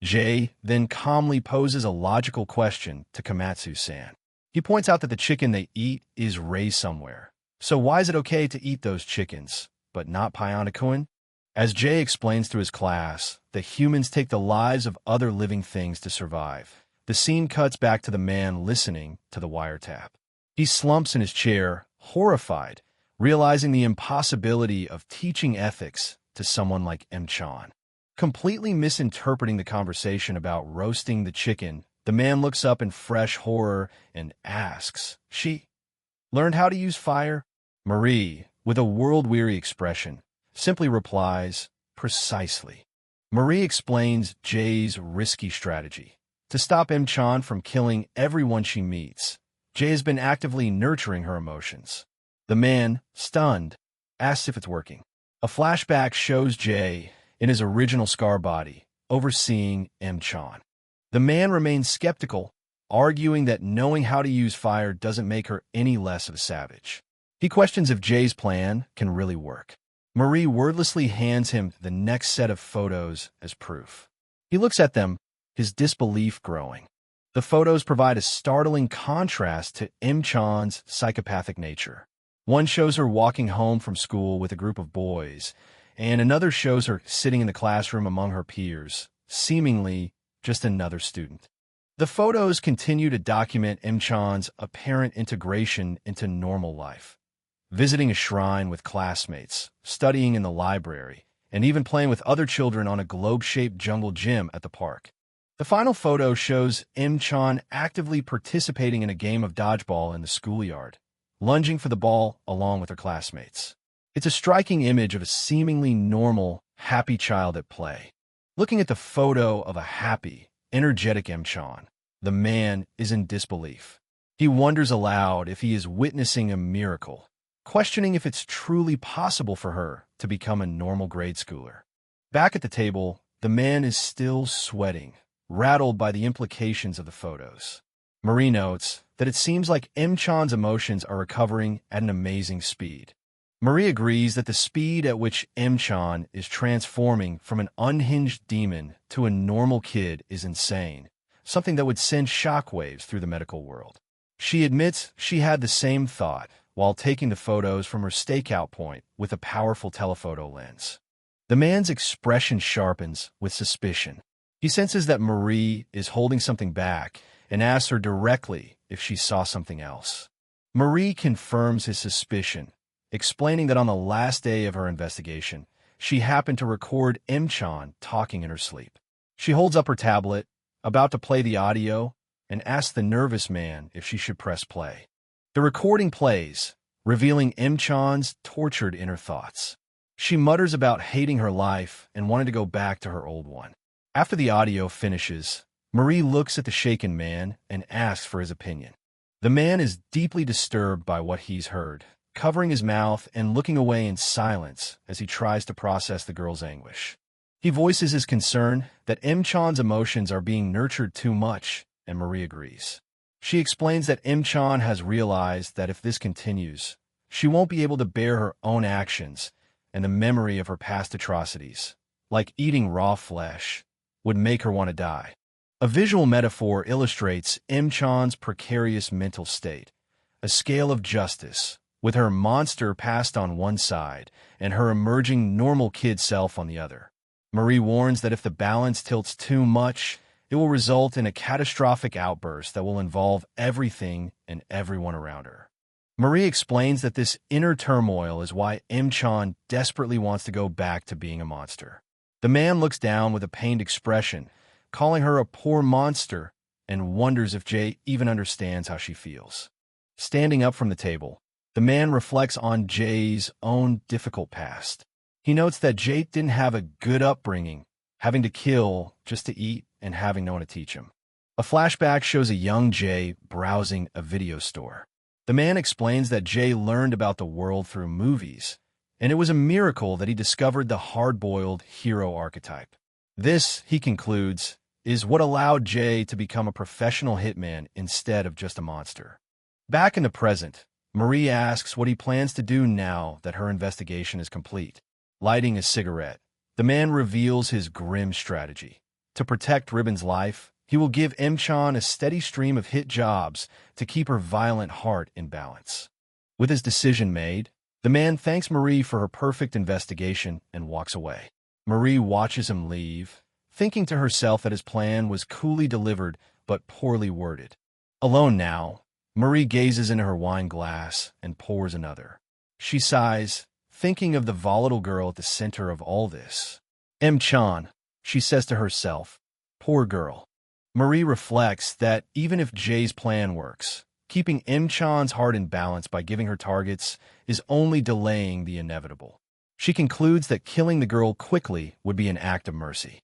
A: Jae then calmly poses a logical question to Komatsu-san. He points out that the chicken they eat is raised somewhere. So why is it okay to eat those chickens, but not Pyeontaekwon? As Jae explains to his class that humans take the lives of other living things to survive, the scene cuts back to the man listening to the wiretap. He slumps in his chair, horrified, realizing the impossibility of teaching ethics to someone like Im-chan. Completely misinterpreting the conversation about roasting the chicken, the man looks up in fresh horror and asks, "She learned how to use fire?" Marie, with a world-weary expression, simply replies, "Precisely." Marie explains Jae's risky strategy. To stop Im-chan from killing everyone she meets, Jae has been actively nurturing her emotions. The man, stunned, asks if it's working. A flashback shows Jae in his original scar body, overseeing Im-chan. The man remains skeptical, arguing that knowing how to use fire doesn't make her any less of a savage. He questions if Jay's plan can really work. Marie wordlessly hands him the next set of photos as proof. He looks at them, his disbelief growing. The photos provide a startling contrast to Im-chan's psychopathic nature. One shows her walking home from school with a group of boys, and another shows her sitting in the classroom among her peers, seemingly just another student. The photos continue to document Im-chan's apparent integration into normal life, visiting a shrine with classmates, studying in the library, and even playing with other children on a globe-shaped jungle gym at the park. The final photo shows Im-chan actively participating in a game of dodgeball in the schoolyard, lunging for the ball along with her classmates. It's a striking image of a seemingly normal, happy child at play. Looking at the photo of a happy, energetic Im-chan, the man is in disbelief. He wonders aloud if he is witnessing a miracle, questioning if it's truly possible for her to become a normal grade schooler. Back at the table, the man is still sweating, rattled by the implications of the photos. Marie notes that it seems like Im-chan's emotions are recovering at an amazing speed. Marie agrees that the speed at which Im-chan is transforming from an unhinged demon to a normal kid is insane, something that would send shockwaves through the medical world. She admits she had the same thought while taking the photos from her stakeout point with a powerful telephoto lens. The man's expression sharpens with suspicion. He senses that Marie is holding something back and asks her directly if she saw something else. Marie confirms his suspicion, explaining that on the last day of her investigation, she happened to record Im-chan talking in her sleep. She holds up her tablet, about to play the audio, and asks the nervous man if she should press play. The recording plays, revealing Im-chan's tortured inner thoughts. She mutters about hating her life and wanting to go back to her old one. After the audio finishes, Marie looks at the shaken man and asks for his opinion. The man is deeply disturbed by what he's heard, covering his mouth and looking away in silence as he tries to process the girl's anguish. He voices his concern that Im-chan's emotions are being nurtured too much, and Marie agrees. She explains that Im-chan has realized that if this continues, she won't be able to bear her own actions, and the memory of her past atrocities, like eating raw flesh, would make her want to die. A visual metaphor illustrates Im-chan's precarious mental state, a scale of justice, with her monster passed on one side and her emerging normal kid self on the other. Marie warns that if the balance tilts too much, it will result in a catastrophic outburst that will involve everything and everyone around her. Marie explains that this inner turmoil is why Im-chan desperately wants to go back to being a monster. The man looks down with a pained expression, calling her a poor monster, and wonders if Jay even understands how she feels. Standing up from the table, the man reflects on Jay's own difficult past. He notes that Jay didn't have a good upbringing, having to kill just to eat and having no one to teach him. A flashback shows a young Jay browsing a video store. The man explains that Jay learned about the world through movies, and it was a miracle that he discovered the hard-boiled hero archetype. This, he concludes, is what allowed Jay to become a professional hitman instead of just a monster. Back in the present, Marie asks what he plans to do now that her investigation is complete. Lighting a cigarette, the man reveals his grim strategy. To protect Ribbon's life, he will give Im-chan a steady stream of hit jobs to keep her violent heart in balance. With his decision made, the man thanks Marie for her perfect investigation and walks away. Marie watches him leave, thinking to herself that his plan was coolly delivered but poorly worded. Alone now, Marie gazes into her wine glass and pours another. She sighs, thinking of the volatile girl at the center of all this. Im-chan, she says to herself, poor girl. Marie reflects that even if Jay's plan works, keeping Im-chan's heart in balance by giving her targets is only delaying the inevitable. She concludes that killing the girl quickly would be an act of mercy.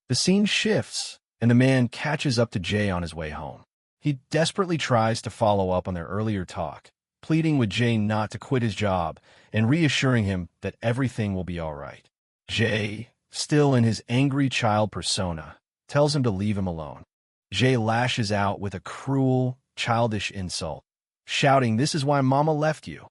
A: The scene shifts, and the man catches up to Jay on his way home. He desperately tries to follow up on their earlier talk, pleading with Jay not to quit his job and reassuring him that everything will be all right. Jay, still in his angry child persona, tells him to leave him alone. Jay lashes out with a cruel, childish insult, shouting, "This is why Mama left you."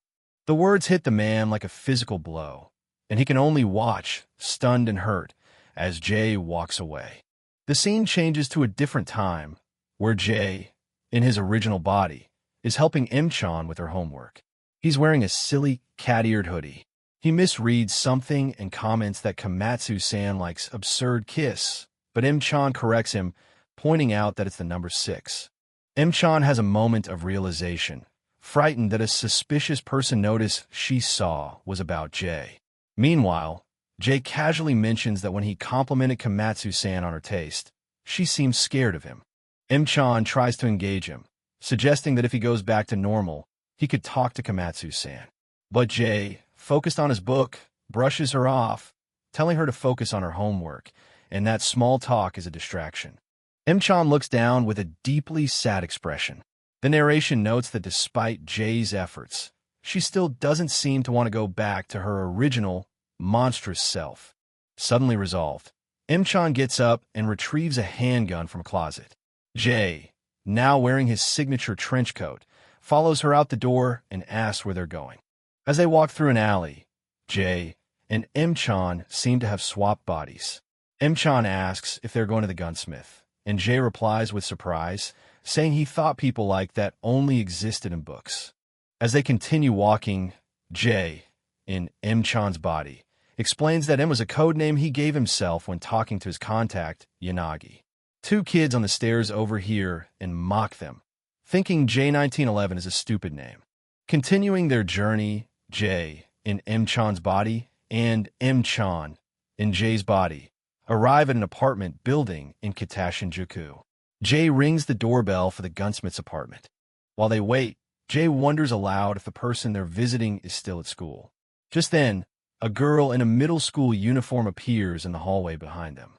A: The words hit the man like a physical blow, and he can only watch, stunned and hurt, as Jay walks away. The scene changes to a different time, where Jay, in his original body, is helping Im-chan with her homework. He's wearing a silly, cat-eared hoodie. He misreads something and comments that Komatsu-san likes absurd kiss, but Im-chan corrects him, pointing out that it's the number 6. Im-chan has a moment of realization, frightened that a suspicious person notice she saw was about Jay. Meanwhile, Jay casually mentions that when he complimented Komatsu-san on her taste, she seems scared of him. Im-chan tries to engage him, suggesting that if he goes back to normal, he could talk to Komatsu-san. But Jay, focused on his book, brushes her off, telling her to focus on her homework, and that small talk is a distraction. Im-chan looks down with a deeply sad expression. The narration notes that despite Jay's efforts, she still doesn't seem to want to go back to her original, monstrous self. Suddenly resolved, Im-chan gets up and retrieves a handgun from a closet. Jay, now wearing his signature trench coat, follows her out the door and asks where they're going. As they walk through an alley, Jay and Im-chan seem to have swapped bodies. Im-chan asks if they're going to the gunsmith, and Jay replies with surprise, saying he thought people like that only existed in books. As they continue walking, Jay, in Im-chan's body, explains that M was a code name he gave himself when talking to his contact, Yanagi. Two kids on the stairs overhear and mock them, thinking J1911 is a stupid name. Continuing their journey, Jay, in Im-chan's body, and Im-chan, in Jay's body, arrive at an apartment building in Kitashinjuku. Jay rings the doorbell for the gunsmith's apartment. While they wait, Jay wonders aloud if the person they're visiting is still at school. Just then, a girl in a middle school uniform appears in the hallway behind them.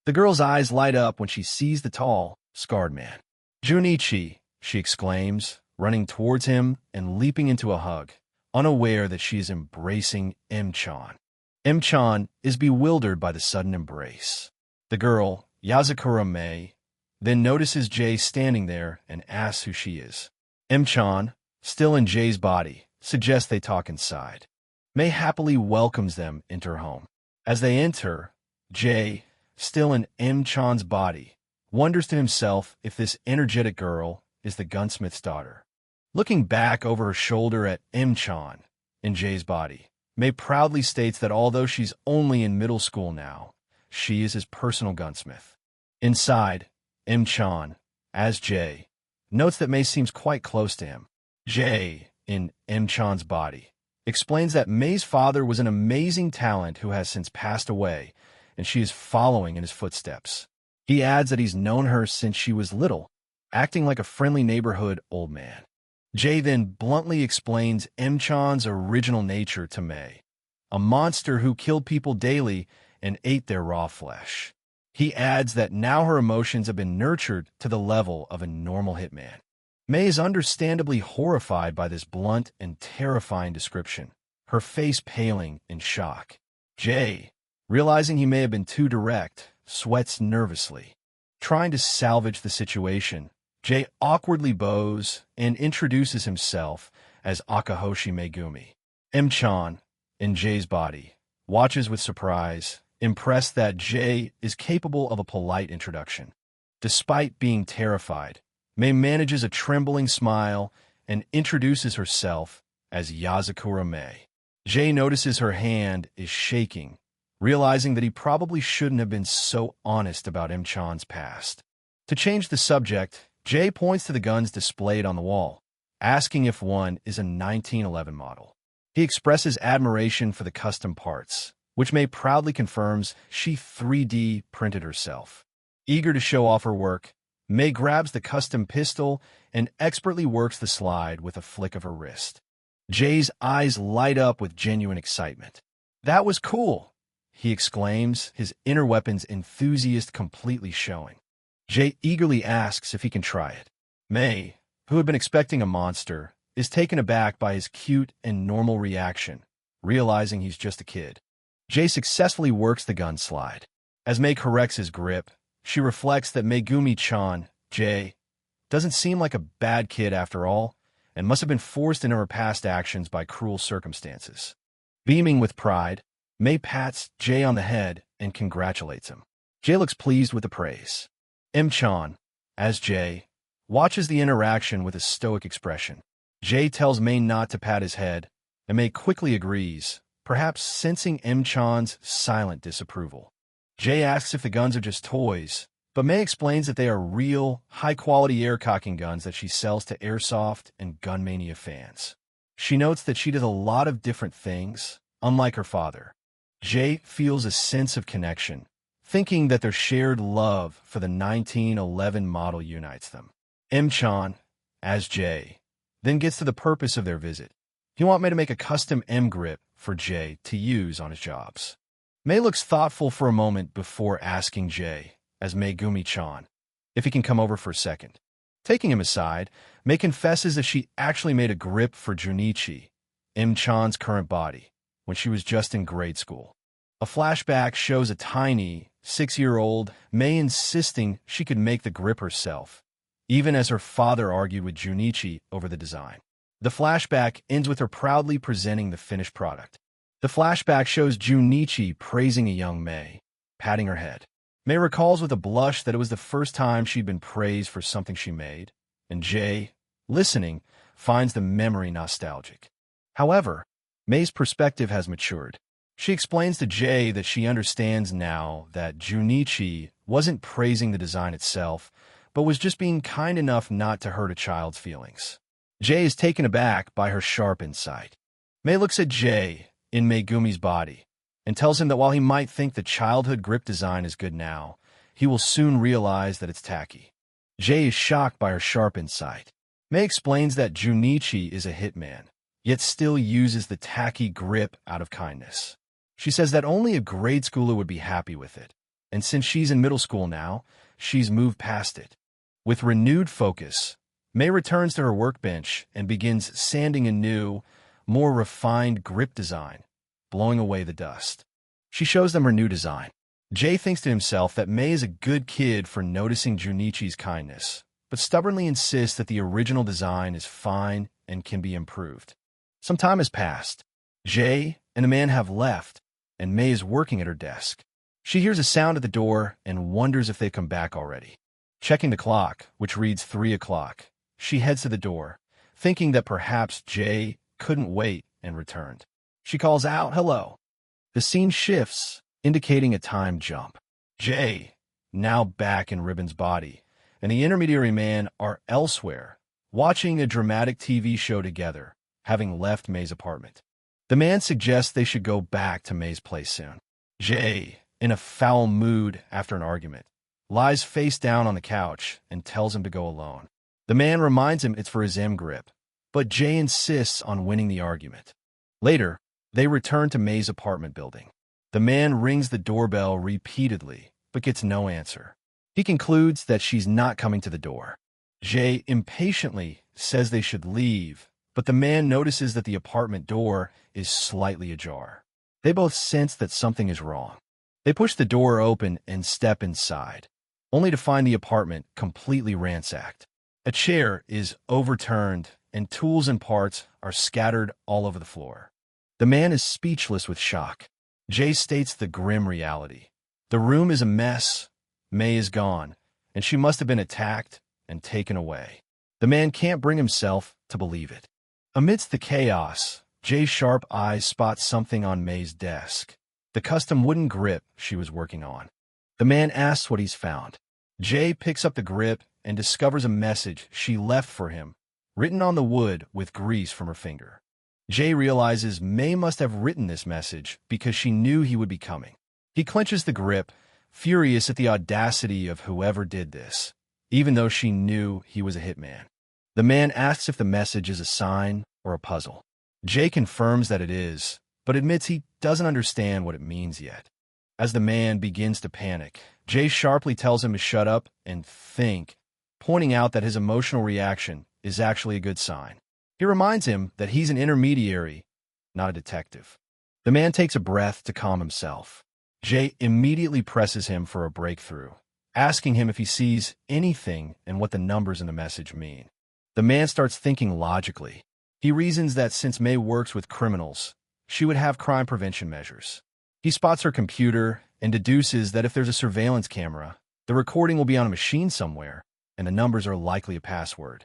A: The girl's eyes light up when she sees the tall, scarred man. "Junichi," she exclaims, running towards him and leaping into a hug, unaware that she is embracing Im-chan. Im-chan is bewildered by the sudden embrace. The girl, Yazakura Mei, then notices Jay standing there and asks who she is. Im-chan, still in Jay's body, suggests they talk inside. Mei happily welcomes them into her home. As they enter, Jay, still in Im-chan's body, wonders to himself if this energetic girl is the gunsmith's daughter. Looking back over her shoulder at Im-chan, in Jay's body, Mei proudly states that although she's only in middle school now, she is his personal gunsmith. Inside, Im-chan, as Jay, notes that Mei seems quite close to him. Jay, in Im-chan's body, explains that Mei's father was an amazing talent who has since passed away, and she is following in his footsteps. He adds that he's known her since she was little, acting like a friendly neighborhood old man. Jay then bluntly explains Im-chan's original nature to Mei, a monster who killed people daily and ate their raw flesh. He adds that now her emotions have been nurtured to the level of a normal hitman. Mei is understandably horrified by this blunt and terrifying description, her face paling in shock. Jay, realizing he may have been too direct, sweats nervously. Trying to salvage the situation, Jay awkwardly bows and introduces himself as Akahoshi Megumi. Im-chan, in Jay's body, watches with surprise, impressed that Jay is capable of a polite introduction. Despite being terrified, Mei manages a trembling smile and introduces herself as Yazakura Mei. Jay notices her hand is shaking, realizing that he probably shouldn't have been so honest about Im-chan's past. To change the subject, Jay points to the guns displayed on the wall, asking if one is a 1911 model. He expresses admiration for the custom parts, which Mei proudly confirms she 3D printed herself. Eager to show off her work, Mei grabs the custom pistol and expertly works the slide with a flick of her wrist. Jay's eyes light up with genuine excitement. "That was cool," he exclaims, his inner weapons enthusiast completely showing. Jay eagerly asks if he can try it. Mei, who had been expecting a monster, is taken aback by his cute and normal reaction, realizing he's just a kid. Jay successfully works the gun slide. As Mei corrects his grip, she reflects that Megumi-chan Jay doesn't seem like a bad kid after all, and must have been forced into her past actions by cruel circumstances. Beaming with pride, May pats Jay on the head and congratulates him. Jay looks pleased with the praise. Chan, as Jay, watches the interaction with a stoic expression. Jay tells May not to pat his head, and May quickly agrees, perhaps sensing Chan's silent disapproval. Jay asks if the guns are just toys, but May explains that they are real, high-quality air-cocking guns that she sells to Airsoft and Gunmania fans. She notes that she does a lot of different things, unlike her father. Jay feels a sense of connection, thinking that their shared love for the 1911 model unites them. Chan, as Jay, then gets to the purpose of their visit. He wants May to make a custom M-grip for Jay to use on his jobs. May looks thoughtful for a moment before asking Jay, as Megumi-chan, if he can come over for a second. Taking him aside, May confesses that she actually made a grip for Junichi, Chan's current body, when she was just in grade school. A flashback shows a tiny, 6-year-old May insisting she could make the grip herself, even as her father argued with Junichi over the design. The flashback ends with her proudly presenting the finished product. The flashback shows Junichi praising a young May, patting her head. May recalls with a blush that it was the first time she'd been praised for something she made, and Jay, listening, finds the memory nostalgic. However, May's perspective has matured. She explains to Jay that she understands now that Junichi wasn't praising the design itself, but was just being kind enough not to hurt a child's feelings. Jay is taken aback by her sharp insight. May looks at Jay in Megumi's body and tells him that while he might think the childhood grip design is good now, he will soon realize that it's tacky. Jay is shocked by her sharp insight. May explains that Junichi is a hitman, yet still uses the tacky grip out of kindness. She says that only a grade schooler would be happy with it, and since she's in middle school now, she's moved past it. With renewed focus, May returns to her workbench and begins sanding a new, more refined grip design, blowing away the dust. She shows them her new design. Jay thinks to himself that May is a good kid for noticing Junichi's kindness, but stubbornly insists that the original design is fine and can be improved. Some time has passed. Jay and the man have left, and May is working at her desk. She hears a sound at the door and wonders if they've come back already. Checking the clock, which reads 3 o'clock, she heads to the door, thinking that perhaps Jay couldn't wait and returned. She calls out, "Hello." The scene shifts, indicating a time jump. Jay, now back in Ribbon's body, and the intermediary man are elsewhere, watching a dramatic TV show together, having left May's apartment. The man suggests they should go back to May's place soon. Jay, in a foul mood after an argument, lies face down on the couch and tells him to go alone. The man reminds him it's for his M-grip, but Jay insists on winning the argument. Later, they return to May's apartment building. The man rings the doorbell repeatedly, but gets no answer. He concludes that she's not coming to the door. Jay impatiently says they should leave, but the man notices that the apartment door is slightly ajar. They both sense that something is wrong. They push the door open and step inside, only to find the apartment completely ransacked. A chair is overturned, and tools and parts are scattered all over the floor. The man is speechless with shock. Jay states the grim reality. The room is a mess, May is gone, and she must have been attacked and taken away. The man can't bring himself to believe it. Amidst the chaos, Jay's sharp eyes spot something on May's desk, the custom wooden grip she was working on. The man asks what he's found. Jay picks up the grip and discovers a message she left for him, written on the wood with grease from her finger. Jay realizes May must have written this message because she knew he would be coming. He clenches the grip, furious at the audacity of whoever did this, even though she knew he was a hitman. The man asks if the message is a sign or a puzzle. Jay confirms that it is, but admits he doesn't understand what it means yet. As the man begins to panic, Jay sharply tells him to shut up and think, pointing out that his emotional reaction is actually a good sign. He reminds him that he's an intermediary, not a detective. The man takes a breath to calm himself. Jay immediately presses him for a breakthrough, asking him if he sees anything and what the numbers in the message mean. The man starts thinking logically. He reasons that since May works with criminals, she would have crime prevention measures. He spots her computer and deduces that if there's a surveillance camera, the recording will be on a machine somewhere, and the numbers are likely a password.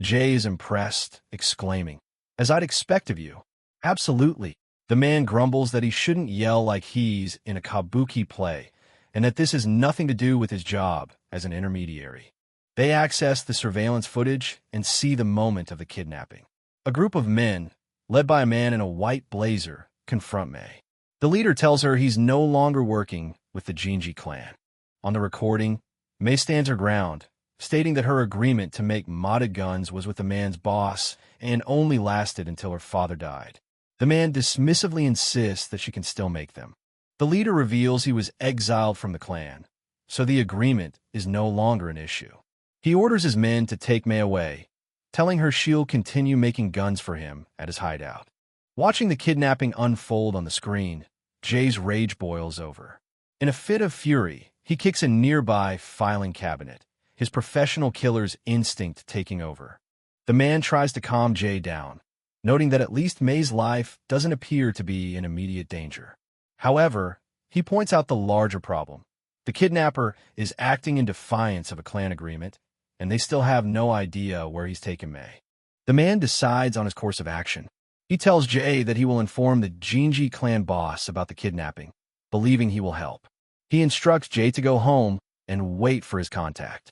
A: Jay is impressed, exclaiming, "As I'd expect of you." "Absolutely." The man grumbles that he shouldn't yell like he's in a kabuki play, and that this has nothing to do with his job as an intermediary. They access the surveillance footage and see the moment of the kidnapping. A group of men, led by a man in a white blazer, confront May. The leader tells her he's no longer working with the Jinji clan. On the recording, May stands her ground, stating that her agreement to make modded guns was with the man's boss and only lasted until her father died. The man dismissively insists that she can still make them. The leader reveals he was exiled from the clan, so the agreement is no longer an issue. He orders his men to take May away, telling her she'll continue making guns for him at his hideout. Watching the kidnapping unfold on the screen, Jay's rage boils over. In a fit of fury, he kicks a nearby filing cabinet, his professional killer's instinct taking over. The man tries to calm Jay down, noting that at least May's life doesn't appear to be in immediate danger. However, he points out the larger problem. The kidnapper is acting in defiance of a clan agreement, and they still have no idea where he's taken May. The man decides on his course of action. He tells Jay that he will inform the Jinji clan boss about the kidnapping, believing he will help. He instructs Jay to go home and wait for his contact.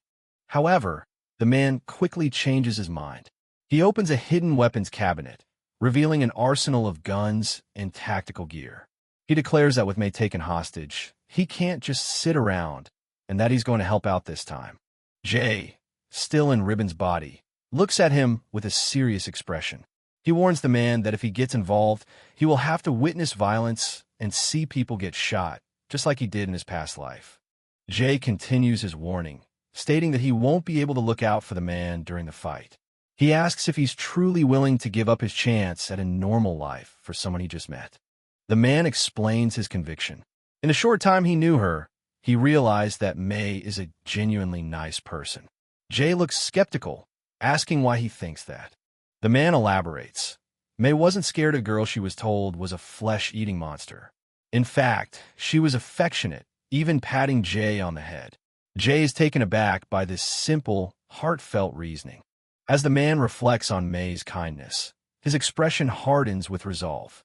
A: However, the man quickly changes his mind. He opens a hidden weapons cabinet, revealing an arsenal of guns and tactical gear. He declares that with May taken hostage, he can't just sit around, and that he's going to help out this time. Jay, still in Ribbon's body, looks at him with a serious expression. He warns the man that if he gets involved, he will have to witness violence and see people get shot, just like he did in his past life. Jay continues his warning, stating that he won't be able to look out for the man during the fight. He asks if he's truly willing to give up his chance at a normal life for someone he just met. The man explains his conviction. In the short time he knew her, he realized that May is a genuinely nice person. Jay looks skeptical, asking why he thinks that. The man elaborates. May wasn't scared of a girl she was told was a flesh-eating monster. In fact, she was affectionate, even patting Jay on the head. Jay is taken aback by this simple, heartfelt reasoning. As the man reflects on May's kindness, his expression hardens with resolve.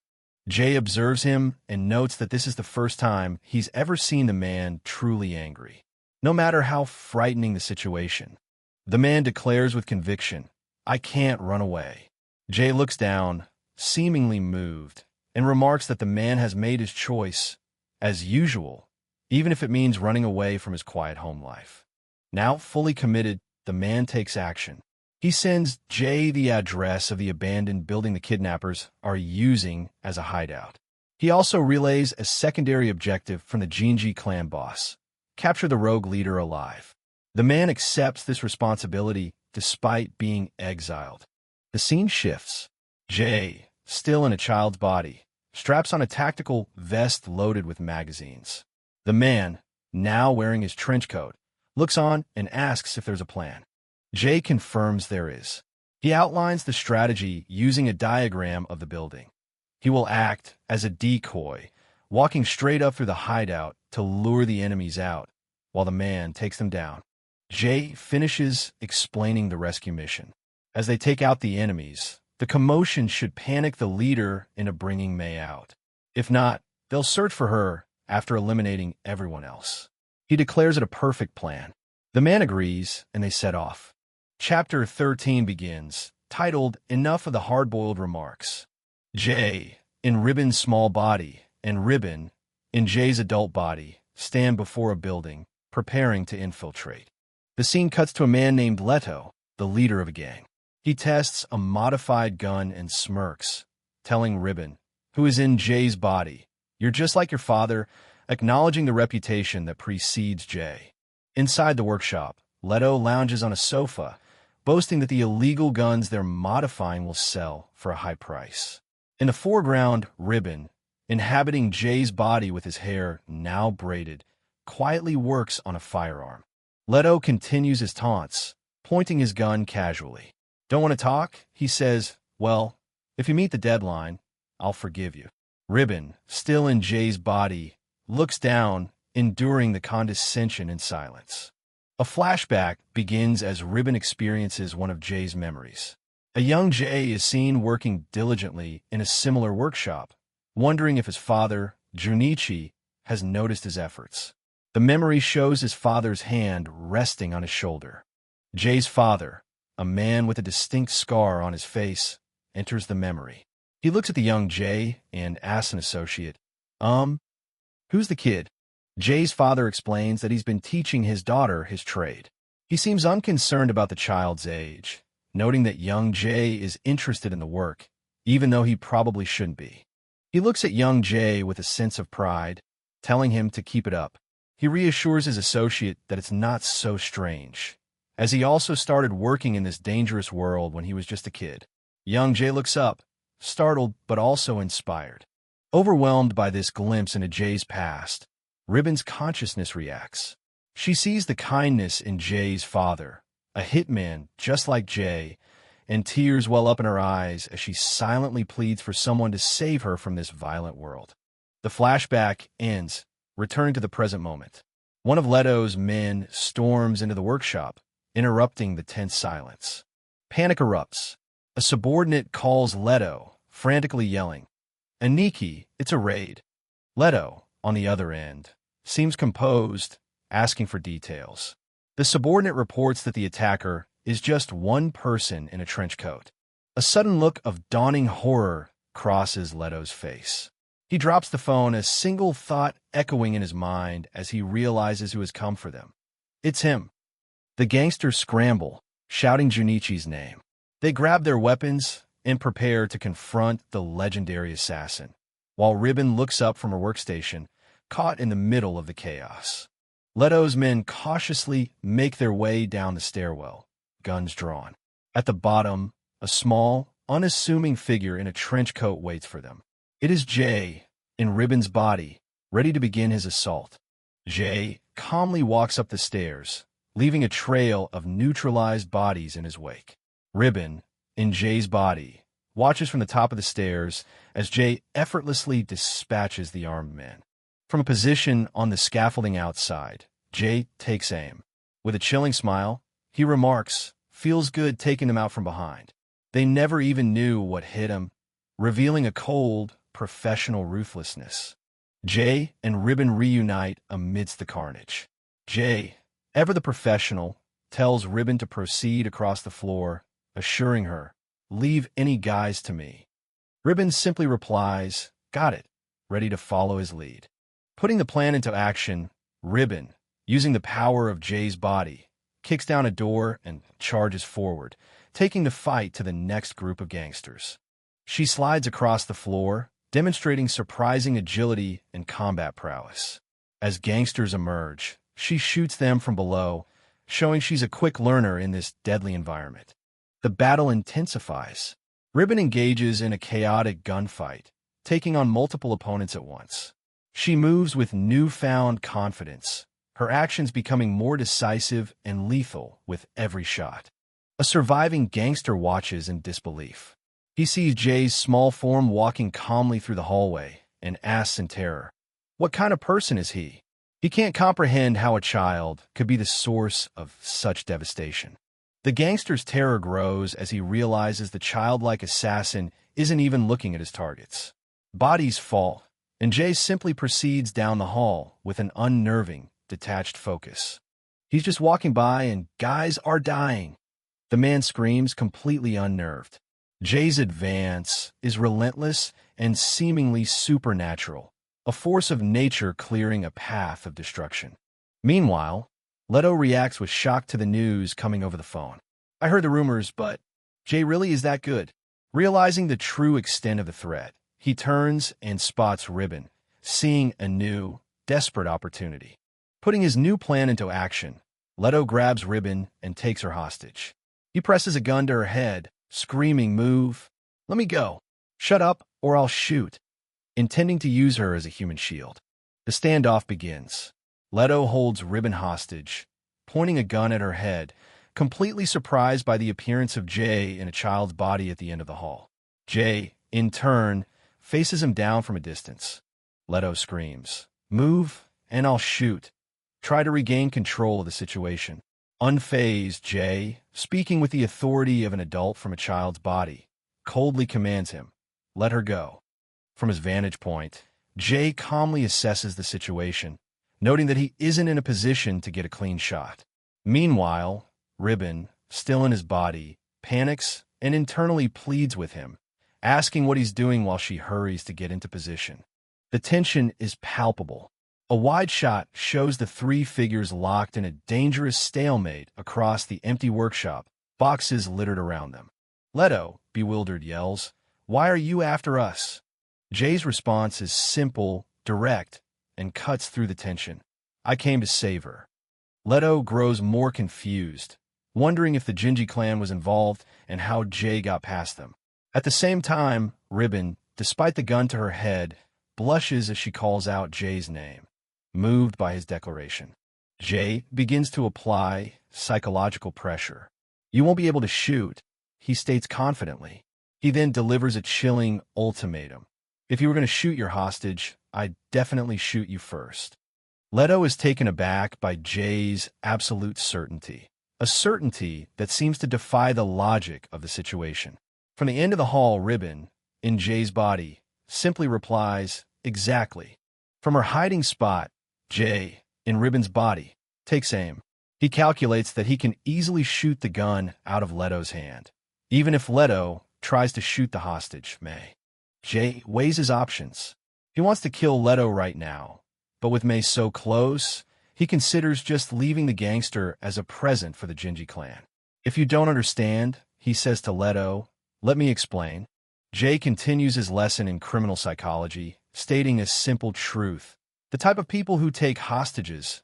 A: Jay observes him and notes that this is the first time he's ever seen the man truly angry, no matter how frightening the situation. The man declares with conviction, "I can't run away." Jay looks down, seemingly moved, and remarks that the man has made his choice, as usual, even if it means running away from his quiet home life. Now fully committed, the man takes action. He sends Jay the address of the abandoned building the kidnappers are using as a hideout. He also relays a secondary objective from the Jinji clan boss: capture the rogue leader alive. The man accepts this responsibility despite being exiled. The scene shifts. Jay, still in a child's body, straps on a tactical vest loaded with magazines. The man, now wearing his trench coat, looks on and asks if there's a plan. Jay confirms there is. He outlines the strategy using a diagram of the building. He will act as a decoy, walking straight up through the hideout to lure the enemies out, while the man takes them down. Jay finishes explaining the rescue mission. As they take out the enemies, the commotion should panic the leader into bringing May out. If not, they'll search for her after eliminating everyone else. He declares it a perfect plan. The man agrees, and they set off. Chapter 13 begins, titled Enough of the Hard-Boiled Remarks. Jay, in Ribbon's small body, and Ribbon, in Jay's adult body, stand before a building, preparing to infiltrate. The scene cuts to a man named Leto, the leader of a gang. He tests a modified gun and smirks, telling Ribbon, who is in Jay's body, "You're just like your father," acknowledging the reputation that precedes Jay. Inside the workshop, Leto lounges on a sofa, boasting that the illegal guns they're modifying will sell for a high price. In the foreground, Ribbon, inhabiting Jay's body with his hair now braided, quietly works on a firearm. Leto continues his taunts, pointing his gun casually. Don't want to talk? He says, well, if you meet the deadline, I'll forgive you. Ribbon, still in Jay's body, looks down, enduring the condescension in silence. A flashback begins as Ribbon experiences one of Jay's memories. A young Jay is seen working diligently in a similar workshop, wondering if his father, Junichi, has noticed his efforts. The memory shows his father's hand resting on his shoulder. Jay's father, a man with a distinct scar on his face, enters the memory. He looks at the young Jay and asks an associate, who's the kid? Jay's father explains that he's been teaching his daughter his trade. He seems unconcerned about the child's age, noting that young Jay is interested in the work, even though he probably shouldn't be. He looks at young Jay with a sense of pride, telling him to keep it up. He reassures his associate that it's not so strange, as he also started working in this dangerous world when he was just a kid. Young Jay looks up, startled but also inspired. Overwhelmed by this glimpse into Jay's past, Ribbon's consciousness reacts. She sees the kindness in Jay's father, a hitman just like Jay, and tears well up in her eyes as she silently pleads for someone to save her from this violent world. The flashback ends, returning to the present moment. One of Leto's men storms into the workshop, interrupting the tense silence. Panic erupts. A subordinate calls Leto, frantically yelling, "Aniki, it's a raid." Leto, on the other end, seems composed, asking for details. The subordinate reports that the attacker is just one person in a trench coat. A sudden look of dawning horror crosses Leto's face. He drops the phone, a single thought echoing in his mind as he realizes who has come for them. It's him. The gangsters scramble, shouting Junichi's name. They grab their weapons and prepare to confront the legendary assassin, while Ribbon looks up from her workstation, caught in the middle of the chaos. Leto's men cautiously make their way down the stairwell, guns drawn. At the bottom, a small, unassuming figure in a trench coat waits for them. It is Jay, in Ribbon's body, ready to begin his assault. Jay calmly walks up the stairs, leaving a trail of neutralized bodies in his wake. Ribbon, in Jay's body, watches from the top of the stairs as Jay effortlessly dispatches the armed men. From a position on the scaffolding outside, Jay takes aim. With a chilling smile, he remarks, "Feels good taking them out from behind." They never even knew what hit him, revealing a cold, professional ruthlessness. Jay and Ribbon reunite amidst the carnage. Jay, ever the professional, tells Ribbon to proceed across the floor, assuring her, "Leave any guys to me." Ribbon simply replies, "Got it," ready to follow his lead. Putting the plan into action, Ribbon, using the power of Jay's body, kicks down a door and charges forward, taking the fight to the next group of gangsters. She slides across the floor, demonstrating surprising agility and combat prowess. As gangsters emerge, she shoots them from below, showing she's a quick learner in this deadly environment. The battle intensifies. Ribbon engages in a chaotic gunfight, taking on multiple opponents at once. She moves with newfound confidence, her actions becoming more decisive and lethal with every shot. A surviving gangster watches in disbelief. He sees Jay's small form walking calmly through the hallway and asks in terror, "What kind of person is he?" He can't comprehend how a child could be the source of such devastation. The gangster's terror grows as he realizes the childlike assassin isn't even looking at his targets. Bodies fall, and Jay simply proceeds down the hall with an unnerving, detached focus. He's just walking by and guys are dying. The man screams, completely unnerved. Jay's advance is relentless and seemingly supernatural, a force of nature clearing a path of destruction. Meanwhile, Leto reacts with shock to the news coming over the phone. "I heard the rumors, but Jay really is that good." Realizing the true extent of the threat, he turns and spots Ribbon, seeing a new, desperate opportunity. Putting his new plan into action, Leto grabs Ribbon and takes her hostage. He presses a gun to her head, screaming, "Move! Let me go! Shut up, or I'll shoot!" intending to use her as a human shield. The standoff begins. Leto holds Ribbon hostage, pointing a gun at her head, completely surprised by the appearance of Jay in a child's body at the end of the hall. Jay, in turn, faces him down from a distance. Leto screams, "Move, and I'll shoot." Try to regain control of the situation. Unfazed, Jay, speaking with the authority of an adult from a child's body, coldly commands him, "Let her go." From his vantage point, Jay calmly assesses the situation, noting that he isn't in a position to get a clean shot. Meanwhile, Ribbon, still in his body, panics and internally pleads with him, asking what he's doing while she hurries to get into position. The tension is palpable. A wide shot shows the three figures locked in a dangerous stalemate across the empty workshop, boxes littered around them. Leto, bewildered, yells, "Why are you after us?" Jay's response is simple, direct, and cuts through the tension. "I came to save her." Leto grows more confused, wondering if the Jinji clan was involved and how Jay got past them. At the same time, Ribbon, despite the gun to her head, blushes as she calls out Jay's name, moved by his declaration. Jay begins to apply psychological pressure. "You won't be able to shoot," he states confidently. He then delivers a chilling ultimatum. "If you were going to shoot your hostage, I'd definitely shoot you first." Leto is taken aback by Jay's absolute certainty, a certainty that seems to defy the logic of the situation. From the end of the hall, Ribbon, in Jay's body, simply replies, "Exactly." From her hiding spot, Jay, in Ribbon's body, takes aim. He calculates that he can easily shoot the gun out of Leto's hand, even if Leto tries to shoot the hostage, May. Jay weighs his options. He wants to kill Leto right now, but with May so close, he considers just leaving the gangster as a present for the Jinji clan. "If you don't understand," he says to Leto, "let me explain." Jay continues his lesson in criminal psychology, stating a simple truth. The type of people who take hostages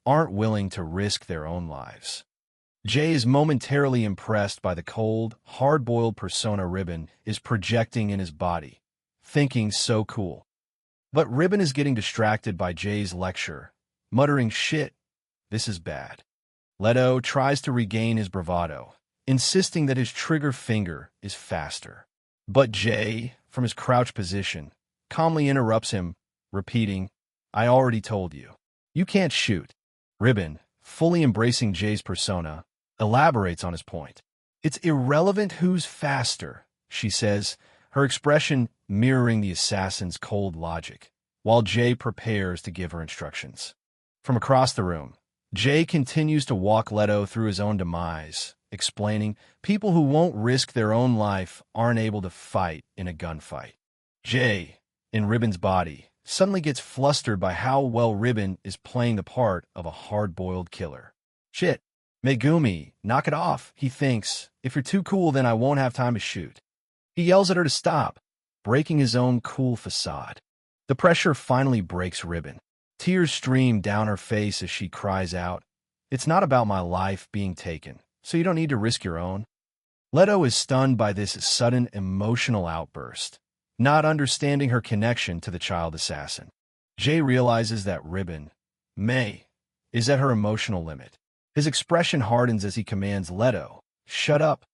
A: aren't willing to risk their own lives. Jay is momentarily impressed by the cold, hard-boiled persona Ribbon is projecting in his body, thinking so cool. But Ribbon is getting distracted by Jay's lecture, muttering, "Shit, this is bad." Leto tries to regain his bravado, insisting that his trigger finger is faster. But Jay, from his crouched position, calmly interrupts him, repeating, "I already told you. You can't shoot." Ribbon, fully embracing Jay's persona, elaborates on his point. "It's irrelevant who's faster," she says, her expression mirroring the assassin's cold logic, while Jay prepares to give her instructions. From across the room, Jay continues to walk Leto through his own demise, explaining, "People who won't risk their own life aren't able to fight in a gunfight." Jay, in Ribbon's body, suddenly gets flustered by how well Ribbon is playing the part of a hard-boiled killer. "Shit, Megumi, knock it off," he thinks. "If you're too cool, then I won't have time to shoot." He yells at her to stop, breaking his own cool facade. The pressure finally breaks Ribbon. Tears stream down her face as she cries out, "It's not about my life being taken, so you don't need to risk your own." Leto is stunned by this sudden emotional outburst, not understanding her connection to the child assassin. Jay realizes that Ribbon, May, is at her emotional limit. His expression hardens as he commands Leto, "Shut up."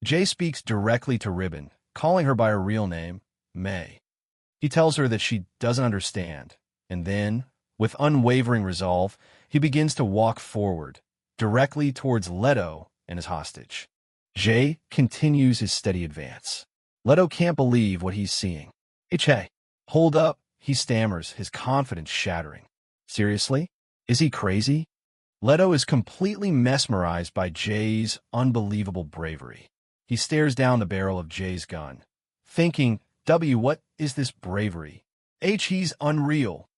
A: Jay speaks directly to Ribbon, calling her by her real name, May. He tells her that she doesn't understand, and then, with unwavering resolve, he begins to walk forward, directly towards Leto and his hostage. Jay continues his steady advance. Leto can't believe what he's seeing. "Hey, hold up," he stammers, his confidence shattering. "Seriously? Is he crazy?" Leto is completely mesmerized by Jay's unbelievable bravery. He stares down the barrel of Jay's gun, thinking, What is this bravery? He's unreal."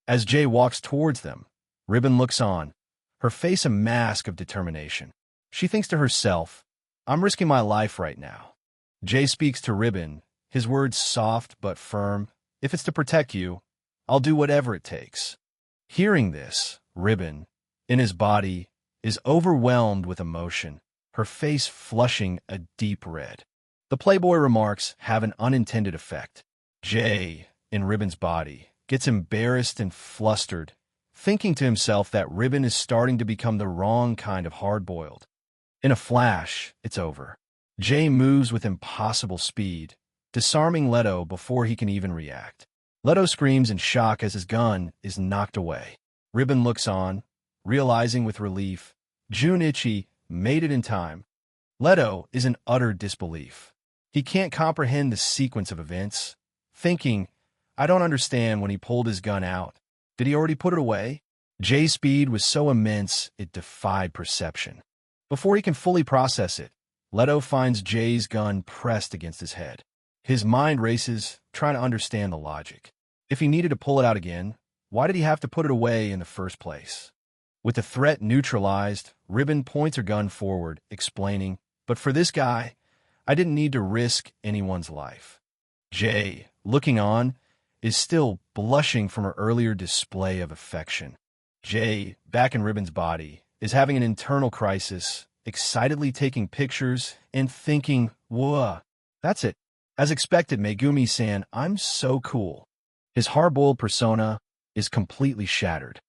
A: As Jay walks towards them, Ribbon looks on, her face a mask of determination. She thinks to herself, "I'm risking my life right now." Jay speaks to Ribbon, his words soft but firm. "If it's to protect you, I'll do whatever it takes." Hearing this, Ribbon, in his body, is overwhelmed with emotion, her face flushing a deep red. The Playboy remarks have an unintended effect. Jay, in Ribbon's body, gets embarrassed and flustered, thinking to himself that Ribbon is starting to become the wrong kind of hard-boiled. In a flash, it's over. Jay moves with impossible speed, disarming Leto before he can even react. Leto screams in shock as his gun is knocked away. Ribbon looks on, realizing with relief, Junichi made it in time. Leto is in utter disbelief. He can't comprehend the sequence of events, thinking, I don't understand when he pulled his gun out. Did he already put it away? Jay's speed was so immense it defied perception. Before he can fully process it, Leto finds Jay's gun pressed against his head. His mind races, trying to understand the logic. If he needed to pull it out again, why did he have to put it away in the first place? With the threat neutralized, Ribbon points her gun forward, explaining, but for this guy, I didn't need to risk anyone's life. Jay, looking on, is still blushing from her earlier display of affection. Jay, back in Ribbon's body, is having an internal crisis, excitedly taking pictures and thinking, whoa, that's it. As expected, Megumi-san, I'm so cool. His hard-boiled persona is completely shattered.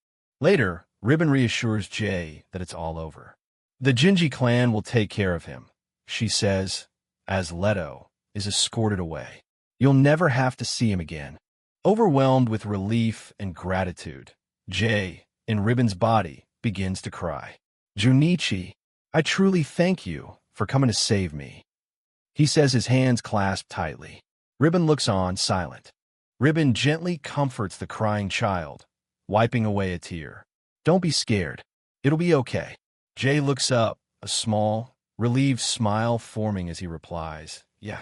A: Later, Ribbon reassures Jay that it's all over. The Jinji clan will take care of him, she says, as Leto is escorted away. You'll never have to see him again. Overwhelmed with relief and gratitude, Jay, in Ribbon's body, begins to cry. Junichi, I truly thank you for coming to save me. He says, his hands clasped tightly. Ribbon looks on, silent. Ribbon gently comforts the crying child, wiping away a tear. Don't be scared. It'll be okay. Jay looks up, a small, relieved smile forming as he replies, yeah.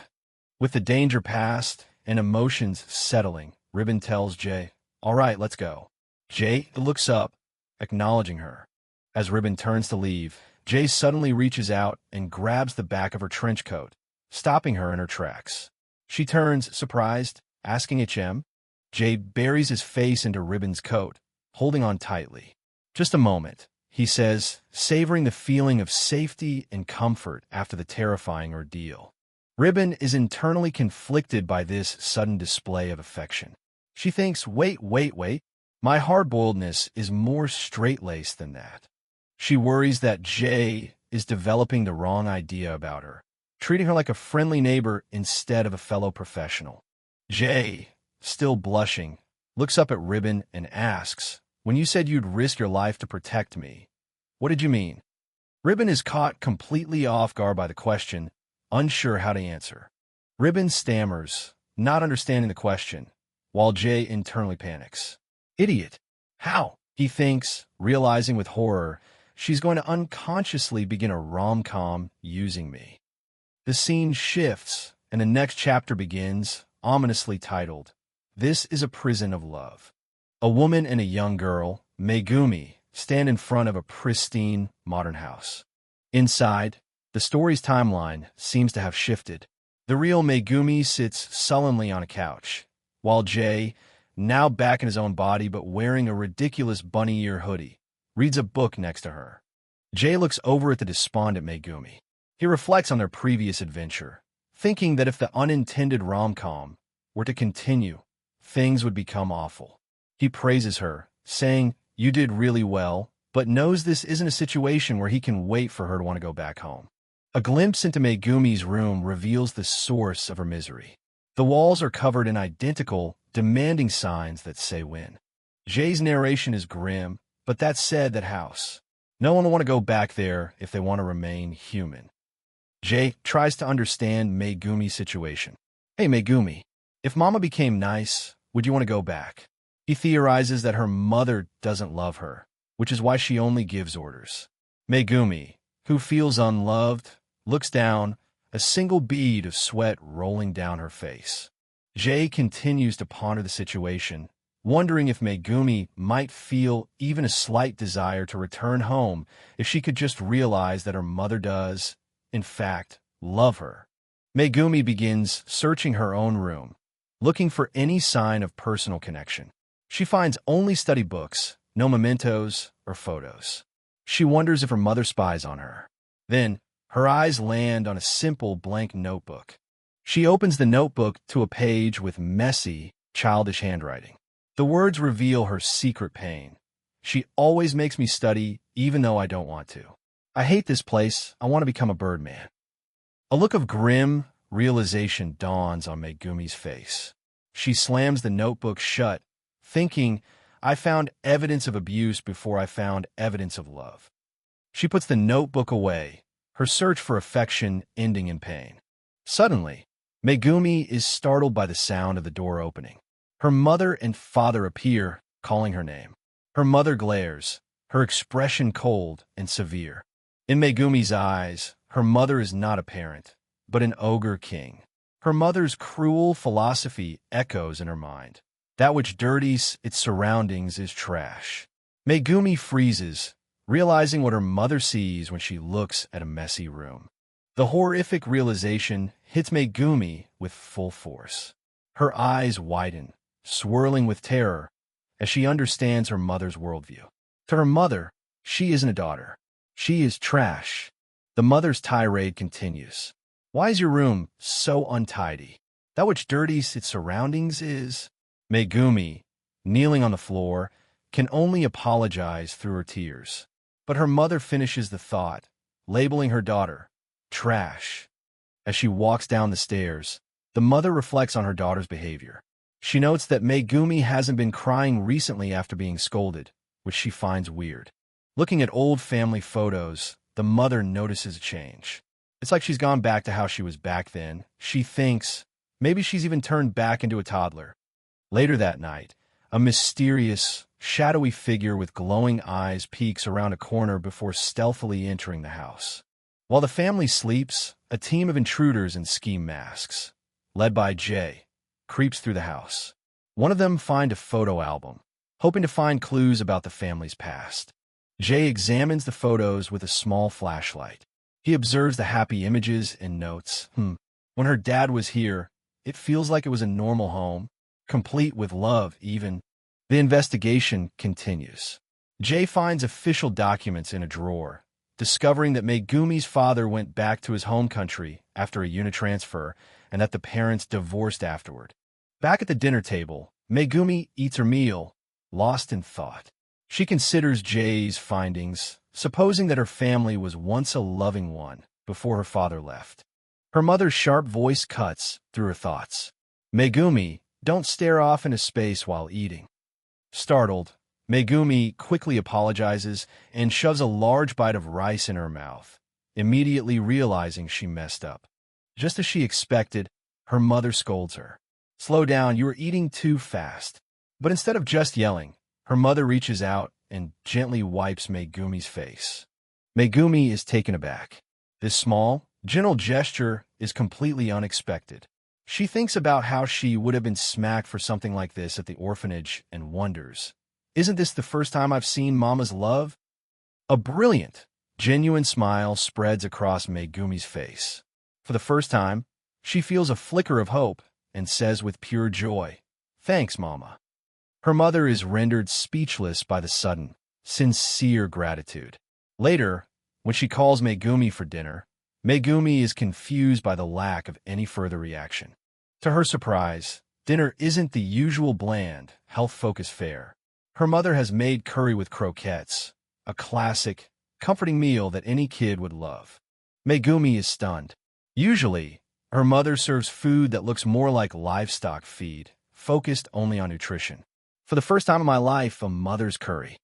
A: With the danger past and emotions settling, Ribbon tells Jay, all right, let's go. Jay looks up, acknowledging her. As Ribbon turns to leave, Jay suddenly reaches out and grabs the back of her trench coat, stopping her in her tracks. She turns, surprised, asking HM. Jay buries his face into Ribbon's coat, holding on tightly. Just a moment, he says, savoring the feeling of safety and comfort after the terrifying ordeal. Ribbon is internally conflicted by this sudden display of affection. She thinks, wait, my hard-boiledness is more straight-laced than that. She worries that Jay is developing the wrong idea about her, treating her like a friendly neighbor instead of a fellow professional. Jay, still blushing, looks up at Ribbon and asks, when you said you'd risk your life to protect me, what did you mean? Ribbon is caught completely off guard by the question, unsure how to answer. Ribbon stammers, not understanding the question, while Jay internally panics. Idiot. How? He thinks, realizing with horror, she's going to unconsciously begin a rom-com using me. The scene shifts, and the next chapter begins, ominously titled, This is a Prison of Love. A woman and a young girl, Megumi, stand in front of a pristine, modern house. Inside, the story's timeline seems to have shifted. The real Megumi sits sullenly on a couch, while Jay, now back in his own body but wearing a ridiculous bunny ear hoodie, reads a book next to her. Jay looks over at the despondent Megumi. He reflects on their previous adventure, thinking that if the unintended rom-com were to continue, things would become awful. He praises her, saying, you did really well, but knows this isn't a situation where he can wait for her to want to go back home. A glimpse into Megumi's room reveals the source of her misery. The walls are covered in identical, demanding signs that say when. Jay's narration is grim, but that said, that house. No one will want to go back there if they want to remain human. Jay tries to understand Megumi's situation. Hey, Megumi, if Mama became nice, would you want to go back? He theorizes that her mother doesn't love her, which is why she only gives orders. Megumi, who feels unloved, looks down, a single bead of sweat rolling down her face. Jay continues to ponder the situation, wondering if Megumi might feel even a slight desire to return home if she could just realize that her mother does, in fact, love her. Megumi begins searching her own room, looking for any sign of personal connection. She finds only study books, no mementos or photos. She wonders if her mother spies on her. Then, her eyes land on a simple blank notebook. She opens the notebook to a page with messy, childish handwriting. The words reveal her secret pain. She always makes me study, even though I don't want to. I hate this place. I want to become a birdman. A look of grim realization dawns on Megumi's face. She slams the notebook shut, thinking, I found evidence of abuse before I found evidence of love. She puts the notebook away, her search for affection ending in pain. Suddenly, Megumi is startled by the sound of the door opening. Her mother and father appear, calling her name. Her mother glares, her expression cold and severe. In Megumi's eyes, her mother is not a parent, but an ogre king. Her mother's cruel philosophy echoes in her mind. That which dirties its surroundings is trash. Megumi freezes, realizing what her mother sees when she looks at a messy room. The horrific realization hits Megumi with full force. Her eyes widen, swirling with terror, as she understands her mother's worldview. To her mother, she isn't a daughter. She is trash. The mother's tirade continues. Why is your room so untidy? That which dirties its surroundings is... Megumi, kneeling on the floor, can only apologize through her tears. But her mother finishes the thought, labeling her daughter trash. As she walks down the stairs, the mother reflects on her daughter's behavior. She notes that Megumi hasn't been crying recently after being scolded, which she finds weird. Looking at old family photos, the mother notices a change. It's like she's gone back to how she was back then. She thinks maybe she's even turned back into a toddler. Later that night, a mysterious, shadowy figure with glowing eyes peeks around a corner before stealthily entering the house. While the family sleeps, a team of intruders in ski masks, led by Jay, creeps through the house. One of them finds a photo album, hoping to find clues about the family's past. Jay examines the photos with a small flashlight. He observes the happy images and notes, when her dad was here, it feels like it was a normal home, complete with love even. The investigation continues. Jay finds official documents in a drawer, discovering that Megumi's father went back to his home country after a unitransfer and that the parents divorced afterward. Back at the dinner table, Megumi eats her meal, lost in thought. She considers Jay's findings, supposing that her family was once a loving one before her father left. Her mother's sharp voice cuts through her thoughts. Megumi, don't stare off into space while eating. Startled, Megumi quickly apologizes and shoves a large bite of rice in her mouth, immediately realizing she messed up. Just as she expected, her mother scolds her. Slow down, you are eating too fast. But instead of just yelling, her mother reaches out and gently wipes Megumi's face. Megumi is taken aback. This small, gentle gesture is completely unexpected. She thinks about how she would have been smacked for something like this at the orphanage and wonders, isn't this the first time I've seen Mama's love? A brilliant, genuine smile spreads across Megumi's face. For the first time, she feels a flicker of hope and says with pure joy, "Thanks, Mama." Her mother is rendered speechless by the sudden, sincere gratitude. Later, when she calls Megumi for dinner, Megumi is confused by the lack of any further reaction. To her surprise, dinner isn't the usual bland, health-focused fare. Her mother has made curry with croquettes, a classic, comforting meal that any kid would love. Megumi is stunned. Usually, her mother serves food that looks more like livestock feed, focused only on nutrition. For the first time in my life, a mother's curry.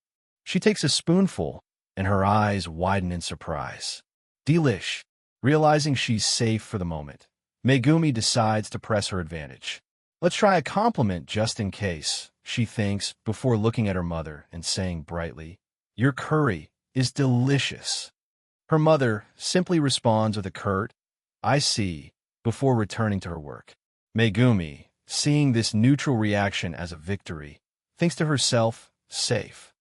A: She takes a spoonful, and her eyes widen in surprise. Delish. Realizing she's safe for the moment, Megumi decides to press her advantage. Let's try a compliment just in case, she thinks, before looking at her mother and saying brightly, "Your curry is delicious." Her mother simply responds with a curt, "I see," before returning to her work. Megumi, seeing this neutral reaction as a victory, thinks to herself, safe.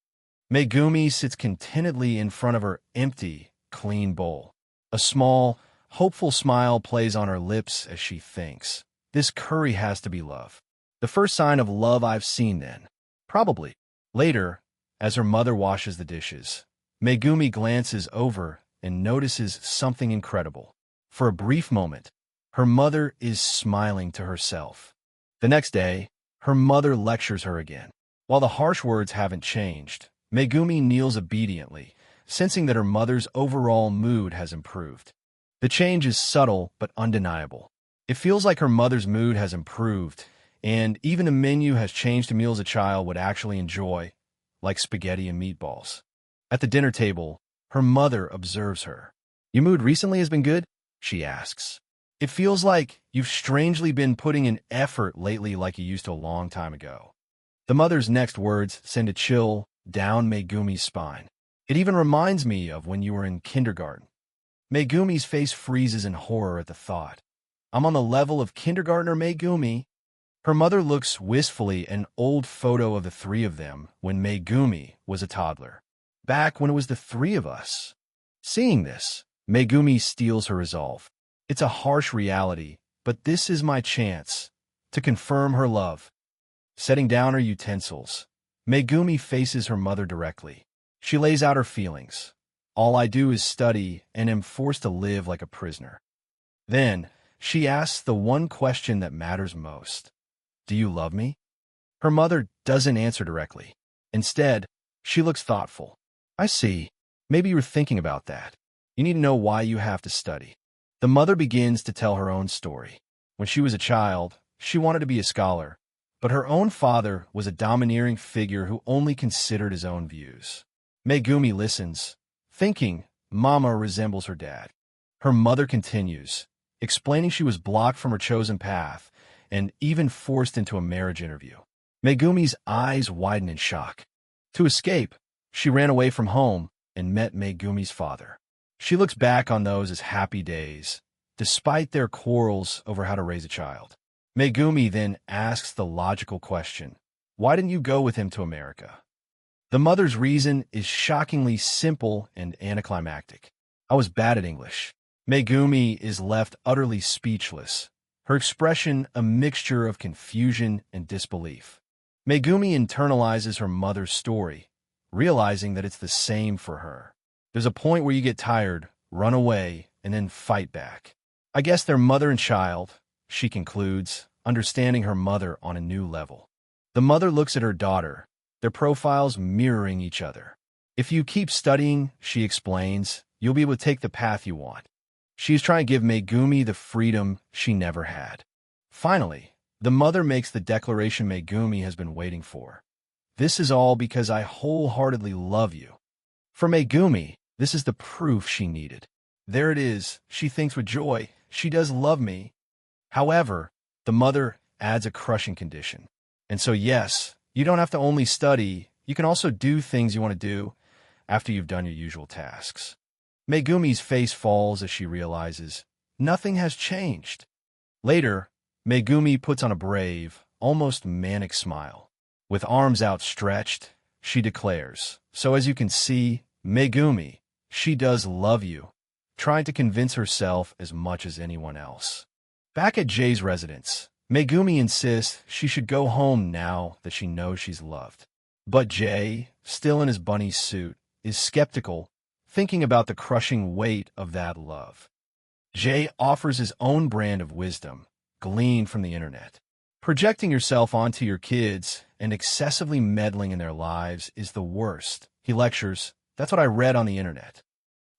A: Megumi sits contentedly in front of her empty, clean bowl. A small, hopeful smile plays on her lips as she thinks, this curry has to be love. The first sign of love I've seen then. Probably. Later, as her mother washes the dishes, Megumi glances over and notices something incredible. For a brief moment, her mother is smiling to herself. The next day, her mother lectures her again. While the harsh words haven't changed, Megumi kneels obediently, sensing that her mother's overall mood has improved. The change is subtle but undeniable. It feels like her mother's mood has improved, and even a menu has changed to meals a child would actually enjoy, like spaghetti and meatballs. At the dinner table, her mother observes her. "Your mood recently has been good?" she asks. "It feels like you've strangely been putting in effort lately like you used to a long time ago." The mother's next words send a chill down Megumi's spine. "It even reminds me of when you were in kindergarten." Megumi's face freezes in horror at the thought. "I'm on the level of kindergartner Megumi." Her mother looks wistfully at an old photo of the three of them when Megumi was a toddler. "Back when it was the three of us." Seeing this, Megumi steels her resolve. It's a harsh reality, but this is my chance to confirm her love. Setting down her utensils, Megumi faces her mother directly. She lays out her feelings. "All I do is study and am forced to live like a prisoner." Then, she asks the one question that matters most. "Do you love me?" Her mother doesn't answer directly. Instead, she looks thoughtful. "I see. Maybe you were thinking about that. You need to know why you have to study." The mother begins to tell her own story. When she was a child, she wanted to be a scholar, but her own father was a domineering figure who only considered his own views. Megumi listens, thinking Mama resembles her dad. Her mother continues, explaining she was blocked from her chosen path and even forced into a marriage interview. Megumi's eyes widen in shock. To escape, she ran away from home and met Megumi's father. She looks back on those as happy days, despite their quarrels over how to raise a child. Megumi then asks the logical question, "Why didn't you go with him to America?" The mother's reason is shockingly simple and anticlimactic. "I was bad at English." Megumi is left utterly speechless, her expression a mixture of confusion and disbelief. Megumi internalizes her mother's story, realizing that it's the same for her. There's a point where you get tired, run away, and then fight back. "I guess they're mother and child," she concludes, understanding her mother on a new level. The mother looks at her daughter, their profiles mirroring each other. "If you keep studying," she explains, "you'll be able to take the path you want." She's trying to give Megumi the freedom she never had. Finally, the mother makes the declaration Megumi has been waiting for. "This is all because I wholeheartedly love you." For Megumi, this is the proof she needed. There it is, she thinks with joy, she does love me. However, the mother adds a crushing condition. "And so yes, you don't have to only study, you can also do things you want to do after you've done your usual tasks." Megumi's face falls as she realizes nothing has changed. Later, Megumi puts on a brave, almost manic smile. With arms outstretched, she declares, "So as you can see, Megumi, she does love you," trying to convince herself as much as anyone else. Back at Jay's residence, Megumi insists she should go home now that she knows she's loved. But Jay, still in his bunny suit, is skeptical, thinking about the crushing weight of that love. Jay offers his own brand of wisdom, gleaned from the internet. Projecting yourself onto your kids and excessively meddling in their lives is the worst. He lectures, "That's what I read on the internet."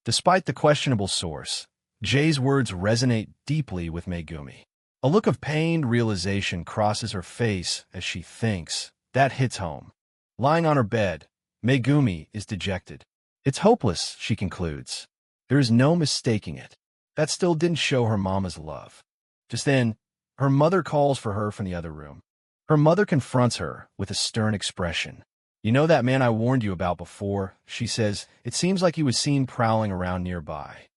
A: Despite the questionable source, Jay's words resonate deeply with Megumi. A look of pained realization crosses her face as she thinks, that hits home. Lying on her bed, Megumi is dejected. "It's hopeless," she concludes. There is no mistaking it. That still didn't show her mama's love. Just then, her mother calls for her from the other room. Her mother confronts her with a stern expression. "You know that man I warned you about before," she says. "It seems like he was seen prowling around nearby."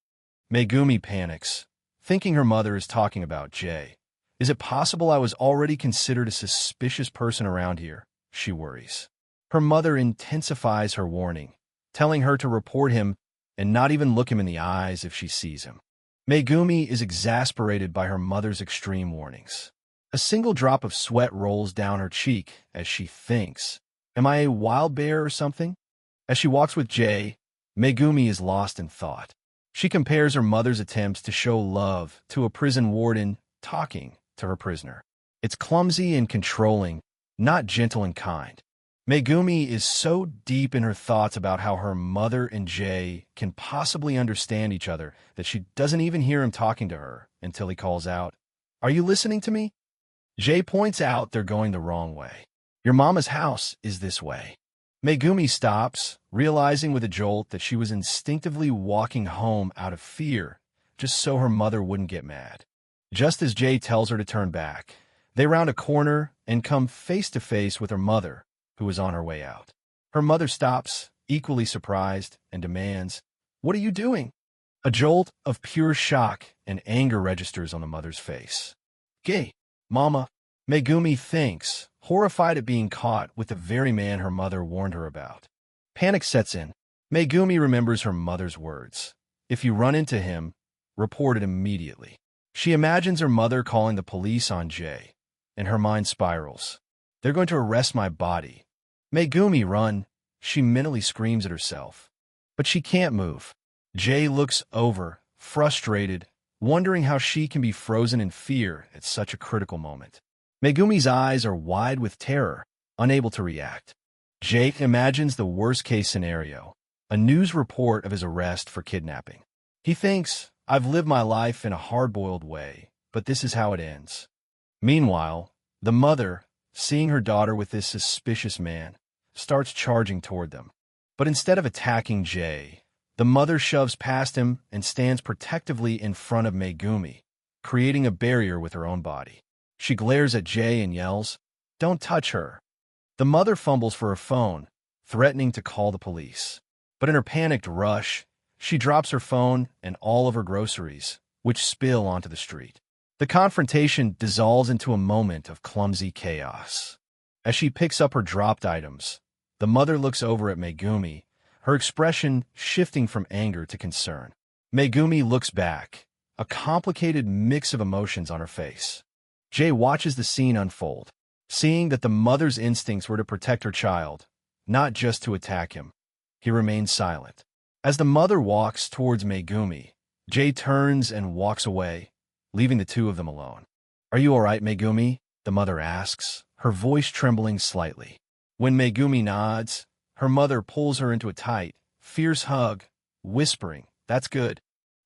A: Megumi panics, thinking her mother is talking about Jay. "Is it possible I was already considered a suspicious person around here?" she worries. Her mother intensifies her warning, telling her to report him and not even look him in the eyes if she sees him. Megumi is exasperated by her mother's extreme warnings. A single drop of sweat rolls down her cheek as she thinks, "Am I a wild bear or something?" As she walks with Jay, Megumi is lost in thought. She compares her mother's attempts to show love to a prison warden talking to her prisoner. It's clumsy and controlling, not gentle and kind. Megumi is so deep in her thoughts about how her mother and Jay can possibly understand each other that she doesn't even hear him talking to her until he calls out, "Are you listening to me?" Jay points out they're going the wrong way. "Your mama's house is this way." Megumi stops, realizing with a jolt that she was instinctively walking home out of fear, just so her mother wouldn't get mad. Just as Jay tells her to turn back, they round a corner and come face to face with her mother, who is on her way out. Her mother stops, equally surprised, and demands, "What are you doing?" A jolt of pure shock and anger registers on the mother's face. "Gay, Mama," Megumi thinks, horrified at being caught with the very man her mother warned her about. Panic sets in. Megumi remembers her mother's words. "If you run into him, report it immediately." She imagines her mother calling the police on Jay, and her mind spirals. "They're going to arrest my body." "Megumi, run!" she mentally screams at herself. But she can't move. Jay looks over, frustrated, wondering how she can be frozen in fear at such a critical moment. Megumi's eyes are wide with terror, unable to react. Jay imagines the worst-case scenario, a news report of his arrest for kidnapping. He thinks, "I've lived my life in a hard-boiled way, but this is how it ends." Meanwhile, the mother, seeing her daughter with this suspicious man, starts charging toward them. But instead of attacking Jay, the mother shoves past him and stands protectively in front of Megumi, creating a barrier with her own body. She glares at Jay and yells, "Don't touch her." The mother fumbles for her phone, threatening to call the police. But in her panicked rush, she drops her phone and all of her groceries, which spill onto the street. The confrontation dissolves into a moment of clumsy chaos. As she picks up her dropped items, the mother looks over at Megumi, her expression shifting from anger to concern. Megumi looks back, a complicated mix of emotions on her face. Jay watches the scene unfold, seeing that the mother's instincts were to protect her child, not just to attack him. He remains silent. As the mother walks towards Megumi, Jay turns and walks away, leaving the two of them alone. "Are you all right, Megumi?" the mother asks, her voice trembling slightly. When Megumi nods, her mother pulls her into a tight, fierce hug, whispering, "That's good."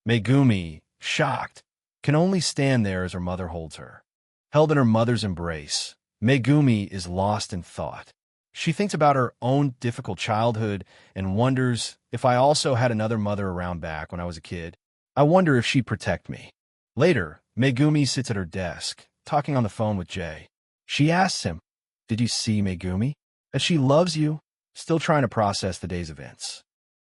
A: Megumi, shocked, can only stand there as her mother holds her. Held in her mother's embrace, Megumi is lost in thought. She thinks about her own difficult childhood and wonders, "If I also had another mother around back when I was a kid, I wonder if she'd protect me." Later, Megumi sits at her desk, talking on the phone with Jay. She asks him, "Did you see Megumi?" As she loves you, still trying to process the day's events.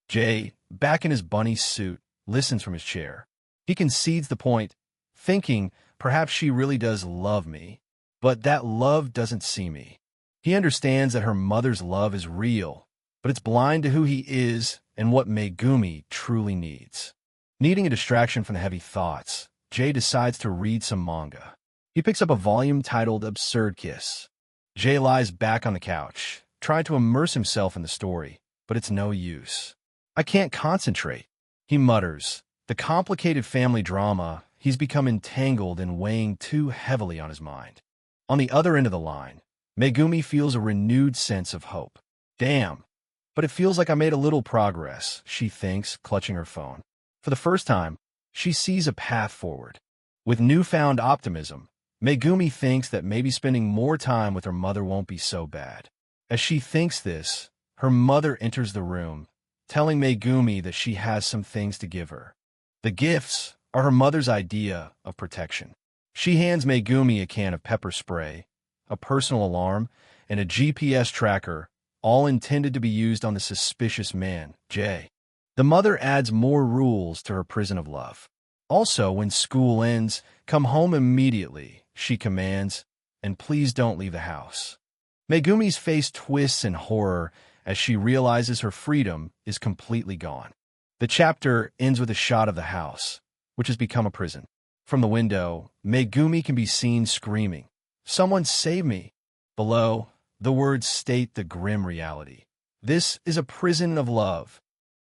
A: Jay, back in his bunny suit, listens from his chair. He concedes the point, thinking, perhaps she really does love me, but that love doesn't see me. He understands that her mother's love is real, but it's blind to who he is and what Megumi truly needs. Needing a distraction from the heavy thoughts, Jay decides to read some manga. He picks up a volume titled Absurd Kiss. Jay lies back on the couch, trying to immerse himself in the story, but it's no use. "I can't concentrate," he mutters. The complicated family drama he's become entangled in weighing too heavily on his mind. On the other end of the line, Megumi feels a renewed sense of hope. "Damn, but it feels like I made a little progress," she thinks, clutching her phone. For the first time, she sees a path forward. With newfound optimism, Megumi thinks that maybe spending more time with her mother won't be so bad. As she thinks this, her mother enters the room, telling Megumi that she has some things to give her. The gifts are her mother's idea of protection. She hands Megumi a can of pepper spray, a personal alarm, and a GPS tracker, all intended to be used on the suspicious man, Jay. The mother adds more rules to her prison of love. Also, when school ends, come home immediately, she commands, and please don't leave the house. Megumi's face twists in horror as she realizes her freedom is completely gone. The chapter ends with a shot of the house, which has become a prison. From the window, Megumi can be seen screaming, "Someone save me!" Below, the words state the grim reality. This is a prison of love,